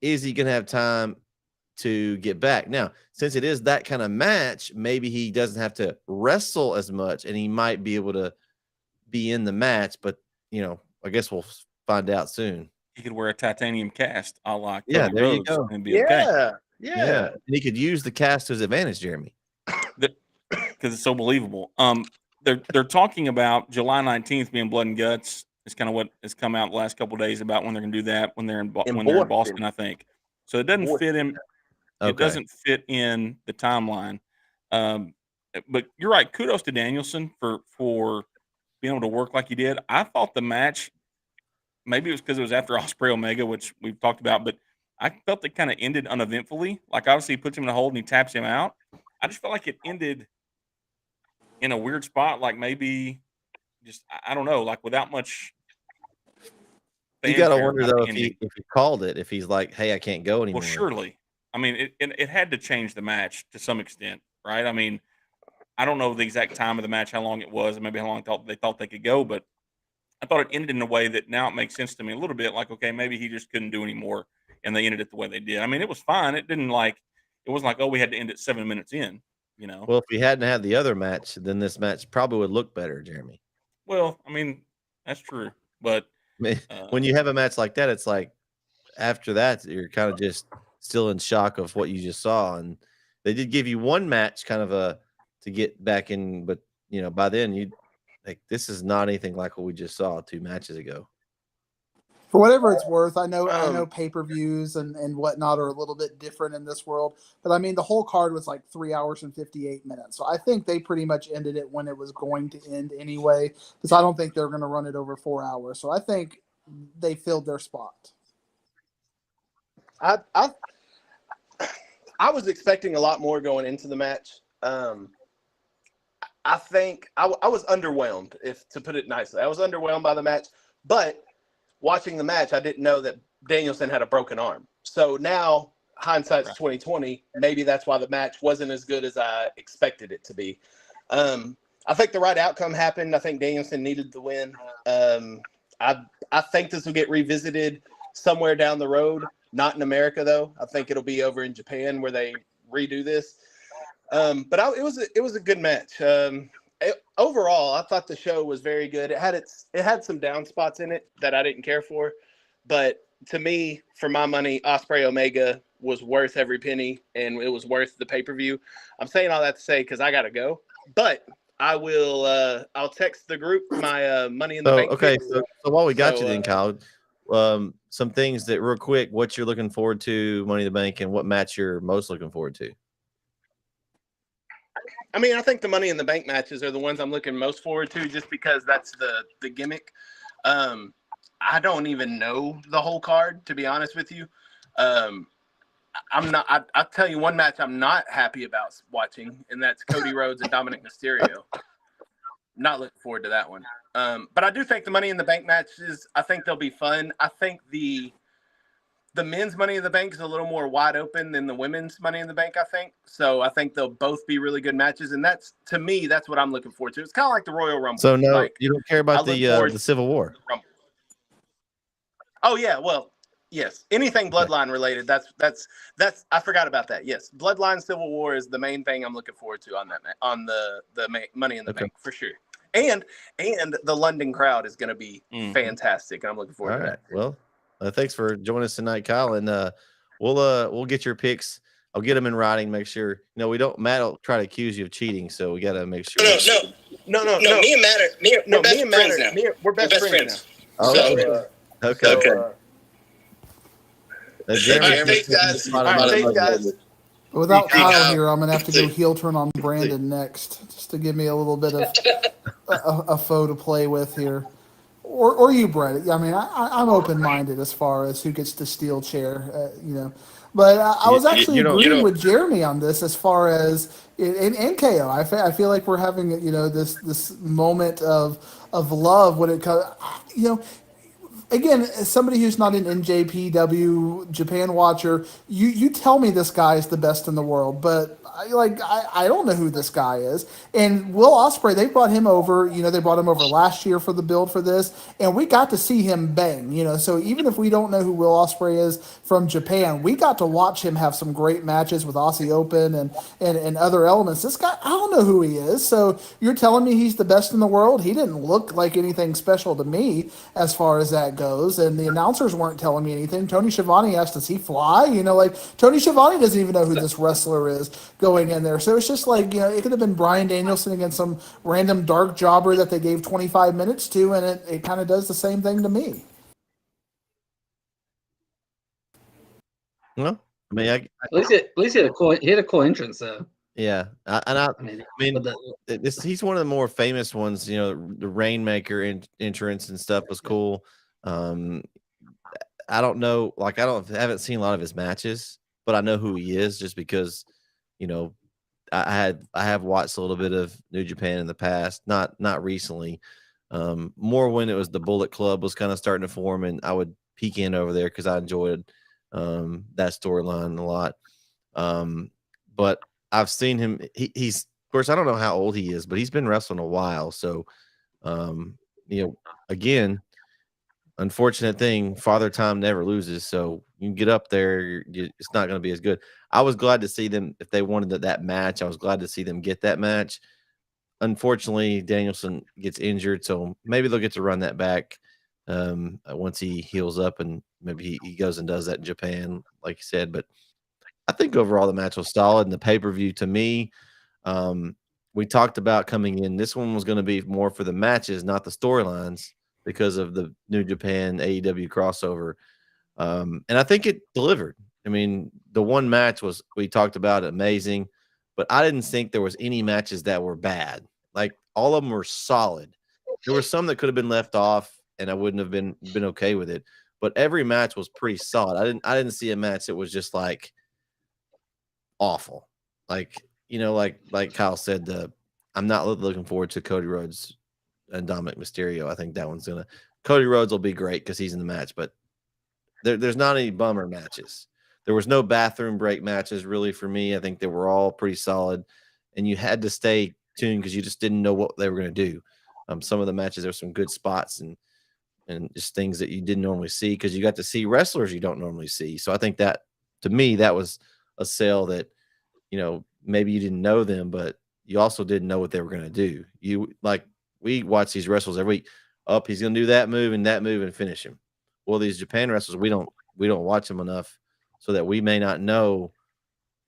Speaker 1: is he going to have time to get back? Now, since it is that kind of match, maybe he doesn't have to wrestle as much and he might be able to be in the match, but I guess we'll find out soon.
Speaker 2: He could wear a titanium cast a la
Speaker 1: Yeah,
Speaker 2: Cody
Speaker 1: there you
Speaker 2: Rhodes
Speaker 1: go.
Speaker 2: and be okay.
Speaker 1: Yeah. And he could use the cast to his advantage, Jeremy.
Speaker 2: Because it's so believable. They're talking about July 19th being Blood and Guts. It's kind of what has come out the last couple of days about when they're going to do that when they're in Boston, I think. So it doesn't fit in.
Speaker 1: Okay.
Speaker 2: It doesn't fit in the timeline. But you're right. Kudos to Danielson for being able to work like he did. I thought the match, maybe it was because it was after Ospreay Omega, which we've talked about, but I felt it kind of ended uneventfully. Like, obviously, he puts him in a hold and he taps him out. I just felt like it ended in a weird spot, like maybe just, I don't know, like without much.
Speaker 1: You got to wonder, though, if he called it, if he's like, hey, I can't go anymore.
Speaker 2: Well, surely. I mean, it had to change the match to some extent, right? I mean, I don't know the exact time of the match, how long it was, and maybe how long they thought they could go, but I thought it ended in a way that now it makes sense to me a little bit. Like, okay, maybe he just couldn't do anymore, and they ended it the way they did. I mean, it was fine. It wasn't like, oh, we had to end it 7 minutes in,
Speaker 1: Well, if we hadn't had the other match, then this match probably would look better, Jeremy.
Speaker 2: Well, I mean, that's true, but
Speaker 1: when you have a match like that, it's like after that, you're kind of just still in shock of what you just saw. And they did give you one match kind of to get back in, but by then this is not anything like what we just saw 2 matches ago.
Speaker 4: For whatever it's worth, I know pay-per-views and whatnot are a little bit different in this world, but I mean the whole card was like 3 hours and 58 minutes. So I think they pretty much ended it when it was going to end anyway, because I don't think they're going to run it over 4 hours. So I think they filled their spot.
Speaker 3: I was expecting a lot more going into the match. I think I was underwhelmed, to put it nicely. I was underwhelmed by the match, but watching the match, I didn't know that Danielson had a broken arm. So now, hindsight's 2020. Maybe that's why the match wasn't as good as I expected it to be. I think the right outcome happened. I think Danielson needed the win. I think this will get revisited somewhere down the road. Not in America, though. I think it'll be over in Japan where they redo this. But it was a good match. Overall, I thought the show was very good. It had some down spots in it that I didn't care for, but to me, for my money, Ospreay Omega was worth every penny, and it was worth the pay-per-view. I'm saying all that to say because I gotta go, but I will. I'll text the group my money in the bank.
Speaker 1: Okay, so while we got you then, Kyle, some things that real quick, what you're looking forward to, Money in the Bank, and what match you're most looking forward to.
Speaker 3: I mean, I think the Money in the Bank matches are the ones I'm looking most forward to, just because that's the gimmick. I don't even know the whole card, to be honest with you. I'm not. I'll tell you one match I'm not happy about watching, and that's Cody Rhodes and Dominic Mysterio. Not looking forward to that one. But I do think the Money in the Bank matches, I think they'll be fun. I think the men's Money in the Bank is a little more wide open than the women's Money in the Bank, I think. So I think they'll both be really good matches. And to me, that's what I'm looking forward to. It's kind of like the Royal Rumble.
Speaker 1: So no,
Speaker 3: like,
Speaker 1: you don't care about the Civil War.
Speaker 3: Oh yeah. Well, yes. Anything Bloodline related. That's, I forgot about that. Yes. Bloodline Civil War is the main thing I'm looking forward to on the Money in the Bank for sure. And the London crowd is going to be fantastic. And I'm looking forward to that.
Speaker 1: Well, thanks for joining us tonight, Kyle, and we'll get your picks. I'll get them in writing. Make sure Matt will try to accuse you of cheating, so we got to make sure.
Speaker 3: No. Me and Matt we're best friends now.
Speaker 1: Okay.
Speaker 3: Thanks, guys.
Speaker 4: Without Kyle here, I'm gonna have to go heel turn on Brandon next, just to give me a little bit of a foe to play with here. or you, Brett. I mean, I'm open minded as far as who gets the steel chair, But I was actually agreeing with Jeremy on this as far as in KO. I feel like we're having this moment of love when it comes. Again, as somebody who's not an NJPW Japan watcher, you tell me this guy is the best in the world, but I don't know who this guy is. And Will Ospreay, they brought him over. They brought him over last year for the build for this, and we got to see him bang. So even if we don't know who Will Ospreay is from Japan, we got to watch him have some great matches with Aussie Open and other elements. This guy, I don't know who he is. So you're telling me he's the best in the world? He didn't look like anything special to me as far as that goes, and the announcers weren't telling me anything. Tony Schiavone asked, does he fly? Tony Schiavone doesn't even know who this wrestler is going in there. So it's just it could have been Bryan Danielson against some random dark jobber that they gave 25 minutes to, and it kind of does the same thing to me.
Speaker 1: Well, I mean,
Speaker 5: at least he had a cool entrance though.
Speaker 1: Yeah, I mean, he's one of the more famous ones. The Rainmaker entrance and stuff was cool. I don't know, I haven't seen a lot of his matches, but I know who he is just because, I have watched a little bit of New Japan in the past, not recently. More when it was the Bullet Club was kind of starting to form, and I would peek in over there because I enjoyed that storyline a lot. But I've seen him. He's, of course, I don't know how old he is, but he's been wrestling a while. So, again, unfortunate thing, Father Time never loses. So you can get up there, it's not going to be as good. I was glad to see them, if they wanted that match, I was glad to see them get that match. Unfortunately, Danielson gets injured, so maybe they'll get to run that back once he heals up, and maybe he goes and does that in Japan, like you said. But I think overall the match was solid, and the pay-per-view to me, we talked about coming in. This one was going to be more for the matches, not the storylines, because of the New Japan AEW crossover. And I think it delivered. I mean, the one match was, we talked about, amazing, but I didn't think there was any matches that were bad. All of them were solid. There were some that could have been left off, and I wouldn't have been okay with it. But every match was pretty solid. I didn't see a match that was just awful. Like Kyle said, I'm not looking forward to Cody Rhodes and Dominic Mysterio. I think that one's Cody Rhodes will be great because he's in the match, but there's not any bummer matches. There was no bathroom break matches really for me. I think they were all pretty solid, and you had to stay tuned because you just didn't know what they were going to do. Some of the matches, there were some good spots and just things that you didn't normally see because you got to see wrestlers you don't normally see. So I think that, to me, that was a sale that, maybe you didn't know them, but you also didn't know what they were going to do. We watch these wrestlers every week. He's going to do that move and finish him. Well, these Japan wrestlers, we don't watch them enough so that we may not know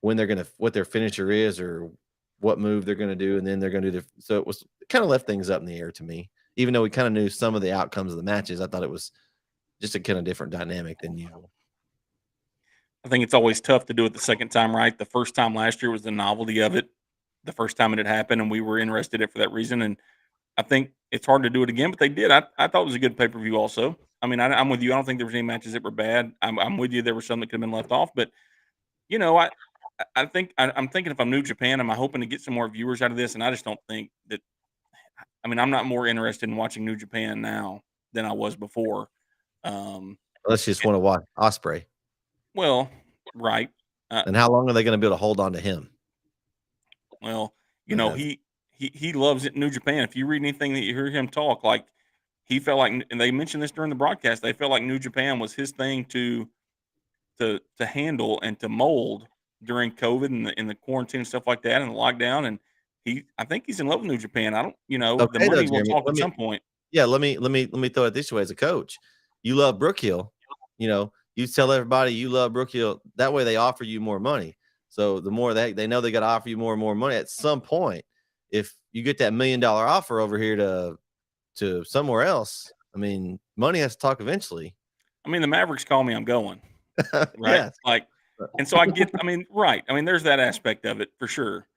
Speaker 1: when they're what their finisher is or what move they're going to do, and then they're going to do so it kind of left things up in the air to me. Even though we kind of knew some of the outcomes of the matches, I thought it was just a kind of different dynamic than usual.
Speaker 2: I think it's always tough to do it the second time, right? The first time last year was the novelty of it. The first time it had happened, and we were interested in it for that reason. And I think it's hard to do it again, but they did. I thought it was a good pay-per-view also. I mean, I'm with you. I don't think there was any matches that were bad. I'm with you. There were some that could have been left off, but I think I'm thinking if I'm New Japan, am I hoping to get some more viewers out of this? And I just don't think that. I mean, I'm not more interested in watching New Japan now than I was before.
Speaker 1: Let's just want to watch Ospreay.
Speaker 2: Well, right.
Speaker 1: And how long are they going to be able to hold on to him?
Speaker 2: Well, he loves it in New Japan. If you read anything that you hear him talk, he felt like, and they mentioned this during the broadcast, they felt like New Japan was his thing to handle and to mold during COVID and the quarantine and stuff like that and the lockdown. And I think he's in love with New Japan. I don't, the money will talk at some point.
Speaker 1: Yeah, let me throw it this way. As a coach, you love Brook Hill, you tell everybody you love Brook Hill. That way they offer you more money. So the more they know they got to offer you more and more money at some point. If you get that $1 million offer over here to somewhere else, I mean, money has to talk eventually.
Speaker 2: I mean, the Mavericks call me, I'm going. Right.
Speaker 1: Yeah.
Speaker 2: And so I get, right. I mean, there's that aspect of it for sure.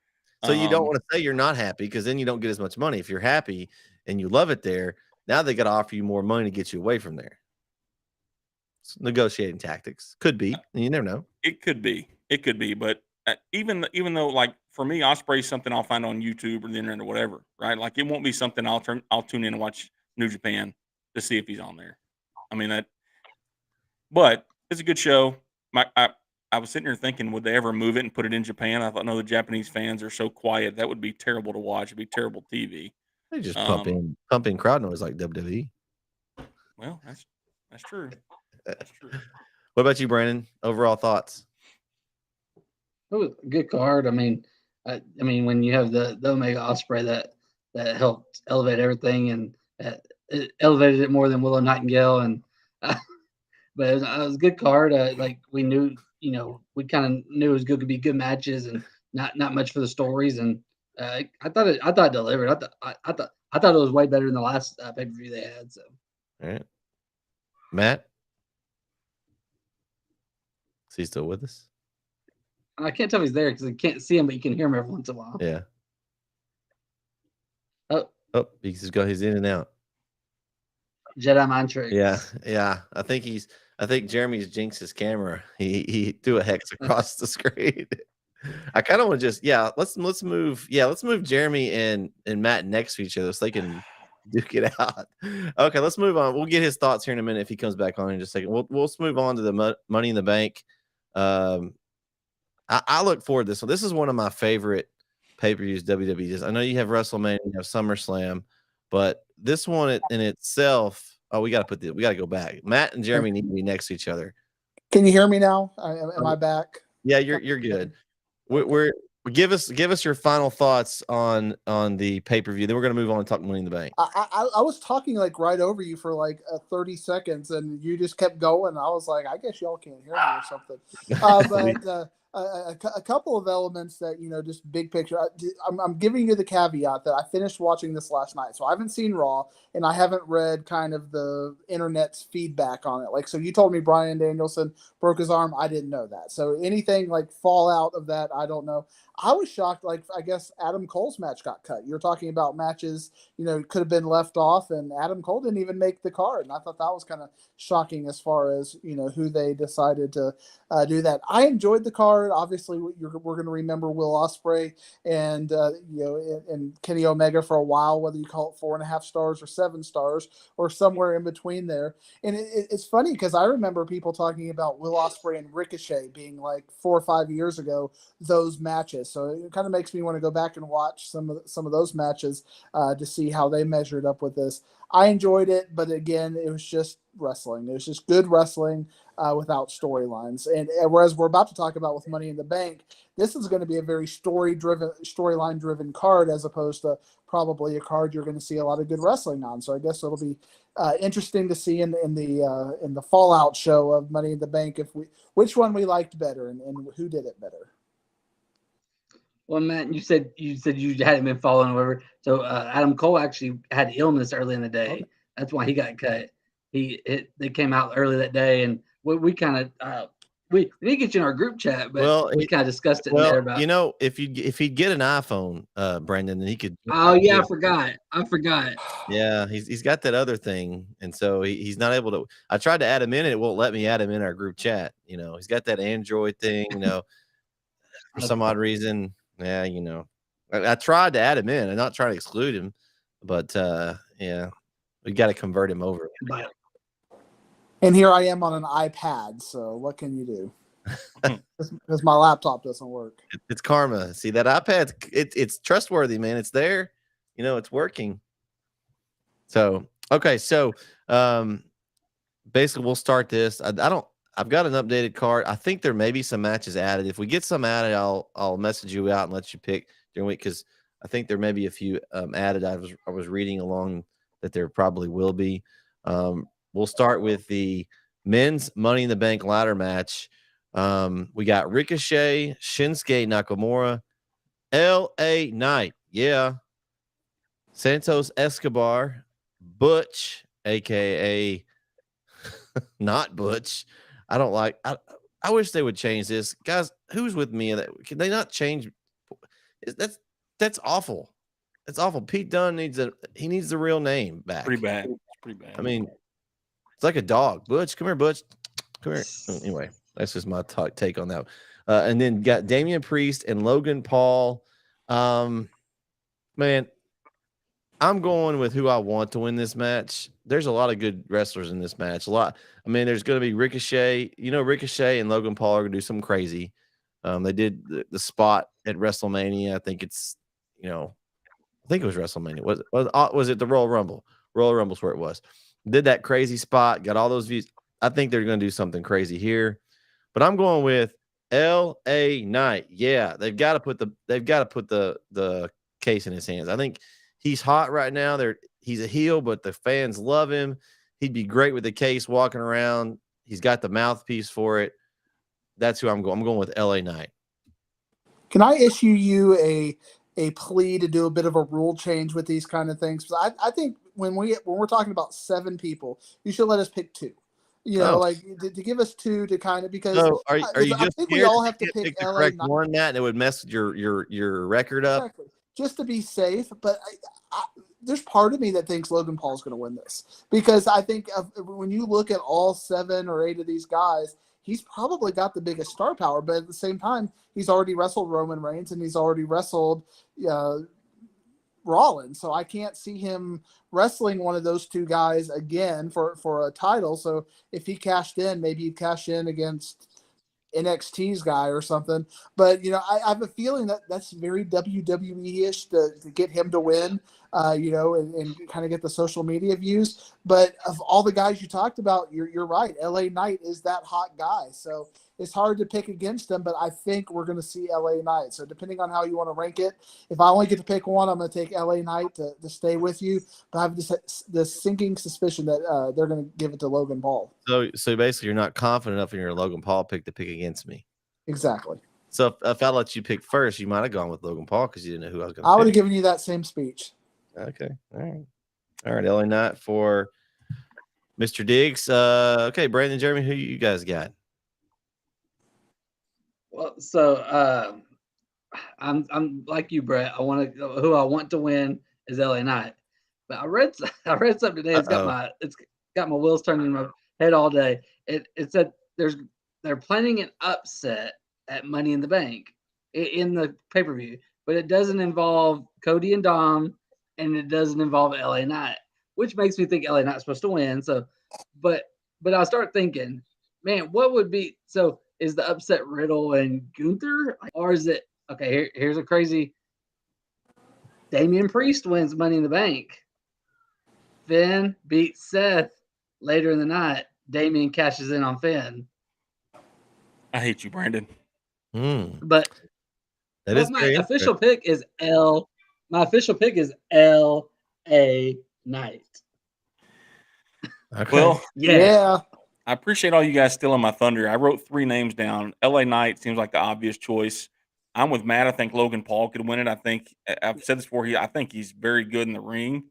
Speaker 1: So you don't want to say you're not happy because then you don't get as much money. If you're happy and you love it there, Now they got to offer you more money to get you away from there. It's negotiating tactics could be. You never know.
Speaker 2: It could be. It could be. But even though, like for me, Osprey's something I'll find on YouTube or the internet or whatever, right? Like it won't be something I'll tune in and watch New Japan to see if he's on there. I mean that. But it's a good show. I was sitting here thinking, would they ever move it and put it in Japan? I thought, no, the Japanese fans are so quiet. That would be terrible to watch. It'd be terrible TV.
Speaker 1: They just pump in crowd noise like WWE.
Speaker 2: Well, that's true. That's true.
Speaker 1: What about you, Brandon? Overall thoughts?
Speaker 5: It was a good card. I mean, when you have the Omega Osprey that helped elevate everything, and it elevated it more than Willow Nightingale, and but it was a good card. Like we knew, we kind of knew it was going to be good matches and not much for the stories. And I thought it delivered. I thought it was way better than the last pay per view they had. So,
Speaker 1: all right, Matt, is he still with us?
Speaker 5: I can't tell if he's there because I can't see him, but you can hear him every once in a while.
Speaker 1: Yeah.
Speaker 5: Oh,
Speaker 1: he's in and out.
Speaker 5: Jedi mind trick.
Speaker 1: Yeah. I think Jeremy's jinxed his camera. He threw a hex across the screen. I kind of want to just let's move Jeremy and Matt next to each other so they can duke it out. Okay, let's move on. We'll get his thoughts here in a minute if he comes back on in just a second. We'll move on to the Money in the Bank. I look forward to this one. This is one of my favorite pay-per-views WWE does. I know you have WrestleMania, you have SummerSlam, but this one in itself, we got to go back. Matt and Jeremy need to be next to each other.
Speaker 4: Can you hear me now? Am I back?
Speaker 1: Yeah, you're good. Give us your final thoughts on the pay-per-view. Then we're going to move on and talk Money in the Bank.
Speaker 4: I was talking like right over you for like 30 seconds, and you just kept going. I was like, I guess y'all can't hear me or something. But a couple of elements that, just big picture. I'm giving you the caveat that I finished watching this last night, so I haven't seen Raw, and I haven't read kind of the internet's feedback on it. Like, so you told me Bryan Danielson broke his arm. I didn't know that. So anything like fallout of that, I don't know. I was shocked. Like, I guess Adam Cole's match got cut. You're talking about matches, could have been left off, and Adam Cole didn't even make the card. And I thought that was kind of shocking as far as, who they decided to do that. I enjoyed the card. Obviously, we're going to remember Will Ospreay and, and Kenny Omega for a while, whether you call it 4.5 stars or 7 stars or somewhere in between there. And it's funny because I remember people talking about Will Ospreay and Ricochet being like 4 or 5 years ago, those matches. So it kind of makes me want to go back and watch some of those matches to see how they measured up with this. I enjoyed it, but again, it was just wrestling. It was just good wrestling without storylines. And whereas we're about to talk about with Money in the Bank, this is going to be a very storyline-driven card as opposed to probably a card you're going to see a lot of good wrestling on. So I guess it'll be interesting to see in the Fallout show of Money in the Bank which one we liked better and who did it better.
Speaker 5: Well, Matt, you said you hadn't been following whatever. So Adam Cole actually had illness early in the day. Okay. That's why he got cut. They came out early that day, and we kind of we didn't get you in our group chat, but we kind of discussed it there about.
Speaker 1: If he'd get an iPhone, Brendan, then he could.
Speaker 5: Oh yeah, I forgot.
Speaker 1: Yeah, he's got that other thing, and so he's not able to. I tried to add him in, and it won't let me add him in our group chat. He's got that Android thing. For some odd reason. Yeah, I tried to add him in. I'm not trying to exclude him, but we got to convert him over.
Speaker 4: And here I am on an iPad, so what can you do? Because my laptop doesn't work.
Speaker 1: It's karma. See, that iPad, it's trustworthy, man. It's there. It's working. So, okay. So, basically, we'll start this. I've got an updated card. I think there may be some matches added. If we get some added, I'll message you out and let you pick during the week because I think there may be a few added. I was reading along that there probably will be. We'll start with the men's Money in the Bank ladder match. We got Ricochet, Shinsuke Nakamura, L.A. Knight, Santos Escobar, Butch, aka not Butch. I wish they would change this, guys. Who's with me? Can they not change? That's awful. it's awful. Pete Dunne needs the real name back.
Speaker 2: Pretty bad. It's pretty bad.
Speaker 1: I mean, it's like a dog. Butch, come here, Butch. Come here. Anyway, that's just my take on that. And then got Damian Priest and Logan Paul. Man, I'm going with who I want to win this match. There's a lot of good wrestlers in this match. There's going to be Ricochet. Ricochet and Logan Paul are going to do something crazy. They did the spot at WrestleMania. I think it's, I think it was WrestleMania. Was it the Royal Rumble? Royal Rumble's where it was. Did that crazy spot, got all those views. I think they're going to do something crazy here. But I'm going with LA Knight. Yeah, they've got to put the case in his hands. I think he's hot right now. He's a heel, but the fans love him. He'd be great with the case walking around. He's got the mouthpiece for it. That's who I'm going. I'm going with LA Knight.
Speaker 4: Can I issue you a plea to do a bit of a rule change with these kind of things? Because I think when we're talking about 7 people, you should let us pick 2. To give us 2 to kind of, because
Speaker 1: are you
Speaker 4: I
Speaker 1: just
Speaker 4: think we all have to pick
Speaker 1: the
Speaker 4: LA
Speaker 1: correct
Speaker 4: Knight.
Speaker 1: one, Matt, and it would mess with your record up?
Speaker 4: Exactly. Just to be safe, but there's part of me that thinks Logan Paul's going to win this, because I think when you look at all 7 or 8 of these guys, he's probably got the biggest star power, but at the same time, he's already wrestled Roman Reigns and he's already wrestled Rollins. So I can't see him wrestling one of those 2 guys again for a title. So if he cashed in, maybe he'd cash in against NXT's guy or something. But, I have a feeling that that's very WWE-ish to get him to win, and kind of get the social media views. But of all the guys you talked about, you're right. LA Knight is that hot guy. So it's hard to pick against him, but I think we're going to see LA Knight. So depending on how you want to rank it, if I only get to pick one, I'm going to take LA Knight to stay with you. But I have this sinking suspicion that they're going to give it to Logan Paul.
Speaker 1: So basically, you're not confident enough in your Logan Paul pick to pick against me.
Speaker 4: Exactly.
Speaker 1: So if I let you pick first, you might have gone with Logan Paul because you didn't know who I was going to pick.
Speaker 4: I would have given you that same speech.
Speaker 1: Okay. All right. LA Knight for Mr. Diggs. Okay, Brandon, Jeremy, who you guys got?
Speaker 5: Well, so I'm like you, Brett. Who I want to win is LA Knight. But I read something today. It's got my wheels turning in my head all day. It said they're planning an upset at Money in the Bank in the pay-per-view, but it doesn't involve Cody and Dom, and it doesn't involve LA Knight, which makes me think LA Knight's supposed to win. So, but I start thinking, man, what would be so? Is the upset Riddle and Gunther, or is it okay? Here's a crazy. Damian Priest wins Money in the Bank. Finn beats Seth later in the night. Damian cashes in on Finn.
Speaker 2: I hate you, Brandon.
Speaker 5: But
Speaker 1: that is
Speaker 5: my official pick is My official pick is L.A. Knight.
Speaker 1: Okay.
Speaker 2: Well,
Speaker 4: Yeah.
Speaker 2: I appreciate all you guys stealing my thunder. I wrote 3 names down. LA Knight seems like the obvious choice. I'm with Matt. I think Logan Paul could win it. I think I've said this before. I think he's very good in the ring,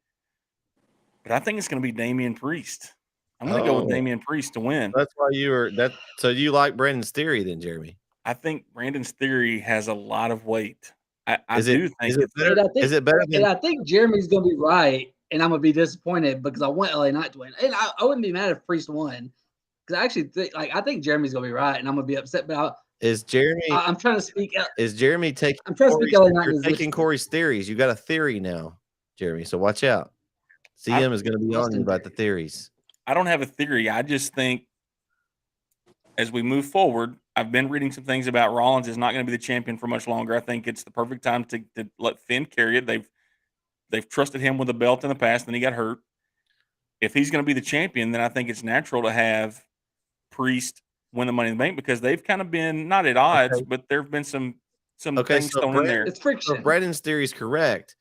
Speaker 2: but I think it's going to be Damian Priest. I'm going to go with Damian Priest to win.
Speaker 1: That's why you were that. So you like Brandon's theory then, Jeremy?
Speaker 2: I think Brandon's theory has a lot of weight. I
Speaker 1: Is
Speaker 2: do think
Speaker 1: it better? Is it better than?
Speaker 5: And I think Jeremy's going to be right, and I'm going to be disappointed because I want LA Knight to win. And I wouldn't be mad if Priest won. Because I actually think, I think Jeremy's gonna be right, and I'm gonna be upset. But
Speaker 1: is Jeremy?
Speaker 5: I'm trying to speak.
Speaker 1: Is Jeremy taking?
Speaker 5: I'm trying to speak.
Speaker 1: You're taking Corey's theories. You got a theory now, Jeremy. So watch out. CM is going to be on you about the theories.
Speaker 2: I don't have a theory. I just think as we move forward, I've been reading some things about Rollins is not going to be the champion for much longer. I think it's the perfect time to let Finn carry it. They've trusted him with a belt in the past, then he got hurt. If he's going to be the champion, then I think it's natural to have Priest win the Money in the Bank because they've kind of been not at odds, but there have been some things thrown in there.
Speaker 5: It's friction.
Speaker 1: So Brandon's theory is correct,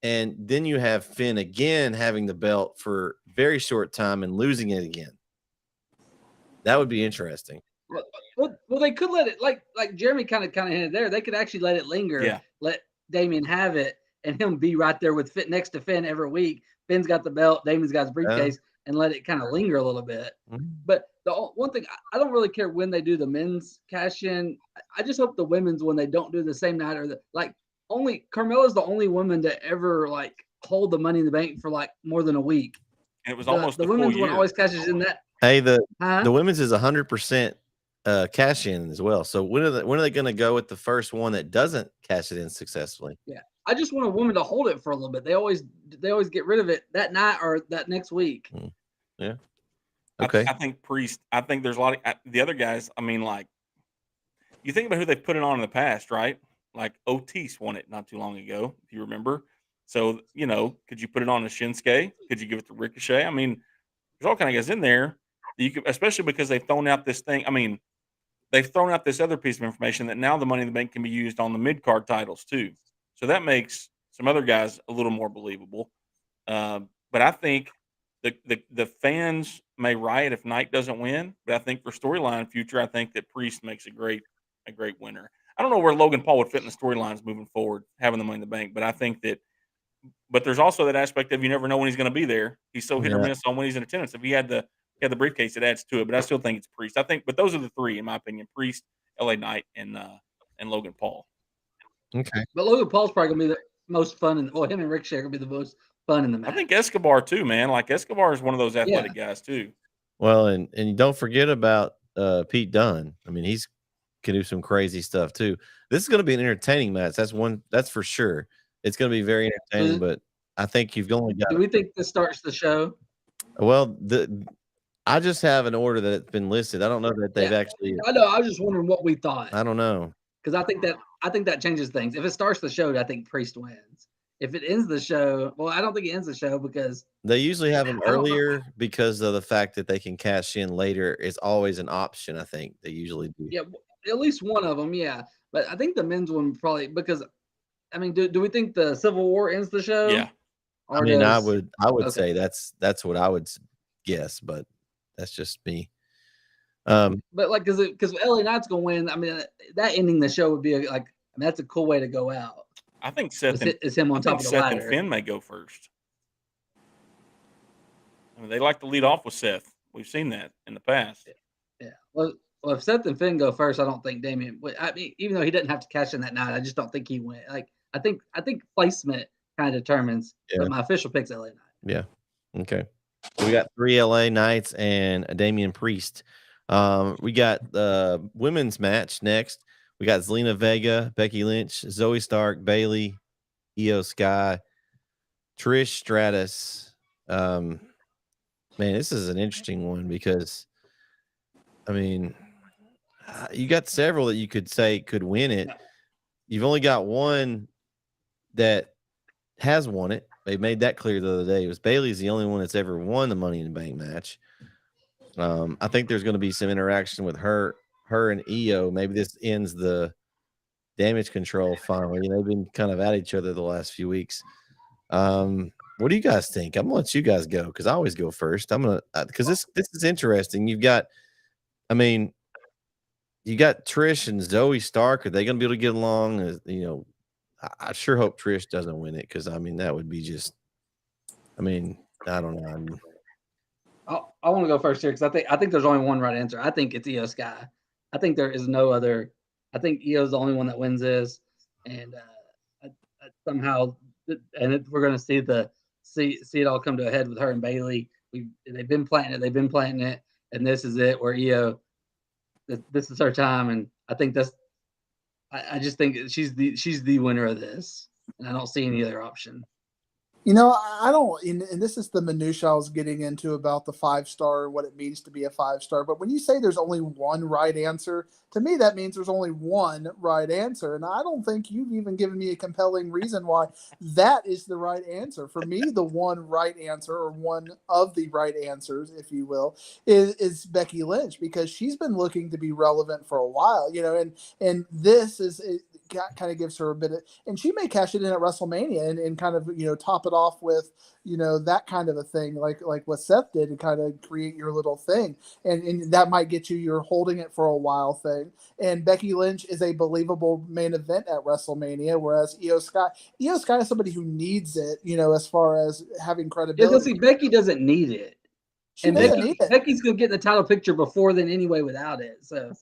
Speaker 1: and then you have Finn again having the belt for very short time and losing it again. That would be interesting.
Speaker 5: Well, they could let it like Jeremy kind of hinted there. They could actually let it linger.
Speaker 2: Yeah.
Speaker 5: Let Damian have it, and him be right there with Finn next to Finn every week. Finn's got the belt, Damian's got his briefcase, and let it kind of linger a little bit.
Speaker 1: Mm-hmm.
Speaker 5: But the one thing, I don't really care when they do the men's cash in. I just hope the women's, when they don't do the same night, or Carmella's the only woman to ever like hold the Money in the Bank for like more than a week.
Speaker 2: And it was almost
Speaker 5: The
Speaker 2: a full
Speaker 5: women's one
Speaker 2: year.
Speaker 5: always cashes in that.
Speaker 1: Hey, the
Speaker 5: Huh?
Speaker 1: women's is 100% cash in as well. So when are they going to go with the first one that doesn't cash it in successfully?
Speaker 5: Yeah, I just want a woman to hold it for a little bit. They always get rid of it that night or that next week.
Speaker 1: Yeah. Okay.
Speaker 2: I think Priest. I think there's a lot of the other guys. I mean, like you think about who they've put it on in the past, right? Like Otis won it not too long ago, if you remember. So could you put it on a Shinsuke? Could you give it to Ricochet? I mean, there's all kind of guys in there that you could, especially because they've thrown out this thing. I mean, they've thrown out this other piece of information that now the Money in the Bank can be used on the mid card titles too. So that makes some other guys a little more believable. But I think the fans may riot if Knight doesn't win. But I think for storyline future, I think that Priest makes a great winner. I don't know where Logan Paul would fit in the storylines moving forward, having the Money in the Bank, but I think that. But there's also that aspect of you never know when he's going to be there. He's so hit or miss on when he's in attendance. If he had the briefcase, it adds to it. But I still think it's Priest. I think, but those are the three, in my opinion: Priest, LA Knight, and Logan Paul.
Speaker 1: Okay.
Speaker 5: But Logan Paul's probably gonna be the most fun, and him and Ricochet are gonna be the most fun in the match.
Speaker 2: I think Escobar too, man. Like Escobar is one of those athletic guys too.
Speaker 1: Well, and you don't forget about Pete Dunne. I mean, he's can do some crazy stuff too. This is going to be an entertaining match. That's for sure. It's going to be very entertaining, but I think you've only got.
Speaker 5: Do we think this starts the show?
Speaker 1: Well, I just have an order that's been listed. I don't know that they've actually.
Speaker 5: I know. I was just wondering what we thought.
Speaker 1: I don't know,
Speaker 5: because I think that changes things. If it starts the show, I think Priest wins. If it ends the show, well, I don't think it ends the show because
Speaker 1: they usually have them earlier because of the fact that they can cash in later. Is always an option. I think they usually do.
Speaker 5: Yeah, at least one of them. Yeah, but I think the men's one probably because. I mean, do we think the Civil War ends the show?
Speaker 2: Yeah.
Speaker 1: I mean, I would say that's what I would guess, but that's just me.
Speaker 5: But like, because LA Knight's gonna win. I mean, that ending the show would be that's a cool way to go out.
Speaker 2: I think Seth
Speaker 5: is him on top of the ladder.
Speaker 2: Seth and Finn may go first. I mean, they like to lead off with Seth. We've seen that in the past.
Speaker 5: Yeah. Well, if Seth and Finn go first, I don't think Damian. I mean, even though he didn't have to cash in that night, I just don't think he went. Like, I think placement kind of determines. Yeah. But my official pick's LA Knight.
Speaker 1: Yeah. Okay. So we got 3 LA Knights and a Damian Priest. We got the women's match next. We got Zelina Vega, Becky Lynch, Zoe Stark, Bayley, Io Sky, Trish Stratus. Man, this is an interesting one because, I mean, you got several that you could say could win it. You've only got one that has won it. They made that clear the other day. It was Bayley's the only one that's ever won the Money in the Bank match. I think there's going to be some interaction with her and Io. Maybe this ends the Damage Control finally. They've been kind of at each other the last few weeks. What do you guys think? I'm gonna let you guys go because I always go first. I'm gonna because this is interesting. You got Trish and Zoe Stark. Are they gonna be able to get along? I sure hope Trish doesn't win it because that would be just. I don't know.
Speaker 5: I want to go first here because I think there's only one right answer. I think it's Io Sky. I think there is no other. I think Io's the only one that wins this, and somehow, we're going to see it all come to a head with her and Bayley. They've been planting it, and this is it where Io. This is her time, and I think that's. I just think she's the winner of this, and I don't see any other option.
Speaker 4: I don't, and this is the minutia I was getting into about the 5-star, what it means to be a 5-star. But when you say there's only one right answer, to me, that means there's only one right answer. And I don't think you've even given me a compelling reason why that is the right answer. For me, the one right answer, or one of the right answers, if you will, is Becky Lynch, because she's been looking to be relevant for a while, and this is kind of gives her a bit of, and she may cash it in at WrestleMania and kind of, top it off with, that kind of a thing, like what Seth did, to kind of create your little thing. And that might get you're holding it for a while thing. And Becky Lynch is a believable main event at WrestleMania, whereas Io Sky is somebody who needs it, as far as having credibility.
Speaker 5: Yeah, see, Becky doesn't need it. Becky's going to get in the title picture before then anyway without it. So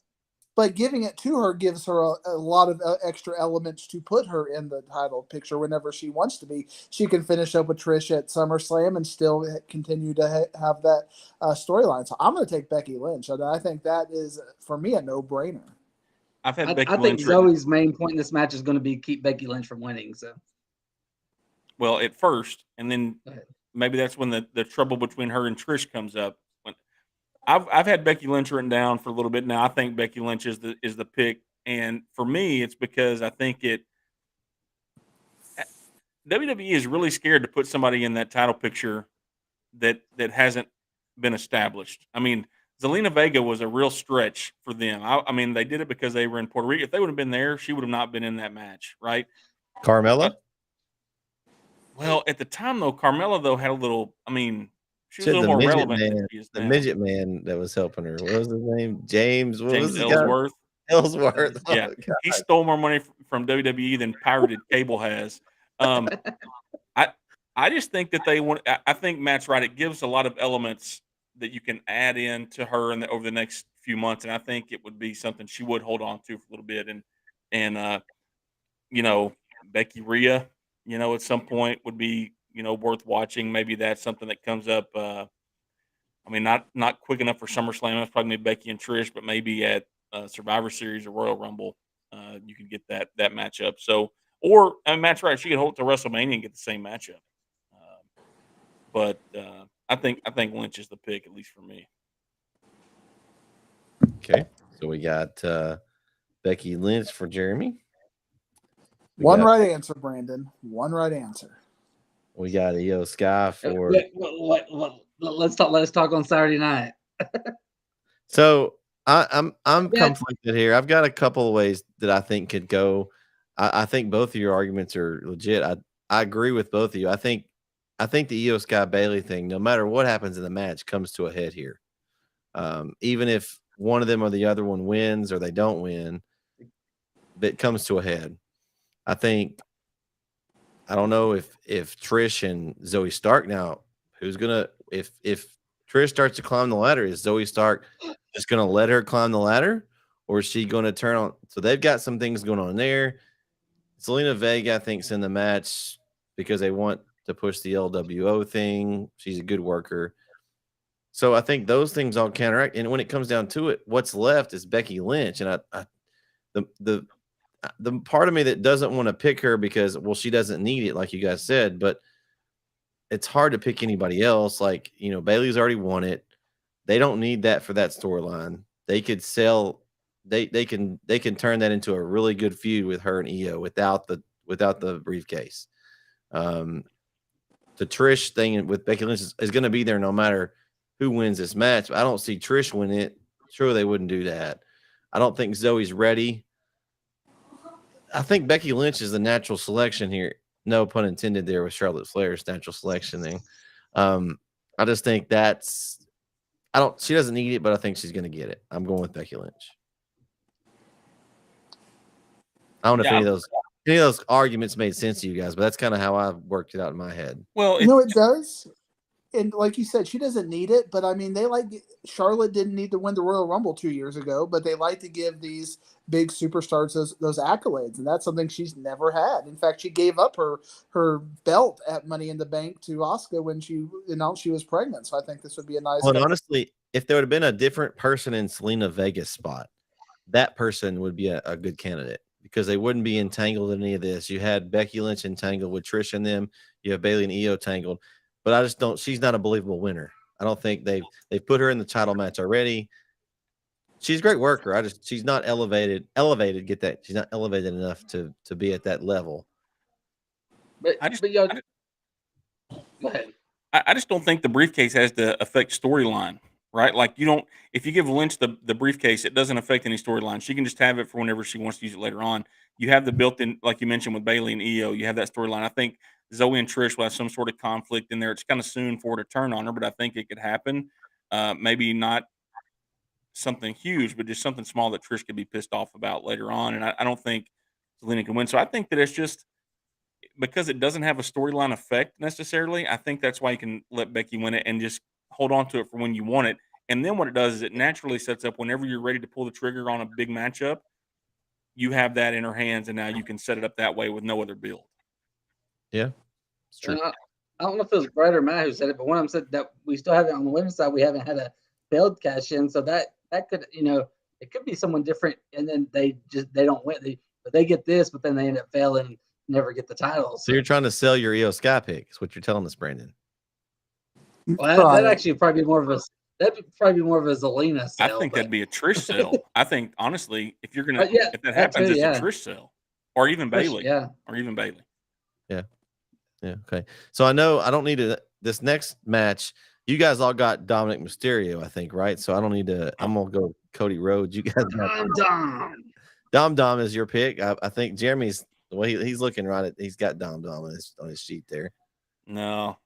Speaker 4: but giving it to her gives her a lot of extra elements to put her in the title picture whenever she wants to be. She can finish up with Trish at SummerSlam and still continue to have that storyline. So I'm going to take Becky Lynch. And I think that is, for me, a no-brainer.
Speaker 2: I've had
Speaker 5: I
Speaker 2: Becky
Speaker 5: think
Speaker 2: Lynch.
Speaker 5: Zoe's main point in this match is going to be keep Becky Lynch from winning. So,
Speaker 2: Well, at first, and then
Speaker 5: Go ahead.
Speaker 2: maybe that's when the trouble between her and Trish comes up. When I've had Becky Lynch written down for a little bit now. I think Becky Lynch is the pick, and for me, it's because I think WWE is really scared to put somebody in that title picture that hasn't been established. I mean, Zelina Vega was a real stretch for them. I mean, they did it because they were in Puerto Rico. If they would have been there, she would have not been in that match, right?
Speaker 1: Carmella?
Speaker 2: Well, at the time though, Carmella though had a little. I mean, she was
Speaker 1: She
Speaker 2: a
Speaker 1: had
Speaker 2: little
Speaker 1: the
Speaker 2: more
Speaker 1: midget
Speaker 2: relevant than
Speaker 1: man,
Speaker 2: she is
Speaker 1: the
Speaker 2: now.
Speaker 1: midget man that was helping her. What was his name? James. What
Speaker 2: James
Speaker 1: was his guy?
Speaker 2: Ellsworth.
Speaker 1: Ellsworth.
Speaker 2: Yeah,
Speaker 1: Oh, God.
Speaker 2: he stole more money from WWE than pirated cable has. I I just think that they want. I think Matt's right. It gives a lot of elements that you can add in to her over the next few months, and I think it would be something she would hold on to for a little bit. And you know, Becky Rhea, at some point would be worth watching. Maybe that's something that comes up. I mean, not quick enough for SummerSlam. That's probably Becky and Trish, but maybe at Survivor Series or Royal Rumble, you could get that matchup. So, or Matt's right, she could hold it to WrestleMania and get the same matchup. But I think Lynch is the pick, at least for me.
Speaker 1: Okay, so we got Becky Lynch for Jeremy.
Speaker 4: One right answer, Brandon. One right answer.
Speaker 1: We got Io Sky for.
Speaker 5: Let's talk on Saturday night.
Speaker 1: So I'm
Speaker 5: Yeah.
Speaker 1: conflicted here. I've got a couple of ways that I think could go. I think both of your arguments are legit. I agree with both of you. I think the Io Sky Bailey thing, no matter what happens in the match, comes to a head here. Even if one of them or the other one wins or they don't win, it comes to a head. I don't know if Trish and Zoe Stark now, who's gonna if Trish starts to climb the ladder, is Zoe Stark just gonna let her climb the ladder, or is she gonna turn on? So they've got some things going on there. Zelina Vega, I think, is in the match because they want to push the LWO thing. She's a good worker. So I think those things all counteract. And when it comes down to it, what's left is Becky Lynch. And the part of me that doesn't want to pick her because, well, she doesn't need it, like you guys said, but it's hard to pick anybody else. Like, Bailey's already won it. They don't need that for that storyline. They could sell. They can turn that into a really good feud with her and Io without the briefcase. The Trish thing with Becky Lynch is going to be there no matter who wins this match. I don't see Trish win it. Sure, they wouldn't do that. I don't think Zoe's ready. I think Becky Lynch is the natural selection here. No pun intended there with Charlotte Flair's natural selection thing. I just think she doesn't need it, but I think she's going to get it. I'm going with Becky Lynch. I don't know if any of those arguments made sense to you guys, but that's kind of how I worked it out in my head.
Speaker 2: Well,
Speaker 4: it does. And like you said, she doesn't need it, but I mean, Charlotte didn't need to win the Royal Rumble 2 years ago, but they like to give these big superstars those accolades, and that's something she's never had. In fact, she gave up her belt at Money in the Bank to Asuka when she announced she was pregnant. So I think this would be a nice.
Speaker 1: Well, honestly, if there would have been a different person in Zelina Vega's spot, that person would be a good candidate because they wouldn't be entangled in any of this. You had Becky Lynch entangled with Trish and them. You have Bailey and Io tangled. But I just don't. She's not a believable winner. I don't think they've put her in the title match already. She's a great worker. She's not elevated. Get that? She's not elevated enough to be at that level.
Speaker 5: But go ahead.
Speaker 2: I just don't think the briefcase has to affect storyline, right? Like if you give Lynch the briefcase, it doesn't affect any storyline. She can just have it for whenever she wants to use it later on. You have the built-in, like you mentioned with Bailey and Io, you have that storyline. I think Zoe and Trish will have some sort of conflict in there. It's kind of soon for her to turn on her, but I think it could happen. Maybe not something huge, but just something small that Trish could be pissed off about later on. And I don't think Zelina can win. So I think that it's just because it doesn't have a storyline effect necessarily. I think that's why you can let Becky win it and just hold on to it for when you want it. And then what it does is it naturally sets up whenever you're ready to pull the trigger on a big matchup, you have that in her hands, and now you can set it up that way with no other build.
Speaker 1: Yeah, it's true.
Speaker 5: I don't know if it was Brett or Matt who said it, but one of them said that we still haven't on the women's side. We haven't had a failed cash in, so that could, it could be someone different, and then they don't win. They get this, but then they end up failing, and never get the titles.
Speaker 1: So you're trying to sell your Io Sky pick, is what you're telling us, Brandon.
Speaker 5: Well, that actually probably be more of a Zelina sale.
Speaker 2: I think that'd be a Trish sell. I think honestly, if you're gonna if that
Speaker 5: too,
Speaker 2: happens, it's a Trish sell, or even Bailey, or even Bailey.
Speaker 1: Yeah. Okay. So I know I don't need to. This next match, you guys all got Dominic Mysterio, I think, right? So I don't need to. I'm gonna go Cody Rhodes. You guys got Dom is your pick. I think Jeremy's the way he's looking right at. He's got Dom on his sheet there.
Speaker 2: No,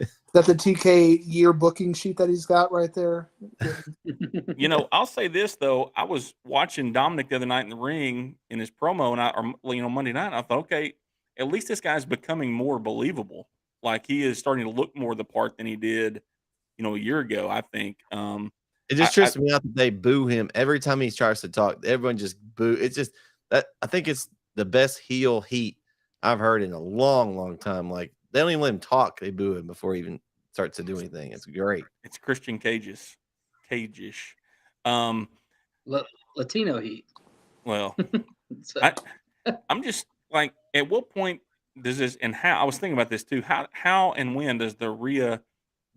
Speaker 4: Is that the TK year booking sheet that he's got right there?
Speaker 2: I'll say this though. I was watching Dominic the other night in the ring in his promo, and Monday night, and I thought, okay, at least this guy's becoming more believable. Like he is starting to look more the part than he did, a year ago. I think.
Speaker 1: It just trips me out that they boo him every time he tries to talk. Everyone just boo. It's just that I think it's the best heel heat I've heard in a long, long time. Like they don't even let him talk; they boo him before he even starts to do anything. It's great.
Speaker 2: It's Christian Cage-ish.
Speaker 5: Latino heat.
Speaker 2: Well, I'm just like, at what point does this, and how I was thinking about this too. How and when does the Rhea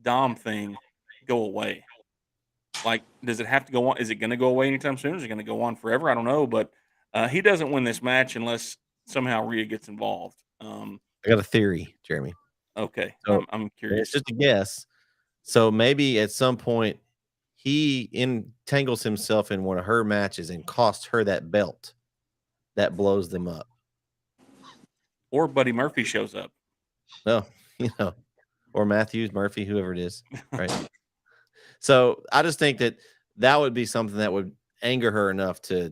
Speaker 2: Dom thing go away? Like, does it have to go on? Is it going to go away anytime soon? Is it going to go on forever? I don't know, but he doesn't win this match unless somehow Rhea gets involved.
Speaker 1: I got a theory, Jeremy.
Speaker 2: Okay,
Speaker 1: so
Speaker 2: I'm curious.
Speaker 1: It's just a guess. So maybe at some point he entangles himself in one of her matches and costs her that belt. That blows them up.
Speaker 2: Or Buddy Murphy shows up.
Speaker 1: No, or Matthews, Murphy, whoever it is, right? So I just think that would be something that would anger her enough to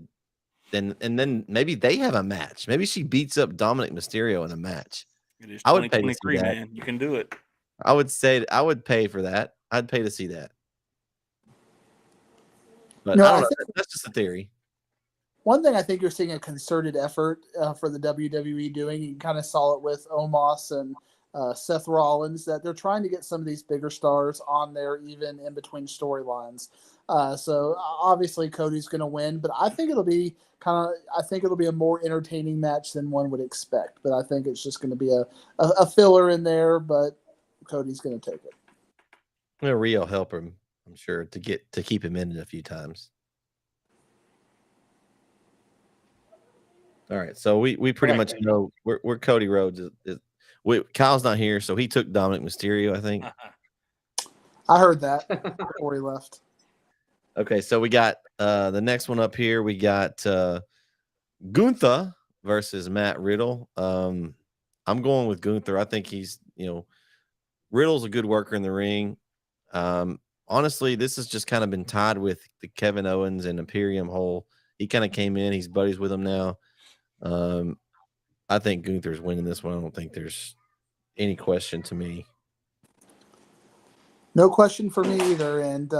Speaker 1: then maybe they have a match. Maybe she beats up Dominic Mysterio in a match.
Speaker 2: It is
Speaker 1: I would pay to
Speaker 2: 2023,
Speaker 1: see that.
Speaker 2: man. You can do it.
Speaker 1: I would say I would pay for that. I'd pay to see that. But I don't know. That's just a theory.
Speaker 4: One thing I think you're seeing a concerted effort for the WWE doing. You kind of saw it with Omos and Seth Rollins, that they're trying to get some of these bigger stars on there, even in between storylines. So obviously Cody's going to win, but I think it'll be a more entertaining match than one would expect. But I think it's just going to be a filler in there, but Cody's going to take it.
Speaker 1: Rio help him, I'm sure, to keep him in it a few times. All right, so we pretty much know where Cody Rhodes is. Kyle's not here, so he took Dominic Mysterio, I think.
Speaker 4: I heard that before he left.
Speaker 1: Okay, so we got the next one up here. We got Gunther versus Matt Riddle. I'm going with Gunther. I think he's, Riddle's a good worker in the ring. Honestly, this has just kind of been tied with the Kevin Owens and Imperium whole. He kind of came in. He's buddies with him now. I think Gunther's winning this one. I don't think there's any question to me.
Speaker 4: No question for me either. And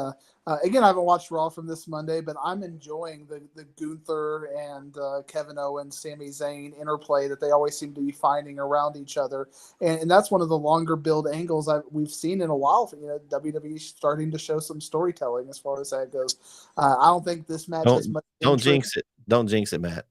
Speaker 4: again, I haven't watched Raw from this Monday, but I'm enjoying the Gunther and Kevin Owens, Sami Zayn interplay that they always seem to be finding around each other. And that's one of the longer build angles we've seen in a while. WWE starting to show some storytelling as far as that goes. I don't think this match has much.
Speaker 1: Don't jinx it. Don't jinx it, Matt.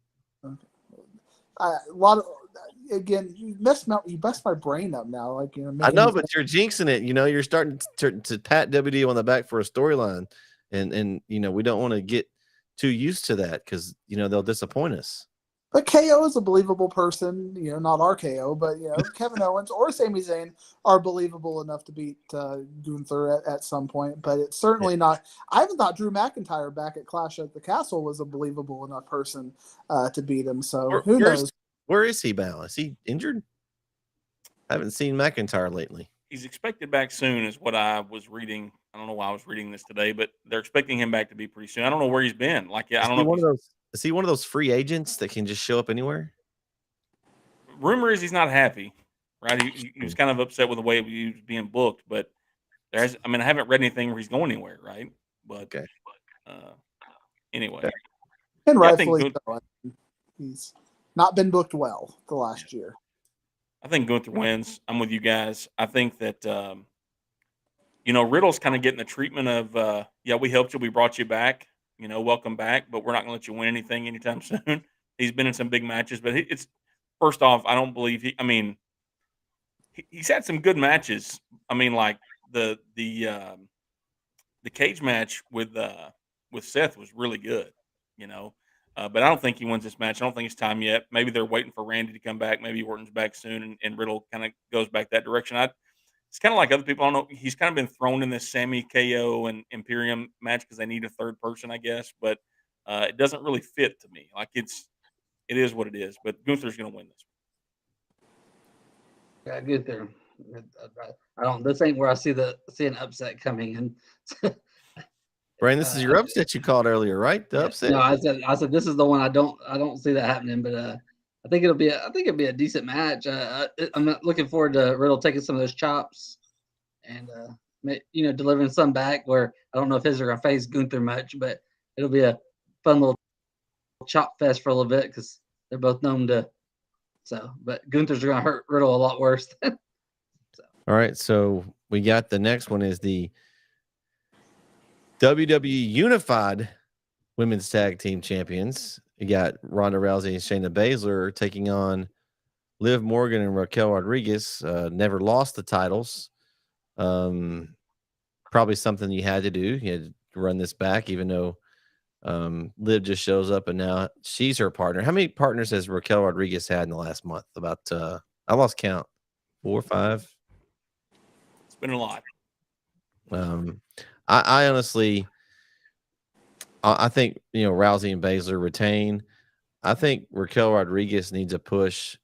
Speaker 4: Again, you messed my brain up now. Like,
Speaker 1: I know, but you're jinxing it. You're starting to pat WWE on the back for a storyline, and we don't want to get too used to that because they'll disappoint us.
Speaker 4: But KO is a believable person, not our KO, but Kevin Owens or Sami Zayn are believable enough to beat Gunther at some point. But it's certainly not. I even thought Drew McIntyre back at Clash at the Castle was a believable enough person to beat him. So who knows?
Speaker 1: Where is he, Bal? Is he injured? I haven't seen McIntyre lately.
Speaker 2: He's expected back soon, is what I was reading. I don't know why I was reading this today, but they're expecting him back to be pretty soon. I don't know where he's been. I don't know.
Speaker 1: Is he one of those free agents that can just show up anywhere?
Speaker 2: Rumor is he's not happy, right? He was kind of upset with the way he was being booked, but I haven't read anything where he's going anywhere, right? But
Speaker 1: Okay.
Speaker 2: anyway,
Speaker 1: Okay.
Speaker 4: And
Speaker 2: Yeah, I think
Speaker 4: rightfully so. I mean, he's not been booked well the last year.
Speaker 2: I think Gunther wins. I'm with you guys. I think that Riddle's kind of getting the treatment of yeah, we helped you, we brought you back, welcome back, but we're not going to let you win anything anytime soon. He's been in some big matches, but it's first off, I don't believe he's had some good matches. I mean, like the cage match with Seth was really good, you know. But I don't think he wins this match. I don't think it's time yet. Maybe they're waiting for Randy to come back. Maybe Orton's back soon, and Riddle kind of goes back that direction. It's kind of like other people. I don't know. He's kind of been thrown in this Sammy KO and Imperium match because they need a third person, I guess. But it doesn't really fit to me. Like it is what it is. But Gunther's going to win this.
Speaker 5: Yeah, Gunther. I don't. This ain't where I see an upset coming. And
Speaker 1: Brian, this is your upset you called earlier, right? The upset.
Speaker 5: No, I said this is the one I don't see that happening. But I think it'll be a decent match. I'm looking forward to Riddle taking some of those chops and delivering some back. Where I don't know if his are gonna face Gunther much, but it'll be a fun little chop fest for a little bit because they're both known to. So, but Gunther's gonna hurt Riddle a lot worse.
Speaker 1: All right, so we got the next one is the WWE Unified Women's Tag Team Champions. You got Ronda Rousey and Shayna Baszler taking on Liv Morgan and Raquel Rodriguez. Never lost the titles. Probably something you had to do. You had to run this back, even though Liv just shows up and now she's her partner. How many partners has Raquel Rodriguez had in the last month? About I lost count. 4 or 5.
Speaker 2: It's been a lot.
Speaker 1: I honestly, I think Rousey and Baszler retain. I think Raquel Rodriguez needs a push.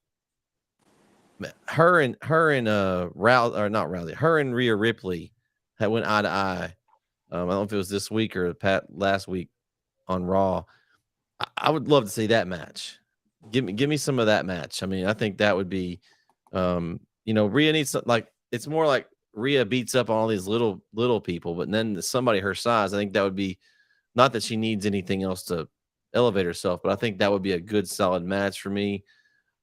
Speaker 1: Her and Rousey, or not Rousey, her and Rhea Ripley that went eye to eye. I don't know if it was this week or last week on Raw. I would love to see that match. Give me some of that match. I mean, I think that would be, Rhea needs it's more like Rhea beats up on all these little people, but then somebody her size, I think that would be, not that she needs anything else to elevate herself, but I think that would be a good solid match for me.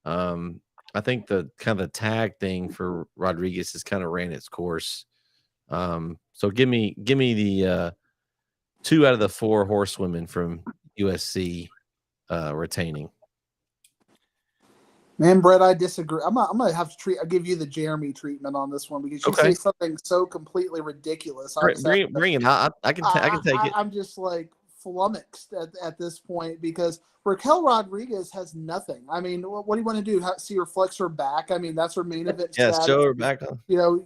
Speaker 1: I think the kind of the tag thing for Rodriguez has kind of ran its course. So give me the 2 out of the 4 horsewomen from USC retaining.
Speaker 4: Man, Brett, I disagree. I'm gonna have to I'll give you the Jeremy treatment on this one because you say something so completely ridiculous.
Speaker 1: Bring it out. I can take it.
Speaker 4: I'm just like flummoxed at this point because Raquel Rodriguez has nothing. I mean, what do you want to do? See her flex her back? I mean, that's her main event.
Speaker 1: Yeah, show her back.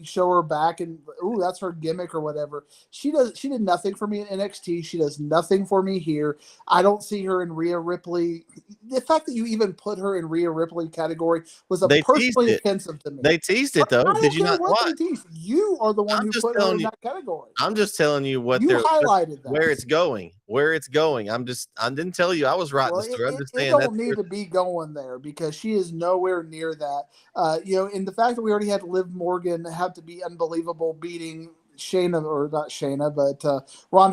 Speaker 4: Show her back, and that's her gimmick or whatever. She did nothing for me in NXT. She does nothing for me here. I don't see her in Rhea Ripley. The fact that you even put her in Rhea Ripley category was personally offensive to me.
Speaker 1: They teased it though. Did you not watch?
Speaker 4: You are the one who put her in that category.
Speaker 1: I'm just telling you what
Speaker 4: you highlighted that.
Speaker 1: Where it's going. I didn't tell you I was right.
Speaker 4: It don't need to be going there because she is nowhere near that. And the fact that we already had Liv Morgan have to be unbelievable beating Ronda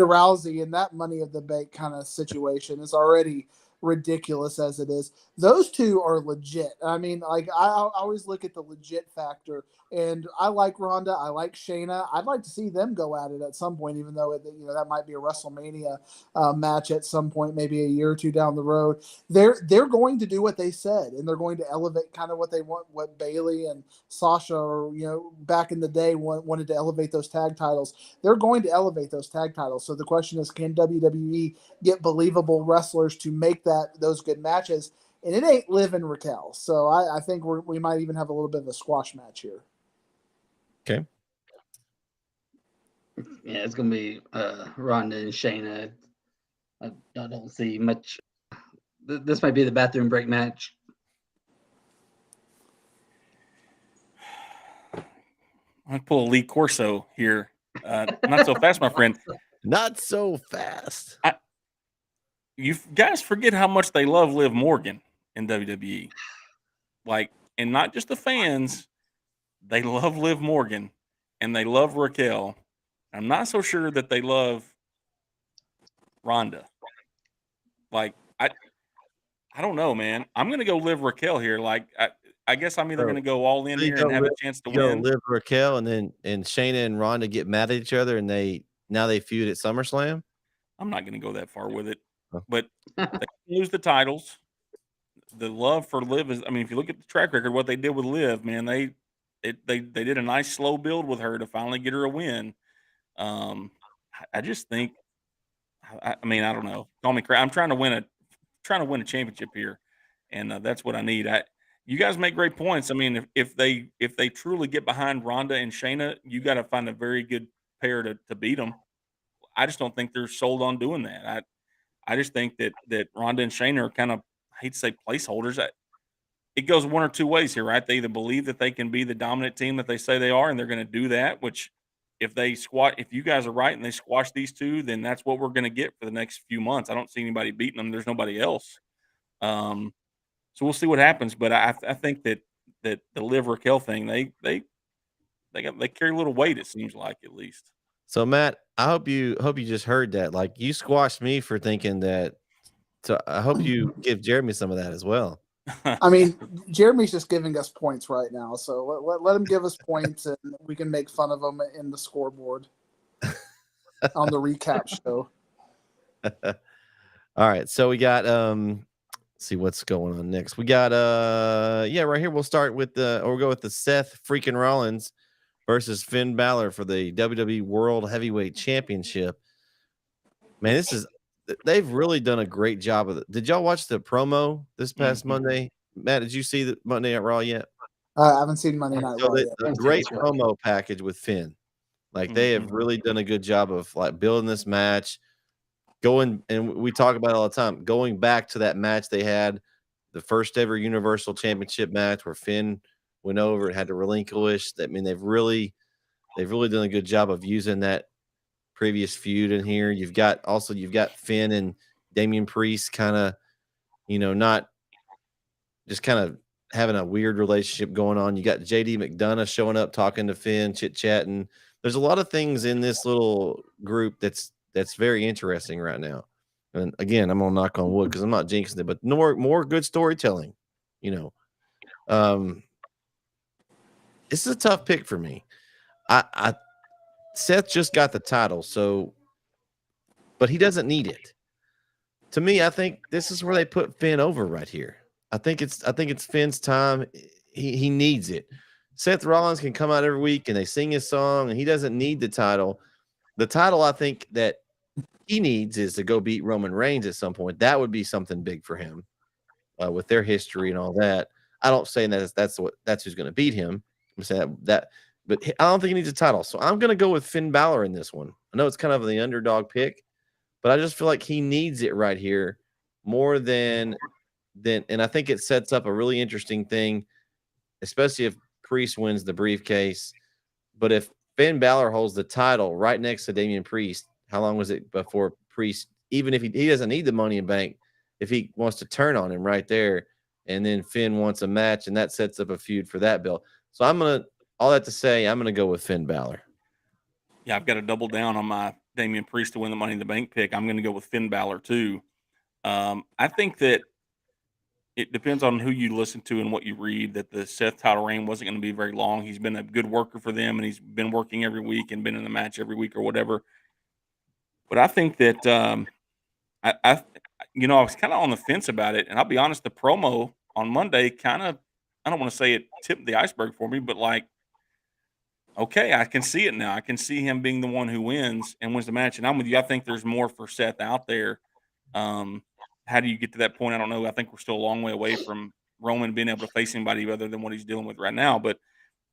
Speaker 4: Rousey in that Money of the Bank kind of situation is already ridiculous as it is. Those two are legit. I mean, like I always look at the legit factor, and I like Ronda, I like Shayna. I'd like to see them go at it at some point, even though that might be a WrestleMania match at some point, maybe a year or two down the road. They're going to do what they said, and they're going to elevate kind of what they want, what Bayley and Sasha, or back in the day wanted to elevate those tag titles. They're going to elevate those tag titles. So the question is, can WWE get believable wrestlers to make those good matches? And it ain't Liv and Raquel. So I think we might even have a little bit of a squash match here.
Speaker 1: Okay.
Speaker 5: Yeah, it's going to be Ronda and Shayna. I don't see much. This might be the bathroom break match.
Speaker 2: I pull a Lee Corso here. Not so fast, my friend.
Speaker 1: Not so fast.
Speaker 2: You guys forget how much they love Liv Morgan in WWE. And not just the fans. They love Liv Morgan, and they love Raquel. I'm not so sure that they love Ronda. Like I don't know, man. I'm gonna go live Raquel here. Like I guess I'm either
Speaker 1: So,
Speaker 2: gonna go all in
Speaker 1: so you
Speaker 2: here and
Speaker 1: go
Speaker 2: have a
Speaker 1: live,
Speaker 2: chance to
Speaker 1: you go
Speaker 2: win.
Speaker 1: live Raquel, and then Shayna and Ronda get mad at each other, and now they feud at SummerSlam.
Speaker 2: I'm not gonna go that far with it,
Speaker 1: Oh.
Speaker 2: but they lose the titles. The love for Liv is. I mean, if you look at the track record, what they did with Liv, man, they did a nice slow build with her to finally get her a win. I just think. I mean, I don't know. Call me crazy. I'm trying to win a championship here, and that's what I need. You guys make great points. I mean, if they truly get behind Ronda and Shayna, you got to find a very good pair to beat them. I just don't think they're sold on doing that. I just think that Ronda and Shayna are kind of, I hate to say, placeholders. It goes one or two ways here, right? They either believe that they can be the dominant team that they say they are, and they're going to do that. Which, if you guys are right and they squash these two, then that's what we're going to get for the next few months. I don't see anybody beating them. There's nobody else. So we'll see what happens. But I think that the Liv Raquel thing, they carry a little weight. It seems like, at least.
Speaker 1: So Matt, I hope you just heard that. Like, you squashed me for thinking that. So I hope you give Jeremy some of that as well.
Speaker 4: I mean, Jeremy's just giving us points right now, so let him give us points, and we can make fun of him in the scoreboard on the recap show.
Speaker 1: All right, so we got see what's going on next. We got right here. We'll start with we'll go with the Seth freaking Rollins versus Finn Balor for the WWE World Heavyweight Championship. Man, they've really done a great job of it. Did y'all watch the promo this past Monday? Matt, did you see the Monday Night Raw yet?
Speaker 4: I haven't seen Monday Night Raw yet.
Speaker 1: A great promo package with Finn. Like, they have really done a good job of like building this match. And we talk about it all the time, going back to that match they had, the first ever Universal Championship match where Finn went over and had to relinquish. I mean, they've really done a good job of using that previous feud in here. You've got Finn and Damian Priest kind of, not just kind of having a weird relationship going on. You got JD McDonough showing up, talking to Finn, chit-chatting. There's a lot of things in this little group that's very interesting right now. And again, I'm gonna knock on wood because I'm not jinxing it, but more good storytelling. This is a tough pick for me. Seth just got the title, but he doesn't need it. To me, I think this is where they put Finn over right here. I think it's Finn's time. He needs it. Seth Rollins can come out every week and they sing his song, and he doesn't need the title. The title I think that he needs is to go beat Roman Reigns at some point. That would be something big for him with their history and all that. I don't say that's who's going to beat him. I'm saying that, but I don't think he needs a title. So I'm going to go with Finn Balor in this one. I know it's kind of the underdog pick, but I just feel like he needs it right here more than, and I think it sets up a really interesting thing, especially if Priest wins the briefcase. But if Finn Balor holds the title right next to Damian Priest, how long was it before Priest, even if he doesn't need the Money in Bank, if he wants to turn on him right there, and then Finn wants a match, and that sets up a feud for that belt. So all that to say, I'm going to go with Finn Balor.
Speaker 2: Yeah, I've got to double down on my Damian Priest to win the Money in the Bank pick. I'm going to go with Finn Balor too. I think that it depends on who you listen to and what you read, that the Seth title reign wasn't going to be very long. He's been a good worker for them, and he's been working every week and been in the match every week or whatever. But I think that I was kind of on the fence about it, and I'll be honest, the promo on Monday kind of, I don't want to say it tipped the iceberg for me, but like, okay, I can see it now. I can see him being the one who wins the match, and I'm with you. I think there's more for Seth out there. How do you get to that point? I don't know. I think we're still a long way away from Roman being able to face anybody other than what he's dealing with right now. But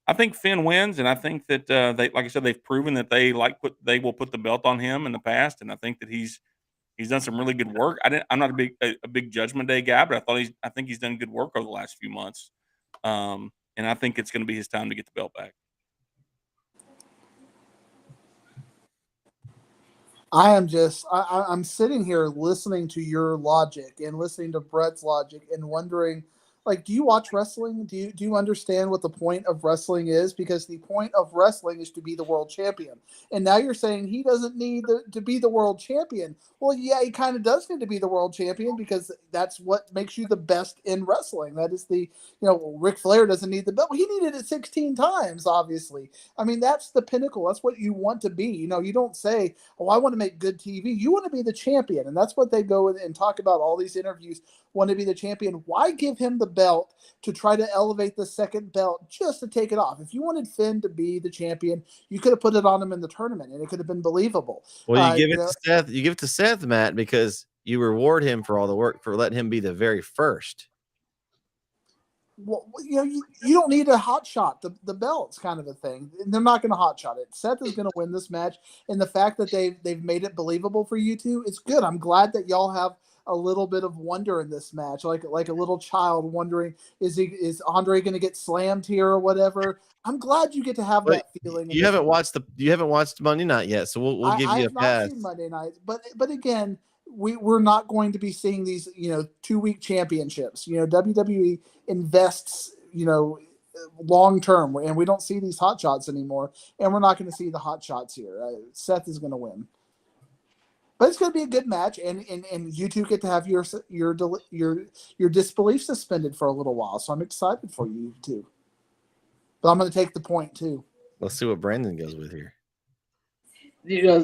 Speaker 2: I think Finn wins, and I think that they, like I said, they've proven that they will put the belt on him in the past, and I think that he's done some really good work. I'm not a big Judgment Day guy, but I think he's done good work over the last few months, and I think it's going to be his time to get the belt back.
Speaker 4: I'm sitting here listening to your logic and listening to Brett's logic and wondering Like, do you watch wrestling? Do you understand what the point of wrestling is? Because the point of wrestling is to be the world champion. And now you're saying he doesn't need to be the world champion. Well, yeah, he kind of does need to be the world champion because that's what makes you the best in wrestling. That is Ric Flair doesn't need the belt. He needed it 16 times, obviously. I mean, that's the pinnacle. That's what you want to be. You don't say, oh, I want to make good TV. You want to be the champion. And that's what they go and talk about all these interviews, want to be the champion. Why give him the belt to try to elevate the second belt just to take it off? If you wanted Finn to be the champion, you could have put it on him in the tournament and it could have been believable.
Speaker 1: Well, you give it to Seth. You give it to Seth, Matt, because you reward him for all the work for letting him be the very first.
Speaker 4: Well, you don't need a hot shot. The belt's kind of a thing. They're not going to hot shot it. Seth is going to win this match, and the fact that they've made it believable for you two, it's good. I'm glad that y'all have a little bit of wonder in this match, like a little child wondering, is Andre going to get slammed here or whatever. I'm glad you get to have that feeling.
Speaker 1: You haven't watched Monday Night yet, so we'll give you a pass.
Speaker 4: I have not seen Monday Night, but again, we're not going to be seeing these 2-week championships. WWE invests long term, and we don't see these hot shots anymore, and we're not going to see the hot shots here. Seth is going to win. But it's going to be a good match, and you two get to have your disbelief suspended for a little while. So I'm excited for you too. But I'm going to take the point too.
Speaker 1: Let's see what Brandon goes with here.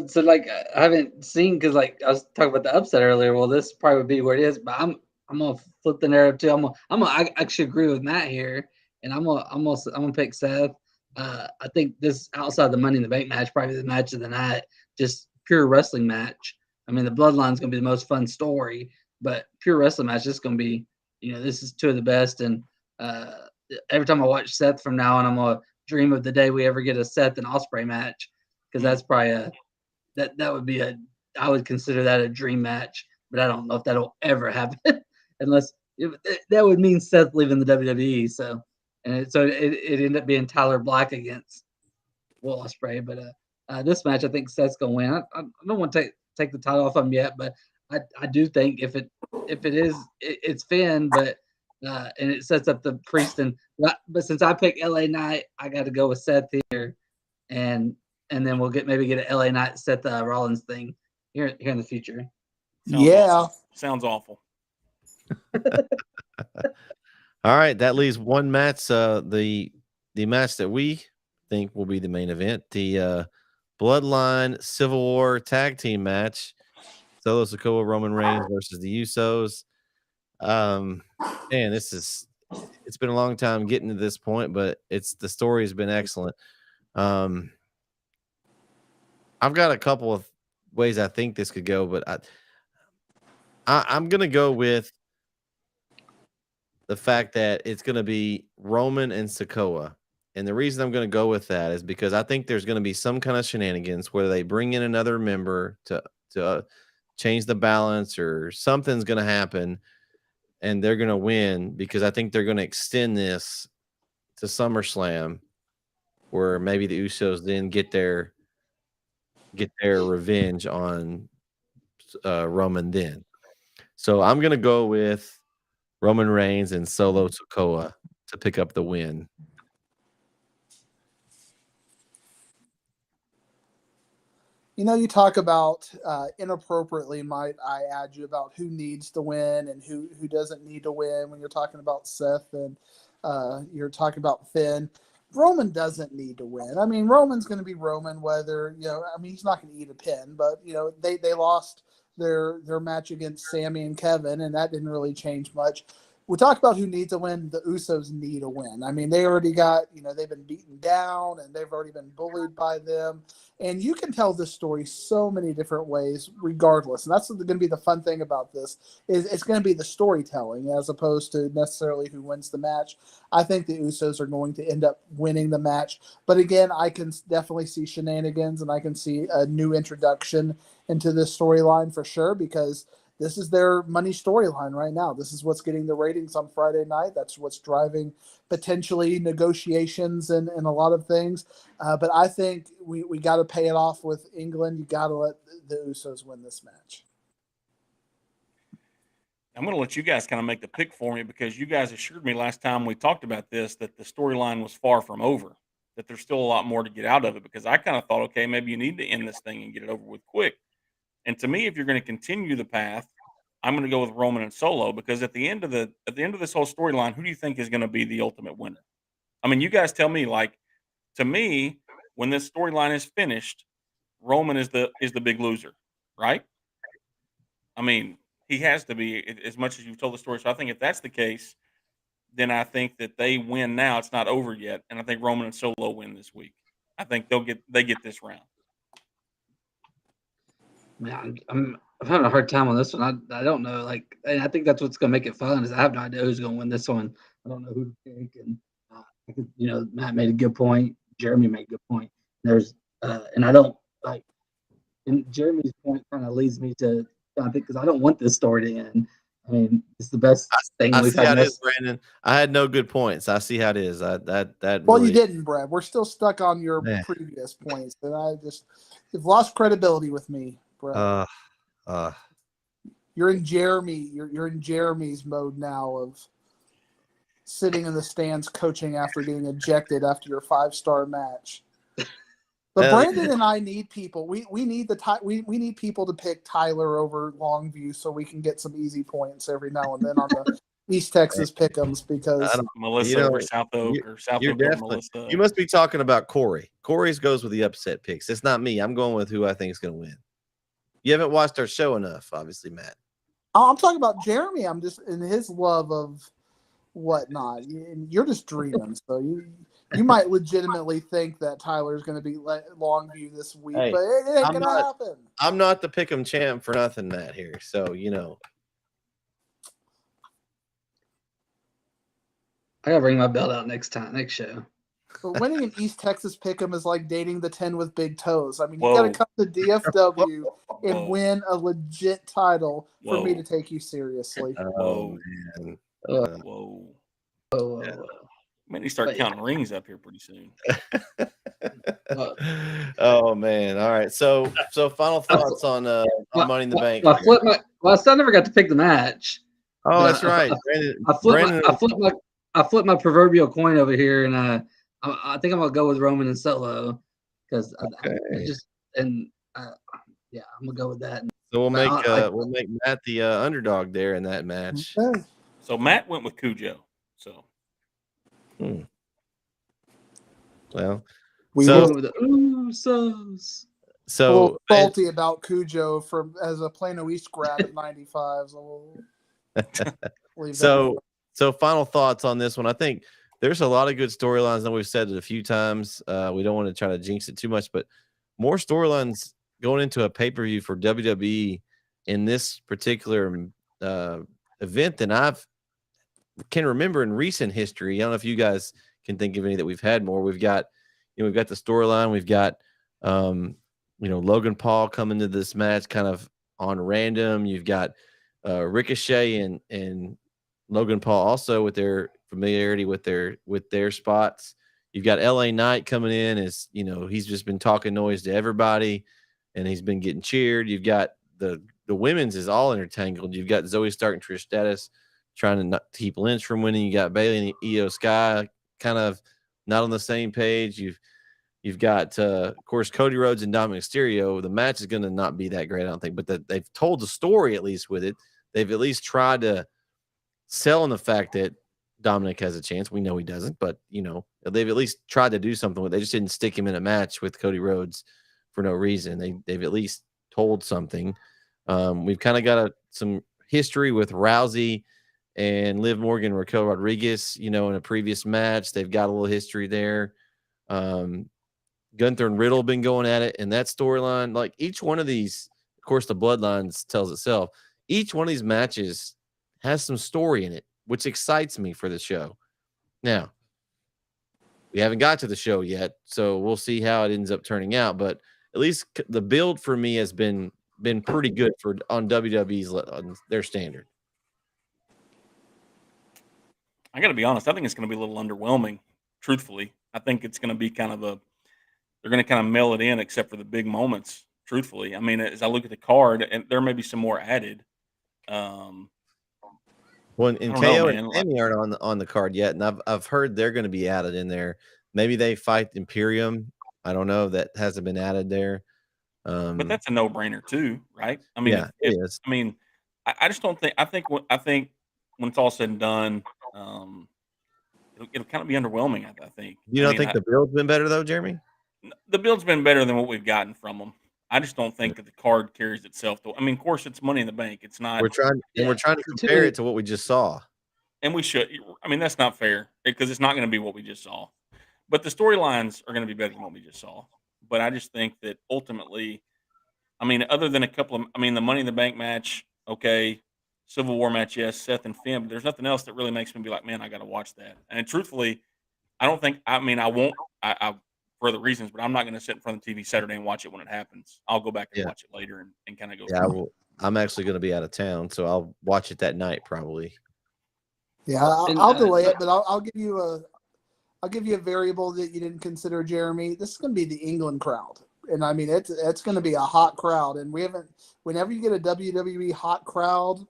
Speaker 5: So like I haven't seen, because like I was talking about the upset earlier. Well, this probably would be where it is, but I'm gonna flip the narrative too. I actually agree with Matt here, and I'm gonna pick Seth. I think this outside the Money in the Bank match, probably the match of the night, just pure wrestling match. I mean, the Bloodline's going to be the most fun story, but pure wrestling match is going to be, this is two of the best. And every time I watch Seth from now on, I'm going to dream of the day we ever get a Seth and Ospreay match, because that's probably that would be I would consider that a dream match, but I don't know if that'll ever happen unless that would mean Seth leaving the WWE. So it ended up being Tyler Black against Will Ospreay, but this match I think Seth's going to win. I don't want to take the title off him yet, but I do think if it is, it's Finn, but and it sets up the Priest but since I picked LA Knight, I got to go with Seth here, and then we'll maybe get an LA Knight Seth Rollins thing here in the future.
Speaker 2: Sounds awful.
Speaker 1: All right, that leaves one match. The match that we think will be the main event, the Bloodline Civil War tag team match. Solo Sikoa, Roman Reigns versus the Usos. Man, it's been a long time getting to this point, but the story has been excellent. I've got a couple of ways I think this could go, but I'm gonna go with the fact that it's gonna be Roman and Sikoa. And the reason I'm going to go with that is because I think there's going to be some kind of shenanigans where they bring in another member to change the balance, or something's going to happen, and they're going to win, because I think they're going to extend this to SummerSlam, where maybe the Usos then get their revenge on Roman then. So I'm going to go with Roman Reigns and Solo Sikoa to pick up the win.
Speaker 4: You talk about inappropriately, might I add you, about who needs to win and who doesn't need to win when you're talking about Seth and you're talking about Finn. Roman doesn't need to win. I mean, Roman's going to be Roman, whether, he's not going to eat a pin, but, they lost their match against Sammy and Kevin, and that didn't really change much. We talk about who needs a win. The Usos need a win. I mean, they already got, they've been beaten down and they've already been bullied by them. And you can tell this story so many different ways regardless. And that's going to be the fun thing about this, is it's going to be the storytelling as opposed to necessarily who wins the match. I think the Usos are going to end up winning the match. But again, I can definitely see shenanigans, and I can see a new introduction into this storyline for sure, because this is their money storyline right now. This is what's getting the ratings on Friday night. That's what's driving potentially negotiations and a lot of things. But I think we got to pay it off with England. You got to let the Usos win this match.
Speaker 2: I'm going to let you guys kind of make the pick for me because you guys assured me last time we talked about this that the storyline was far from over, that there's still a lot more to get out of it. Because I kind of thought, okay, maybe you need to end this thing and get it over with quick. And to me, if you're going to continue the path, I'm going to go with Roman and Solo because at the end of this whole storyline, who do you think is going to be the ultimate winner? I mean, you guys tell me. Like, to me, when this storyline is finished, Roman is the big loser, right? I mean, he has to be as much as you've told the story. So I think if that's the case, then I think that they win now. It's not over yet, and I think Roman and Solo win this week. I think they get this round.
Speaker 5: Man, I'm having a hard time on this one. I don't know. Like, and I think that's what's going to make it fun is I have no idea who's going to win this one. I don't know who to pick. And I think, Matt made a good point. Jeremy made a good point. There's and I don't like. And Jeremy's point kind of leads me to I think because I don't want this story to end. I mean, it's the best thing
Speaker 1: I
Speaker 5: we've
Speaker 1: see how
Speaker 5: had.
Speaker 1: it is, Brandon. I had no good points. I see how it is. That
Speaker 4: Well,
Speaker 1: really,
Speaker 4: you didn't, Brad. We're still stuck on your previous points, and you've lost credibility with me, Brad. You're in Jeremy. You're in Jeremy's mode now of sitting in the stands coaching after getting ejected after your 5-star match. But Brandon and I need people. We need we need people to pick Tyler over Longview so we can get some easy points every now and then on the East Texas pick'ems because
Speaker 2: Melissa over South Oak or South Oak over Melissa.
Speaker 1: You must be talking about Corey. Corey's goes with the upset picks. It's not me. I'm going with who I think is going to win. You haven't watched our show enough, obviously, Matt.
Speaker 4: Oh, I'm talking about Jeremy. I'm just in his love of whatnot. You're just dreaming, so you might legitimately think that Tyler's going to be Longview this week, but it ain't going to happen.
Speaker 1: I'm not the pick'em champ for nothing, Matt, here. So,
Speaker 5: I got to bring my belt out next show.
Speaker 4: But winning an East Texas pick'em is like dating the 10 with big toes. I mean, you got to come to DFW and win a legit title for me to take you seriously.
Speaker 2: Whoa, man. Whoa. Man, you start counting rings up here pretty soon.
Speaker 1: Oh man! All right. So final thoughts on Money in the Bank.
Speaker 5: I still never got to pick the match.
Speaker 1: Oh, that's right.
Speaker 5: I flipped my proverbial coin over here, and I think I'm gonna go with Roman and Solo because I'm gonna go with that.
Speaker 1: So we'll make Matt the underdog there in that match.
Speaker 4: Okay.
Speaker 2: So Matt went with Cujo. So.
Speaker 1: Well,
Speaker 5: we went with the Usos.
Speaker 4: So a little salty about Cujo as a Plano East grad at 95.
Speaker 1: So final thoughts on this one. I think there's a lot of good storylines, and we've said it a few times. We don't want to try to jinx it too much, but more storylines going into a pay-per-view for WWE in this particular event than can remember in recent history. I don't know if you guys can think of any that we've had more. We've got the storyline. We've got Logan Paul coming to this match kind of on random. You've got Ricochet and Logan Paul also with their familiarity with their spots. You've got LA Knight coming in as he's just been talking noise to everybody and he's been getting cheered. You've got the women's is all intertangled. You've got Zoe Stark and Trish Stratus trying to keep Lynch from winning. You got Bayley and Io Sky kind of not on the same page. You've got of course Cody Rhodes and Dominic Mysterio. The match is going to not be that great, I don't think, but they've told the story at least with it. They've at least tried to sell on the fact that Dominic has a chance. We know he doesn't, but they've at least tried to do something with it. They just didn't stick him in a match with Cody Rhodes for no reason. They've at least told something. We've kind of got some history with Rousey and Liv Morgan and Raquel Rodriguez, in a previous match. They've got a little history there. Gunther and Riddle have been going at it, and that storyline, like each one of these, of course, the Bloodlines tells itself. Each one of these matches has some story in it, which excites me for the show. Now, we haven't got to the show yet, so we'll see how it ends up turning out. But at least the build for me has been pretty good on WWE's on their standard.
Speaker 2: I got to be honest. I think it's going to be a little underwhelming. Truthfully, I think it's going to be they're going to kind of mail it in, except for the big moments. Truthfully, I mean, as I look at the card, and there may be some more added,
Speaker 1: Well,
Speaker 2: I
Speaker 1: and
Speaker 2: don't know,
Speaker 1: KO and
Speaker 2: man.
Speaker 1: Sammy aren't on the card yet, and I've heard they're going to be added in there. Maybe they fight Imperium. I don't know. That hasn't been added there.
Speaker 2: But that's a no-brainer too, right? I mean,
Speaker 1: Yeah,
Speaker 2: if
Speaker 1: it is.
Speaker 2: I mean, I just don't think I think when it's all said and done, it'll kind of be underwhelming. I think.
Speaker 1: You
Speaker 2: I
Speaker 1: don't
Speaker 2: mean,
Speaker 1: think the build's been better though, Jeremy?
Speaker 2: the build's been better than what we've gotten from them. I just don't think that the card carries itself. I mean, of course, it's Money in the Bank. It's not,
Speaker 1: We're trying to
Speaker 5: Too
Speaker 1: compare
Speaker 5: many.
Speaker 1: it to what we just saw.
Speaker 2: and we should. I mean, that's not fair because it's not going to be what we just saw. But the storylines are going to be better than what we just saw. But I just think that ultimately, I mean, other than a couple of, I mean, the Money in the Bank match, okay, Civil War match, yes, Seth and Finn, but there's nothing else that really makes me be like, man, I got to watch that. And truthfully, I don't think, I mean, I won't, for other reasons, but I'm not going to sit in front of the TV Saturday and watch it when it happens. I'll go back and
Speaker 1: Yeah.
Speaker 2: watch it later and kind of go
Speaker 1: Yeah, I
Speaker 2: through it.
Speaker 1: will. I'm actually going to be out of town, so I'll watch it that night probably.
Speaker 4: Yeah, I'll delay it, but I'll give you a variable that you didn't consider, Jeremy. This is going to be the England crowd, and I mean it's going to be a hot crowd, and we haven't. Whenever you get a WWE hot crowd,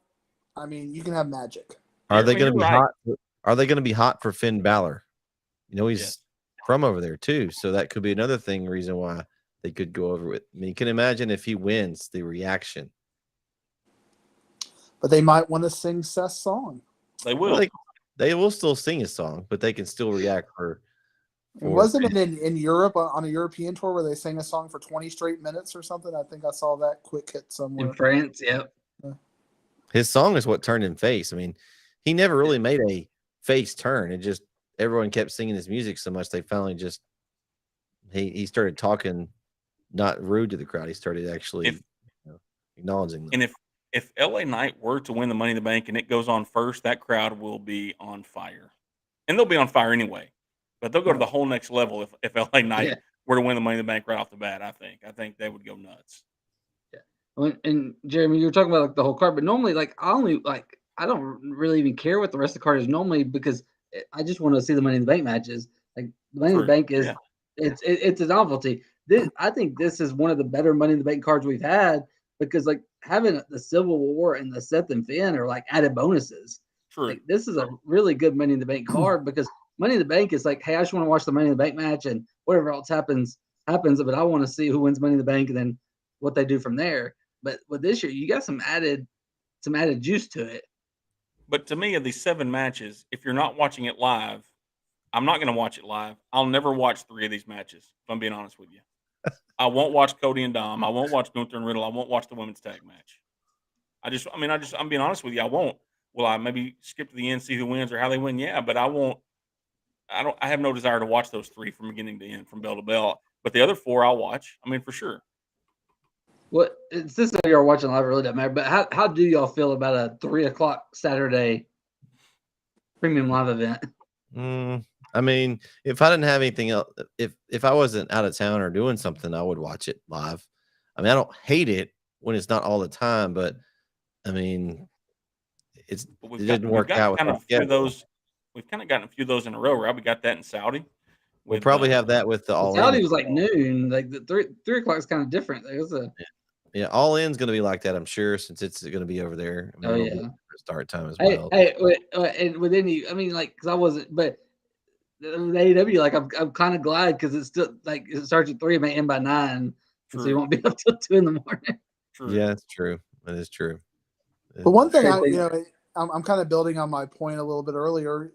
Speaker 4: I mean you can have magic.
Speaker 1: Are they
Speaker 2: I mean,
Speaker 1: going to
Speaker 2: you're
Speaker 1: be
Speaker 2: right.
Speaker 1: hot? Are they going to be hot for Finn Balor? You know, he's
Speaker 2: Yes.
Speaker 1: from over there too, so that could be another reason why they could go over it. I mean, you can imagine if he wins, the reaction.
Speaker 4: But they might want to sing Seth's song.
Speaker 2: They
Speaker 1: Well,
Speaker 2: will.
Speaker 1: they will still sing a song, but they can still react for.
Speaker 4: And wasn't it in Europe on a European tour where they sang a song for 20 straight minutes or something? I think I saw that quick hit somewhere.
Speaker 5: In France, yep.
Speaker 1: His song is what turned him face. I mean, he never really made a face turn. It just everyone kept singing his music so much they finally just he started talking not rude to the crowd. He started actually acknowledging them.
Speaker 2: And if LA Knight were to win the Money in the Bank and it goes on first, that crowd will be on fire. And they'll be on fire anyway. But they'll go to the whole next level if LA Knight were to win the Money in the Bank right off the bat, I think they would go nuts.
Speaker 5: And Jeremy, you were talking about like the whole card, but normally I don't really even care what the rest of the card is normally because I just want to see the Money in the Bank matches. Like the Money in the Bank is it's a novelty. I think this is one of the better Money in the Bank cards we've had because like having the Civil War and the Seth and Finn are like added bonuses.
Speaker 2: True.
Speaker 5: Like, this is a really good Money in the Bank card because Money in the Bank is like, hey, I just want to watch the Money in the Bank match and whatever else happens, but I want to see who wins Money in the Bank and then what they do from there. But with this year, you got some added juice to it.
Speaker 2: But to me, of these 7 matches, if you're not watching it live, I'm not going to watch it live. I'll never watch 3 of these matches, if I'm being honest with you. I won't watch Cody and Dom. I won't watch Gunther and Riddle. I won't watch the women's tag match. I'm being honest with you. I won't. Will I maybe skip to the end, see who wins or how they win? Yeah, but I won't. I have no desire to watch those 3 from beginning to end, from bell to bell. But the other 4 I'll watch. I mean, for sure.
Speaker 5: Well, since you're watching live, it really doesn't matter. But how do y'all feel about a 3:00 Saturday premium live event?
Speaker 1: I mean, if I didn't have anything else, if I wasn't out of town or doing something, I would watch it live. I mean, I don't hate it when it's not all the time, but I mean, it didn't work out.
Speaker 2: Kind of a few of those. We've kind of gotten a few of those in a row, right? We got that in Saudi.
Speaker 1: We'll probably have that with the All In.
Speaker 5: Saudi was like noon. Like the 3 o'clock is kind of different. It was
Speaker 1: yeah, All In's going to be like that, I'm sure, since it's going to be over there. I mean, start time as well.
Speaker 5: And with any, I mean, like, because I wasn't, but the AEW, like, I'm kind of glad because it's still like it starts at 3, it may end by 9, so you won't be up till 2 in the morning.
Speaker 2: True.
Speaker 1: Yeah, it's true. That is true.
Speaker 4: But one thing I'm kind of building on my point a little bit earlier.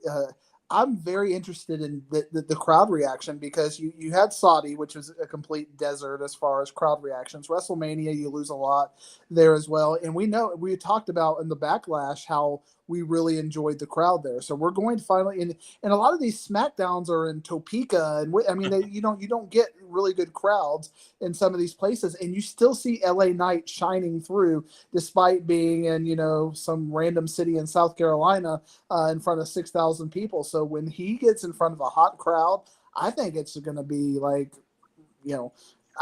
Speaker 4: I'm very interested in the crowd reaction because you had Saudi, which was a complete desert as far as crowd reactions. WrestleMania, you lose a lot there as well. And we talked about in the Backlash how we really enjoyed the crowd there. So we're going to finally, and a lot of these SmackDowns are in Topeka, and I mean, you don't get really good crowds in some of these places, and you still see LA Knight shining through despite being in some random city in South Carolina in front of 6,000 people. So when he gets in front of a hot crowd, I think it's going to be like,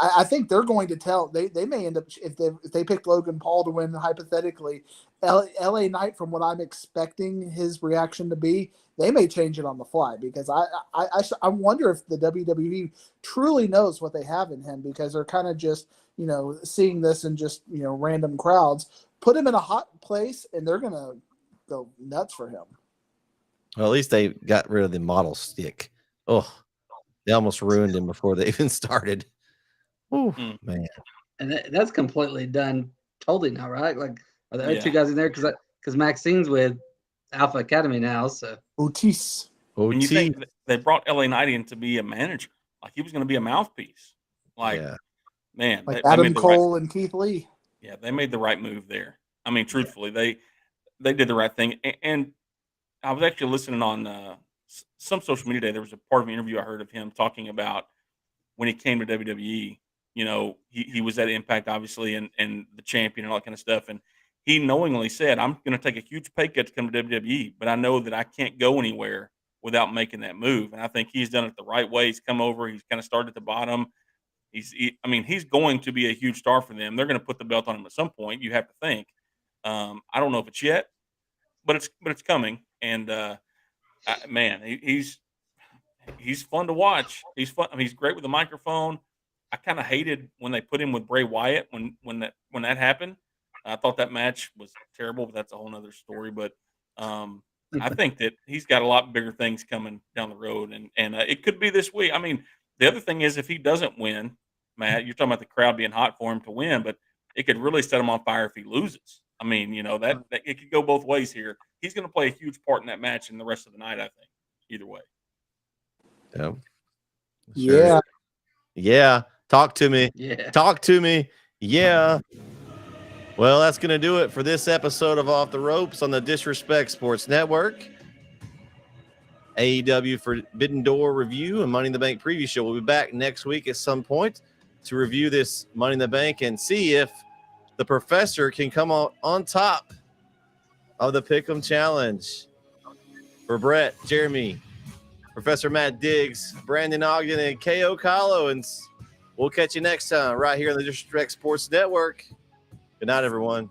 Speaker 4: I think they're going to tell. They may end up if they pick Logan Paul to win hypothetically. LA Knight, from what I'm expecting his reaction to be, they may change it on the fly because I wonder if the WWE truly knows what they have in him because they're kind of just seeing this in just random crowds. Put him in a hot place and they're gonna go nuts for him.
Speaker 1: Well, at least they got rid of the model stick. Oh, they almost ruined him before they even started. Oh, man.
Speaker 5: And that's completely done totally now, right? Like, are the other
Speaker 2: Yeah.
Speaker 5: two guys in there? Because Maxine's with Alpha Academy now, so.
Speaker 4: Otis.
Speaker 2: And you
Speaker 1: OT.
Speaker 2: think they brought LA Knight in to be a manager, like he was going to be a mouthpiece. Like,
Speaker 1: Yeah.
Speaker 2: man,
Speaker 4: Like
Speaker 2: they
Speaker 4: Adam
Speaker 2: made the
Speaker 4: Cole and Keith Lee.
Speaker 2: Yeah, they made the right move there. I mean, truthfully, they did the right thing. And I was actually listening on some social media today. There was a part of an interview I heard of him talking about when he came to WWE. You know, he was at Impact, obviously, and the champion and all that kind of stuff. And he knowingly said, "I'm going to take a huge pay cut to come to WWE, but I know that I can't go anywhere without making that move." And I think he's done it the right way. He's come over. He's kind of started at the bottom. I mean, he's going to be a huge star for them. They're going to put the belt on him at some point. You have to think. I don't know if it's yet, but it's coming. And man, he's fun to watch. He's fun. I mean, he's great with the microphone. I kind of hated when they put him with Bray Wyatt when that happened. I thought that match was terrible, but that's a whole nother story. But I think that he's got a lot bigger things coming down the road, and it could be this week. I mean, the other thing is if he doesn't win, Matt, you're talking about the crowd being hot for him to win, but it could really set him on fire if he loses. I mean, you know, that it could go both ways here. He's going to play a huge part in that match and the rest of the night, I think, either way.
Speaker 1: Yeah.
Speaker 4: Yeah.
Speaker 1: Yeah. Talk to me.
Speaker 5: Yeah.
Speaker 1: Talk to me. Yeah. Well, that's going to do it for this episode of Off the Ropes on the Disrespect Sports Network. AEW Forbidden Door review and Money in the Bank preview show. We'll be back next week at some point to review this Money in the Bank and see if the professor can come on top of the Pick'em Challenge. For Brett, Jeremy, Professor Matt Diggs, Brandon Ogden, and K.O. Collins. We'll catch you next time right here on the Disrespect Sports Network. Good night, everyone.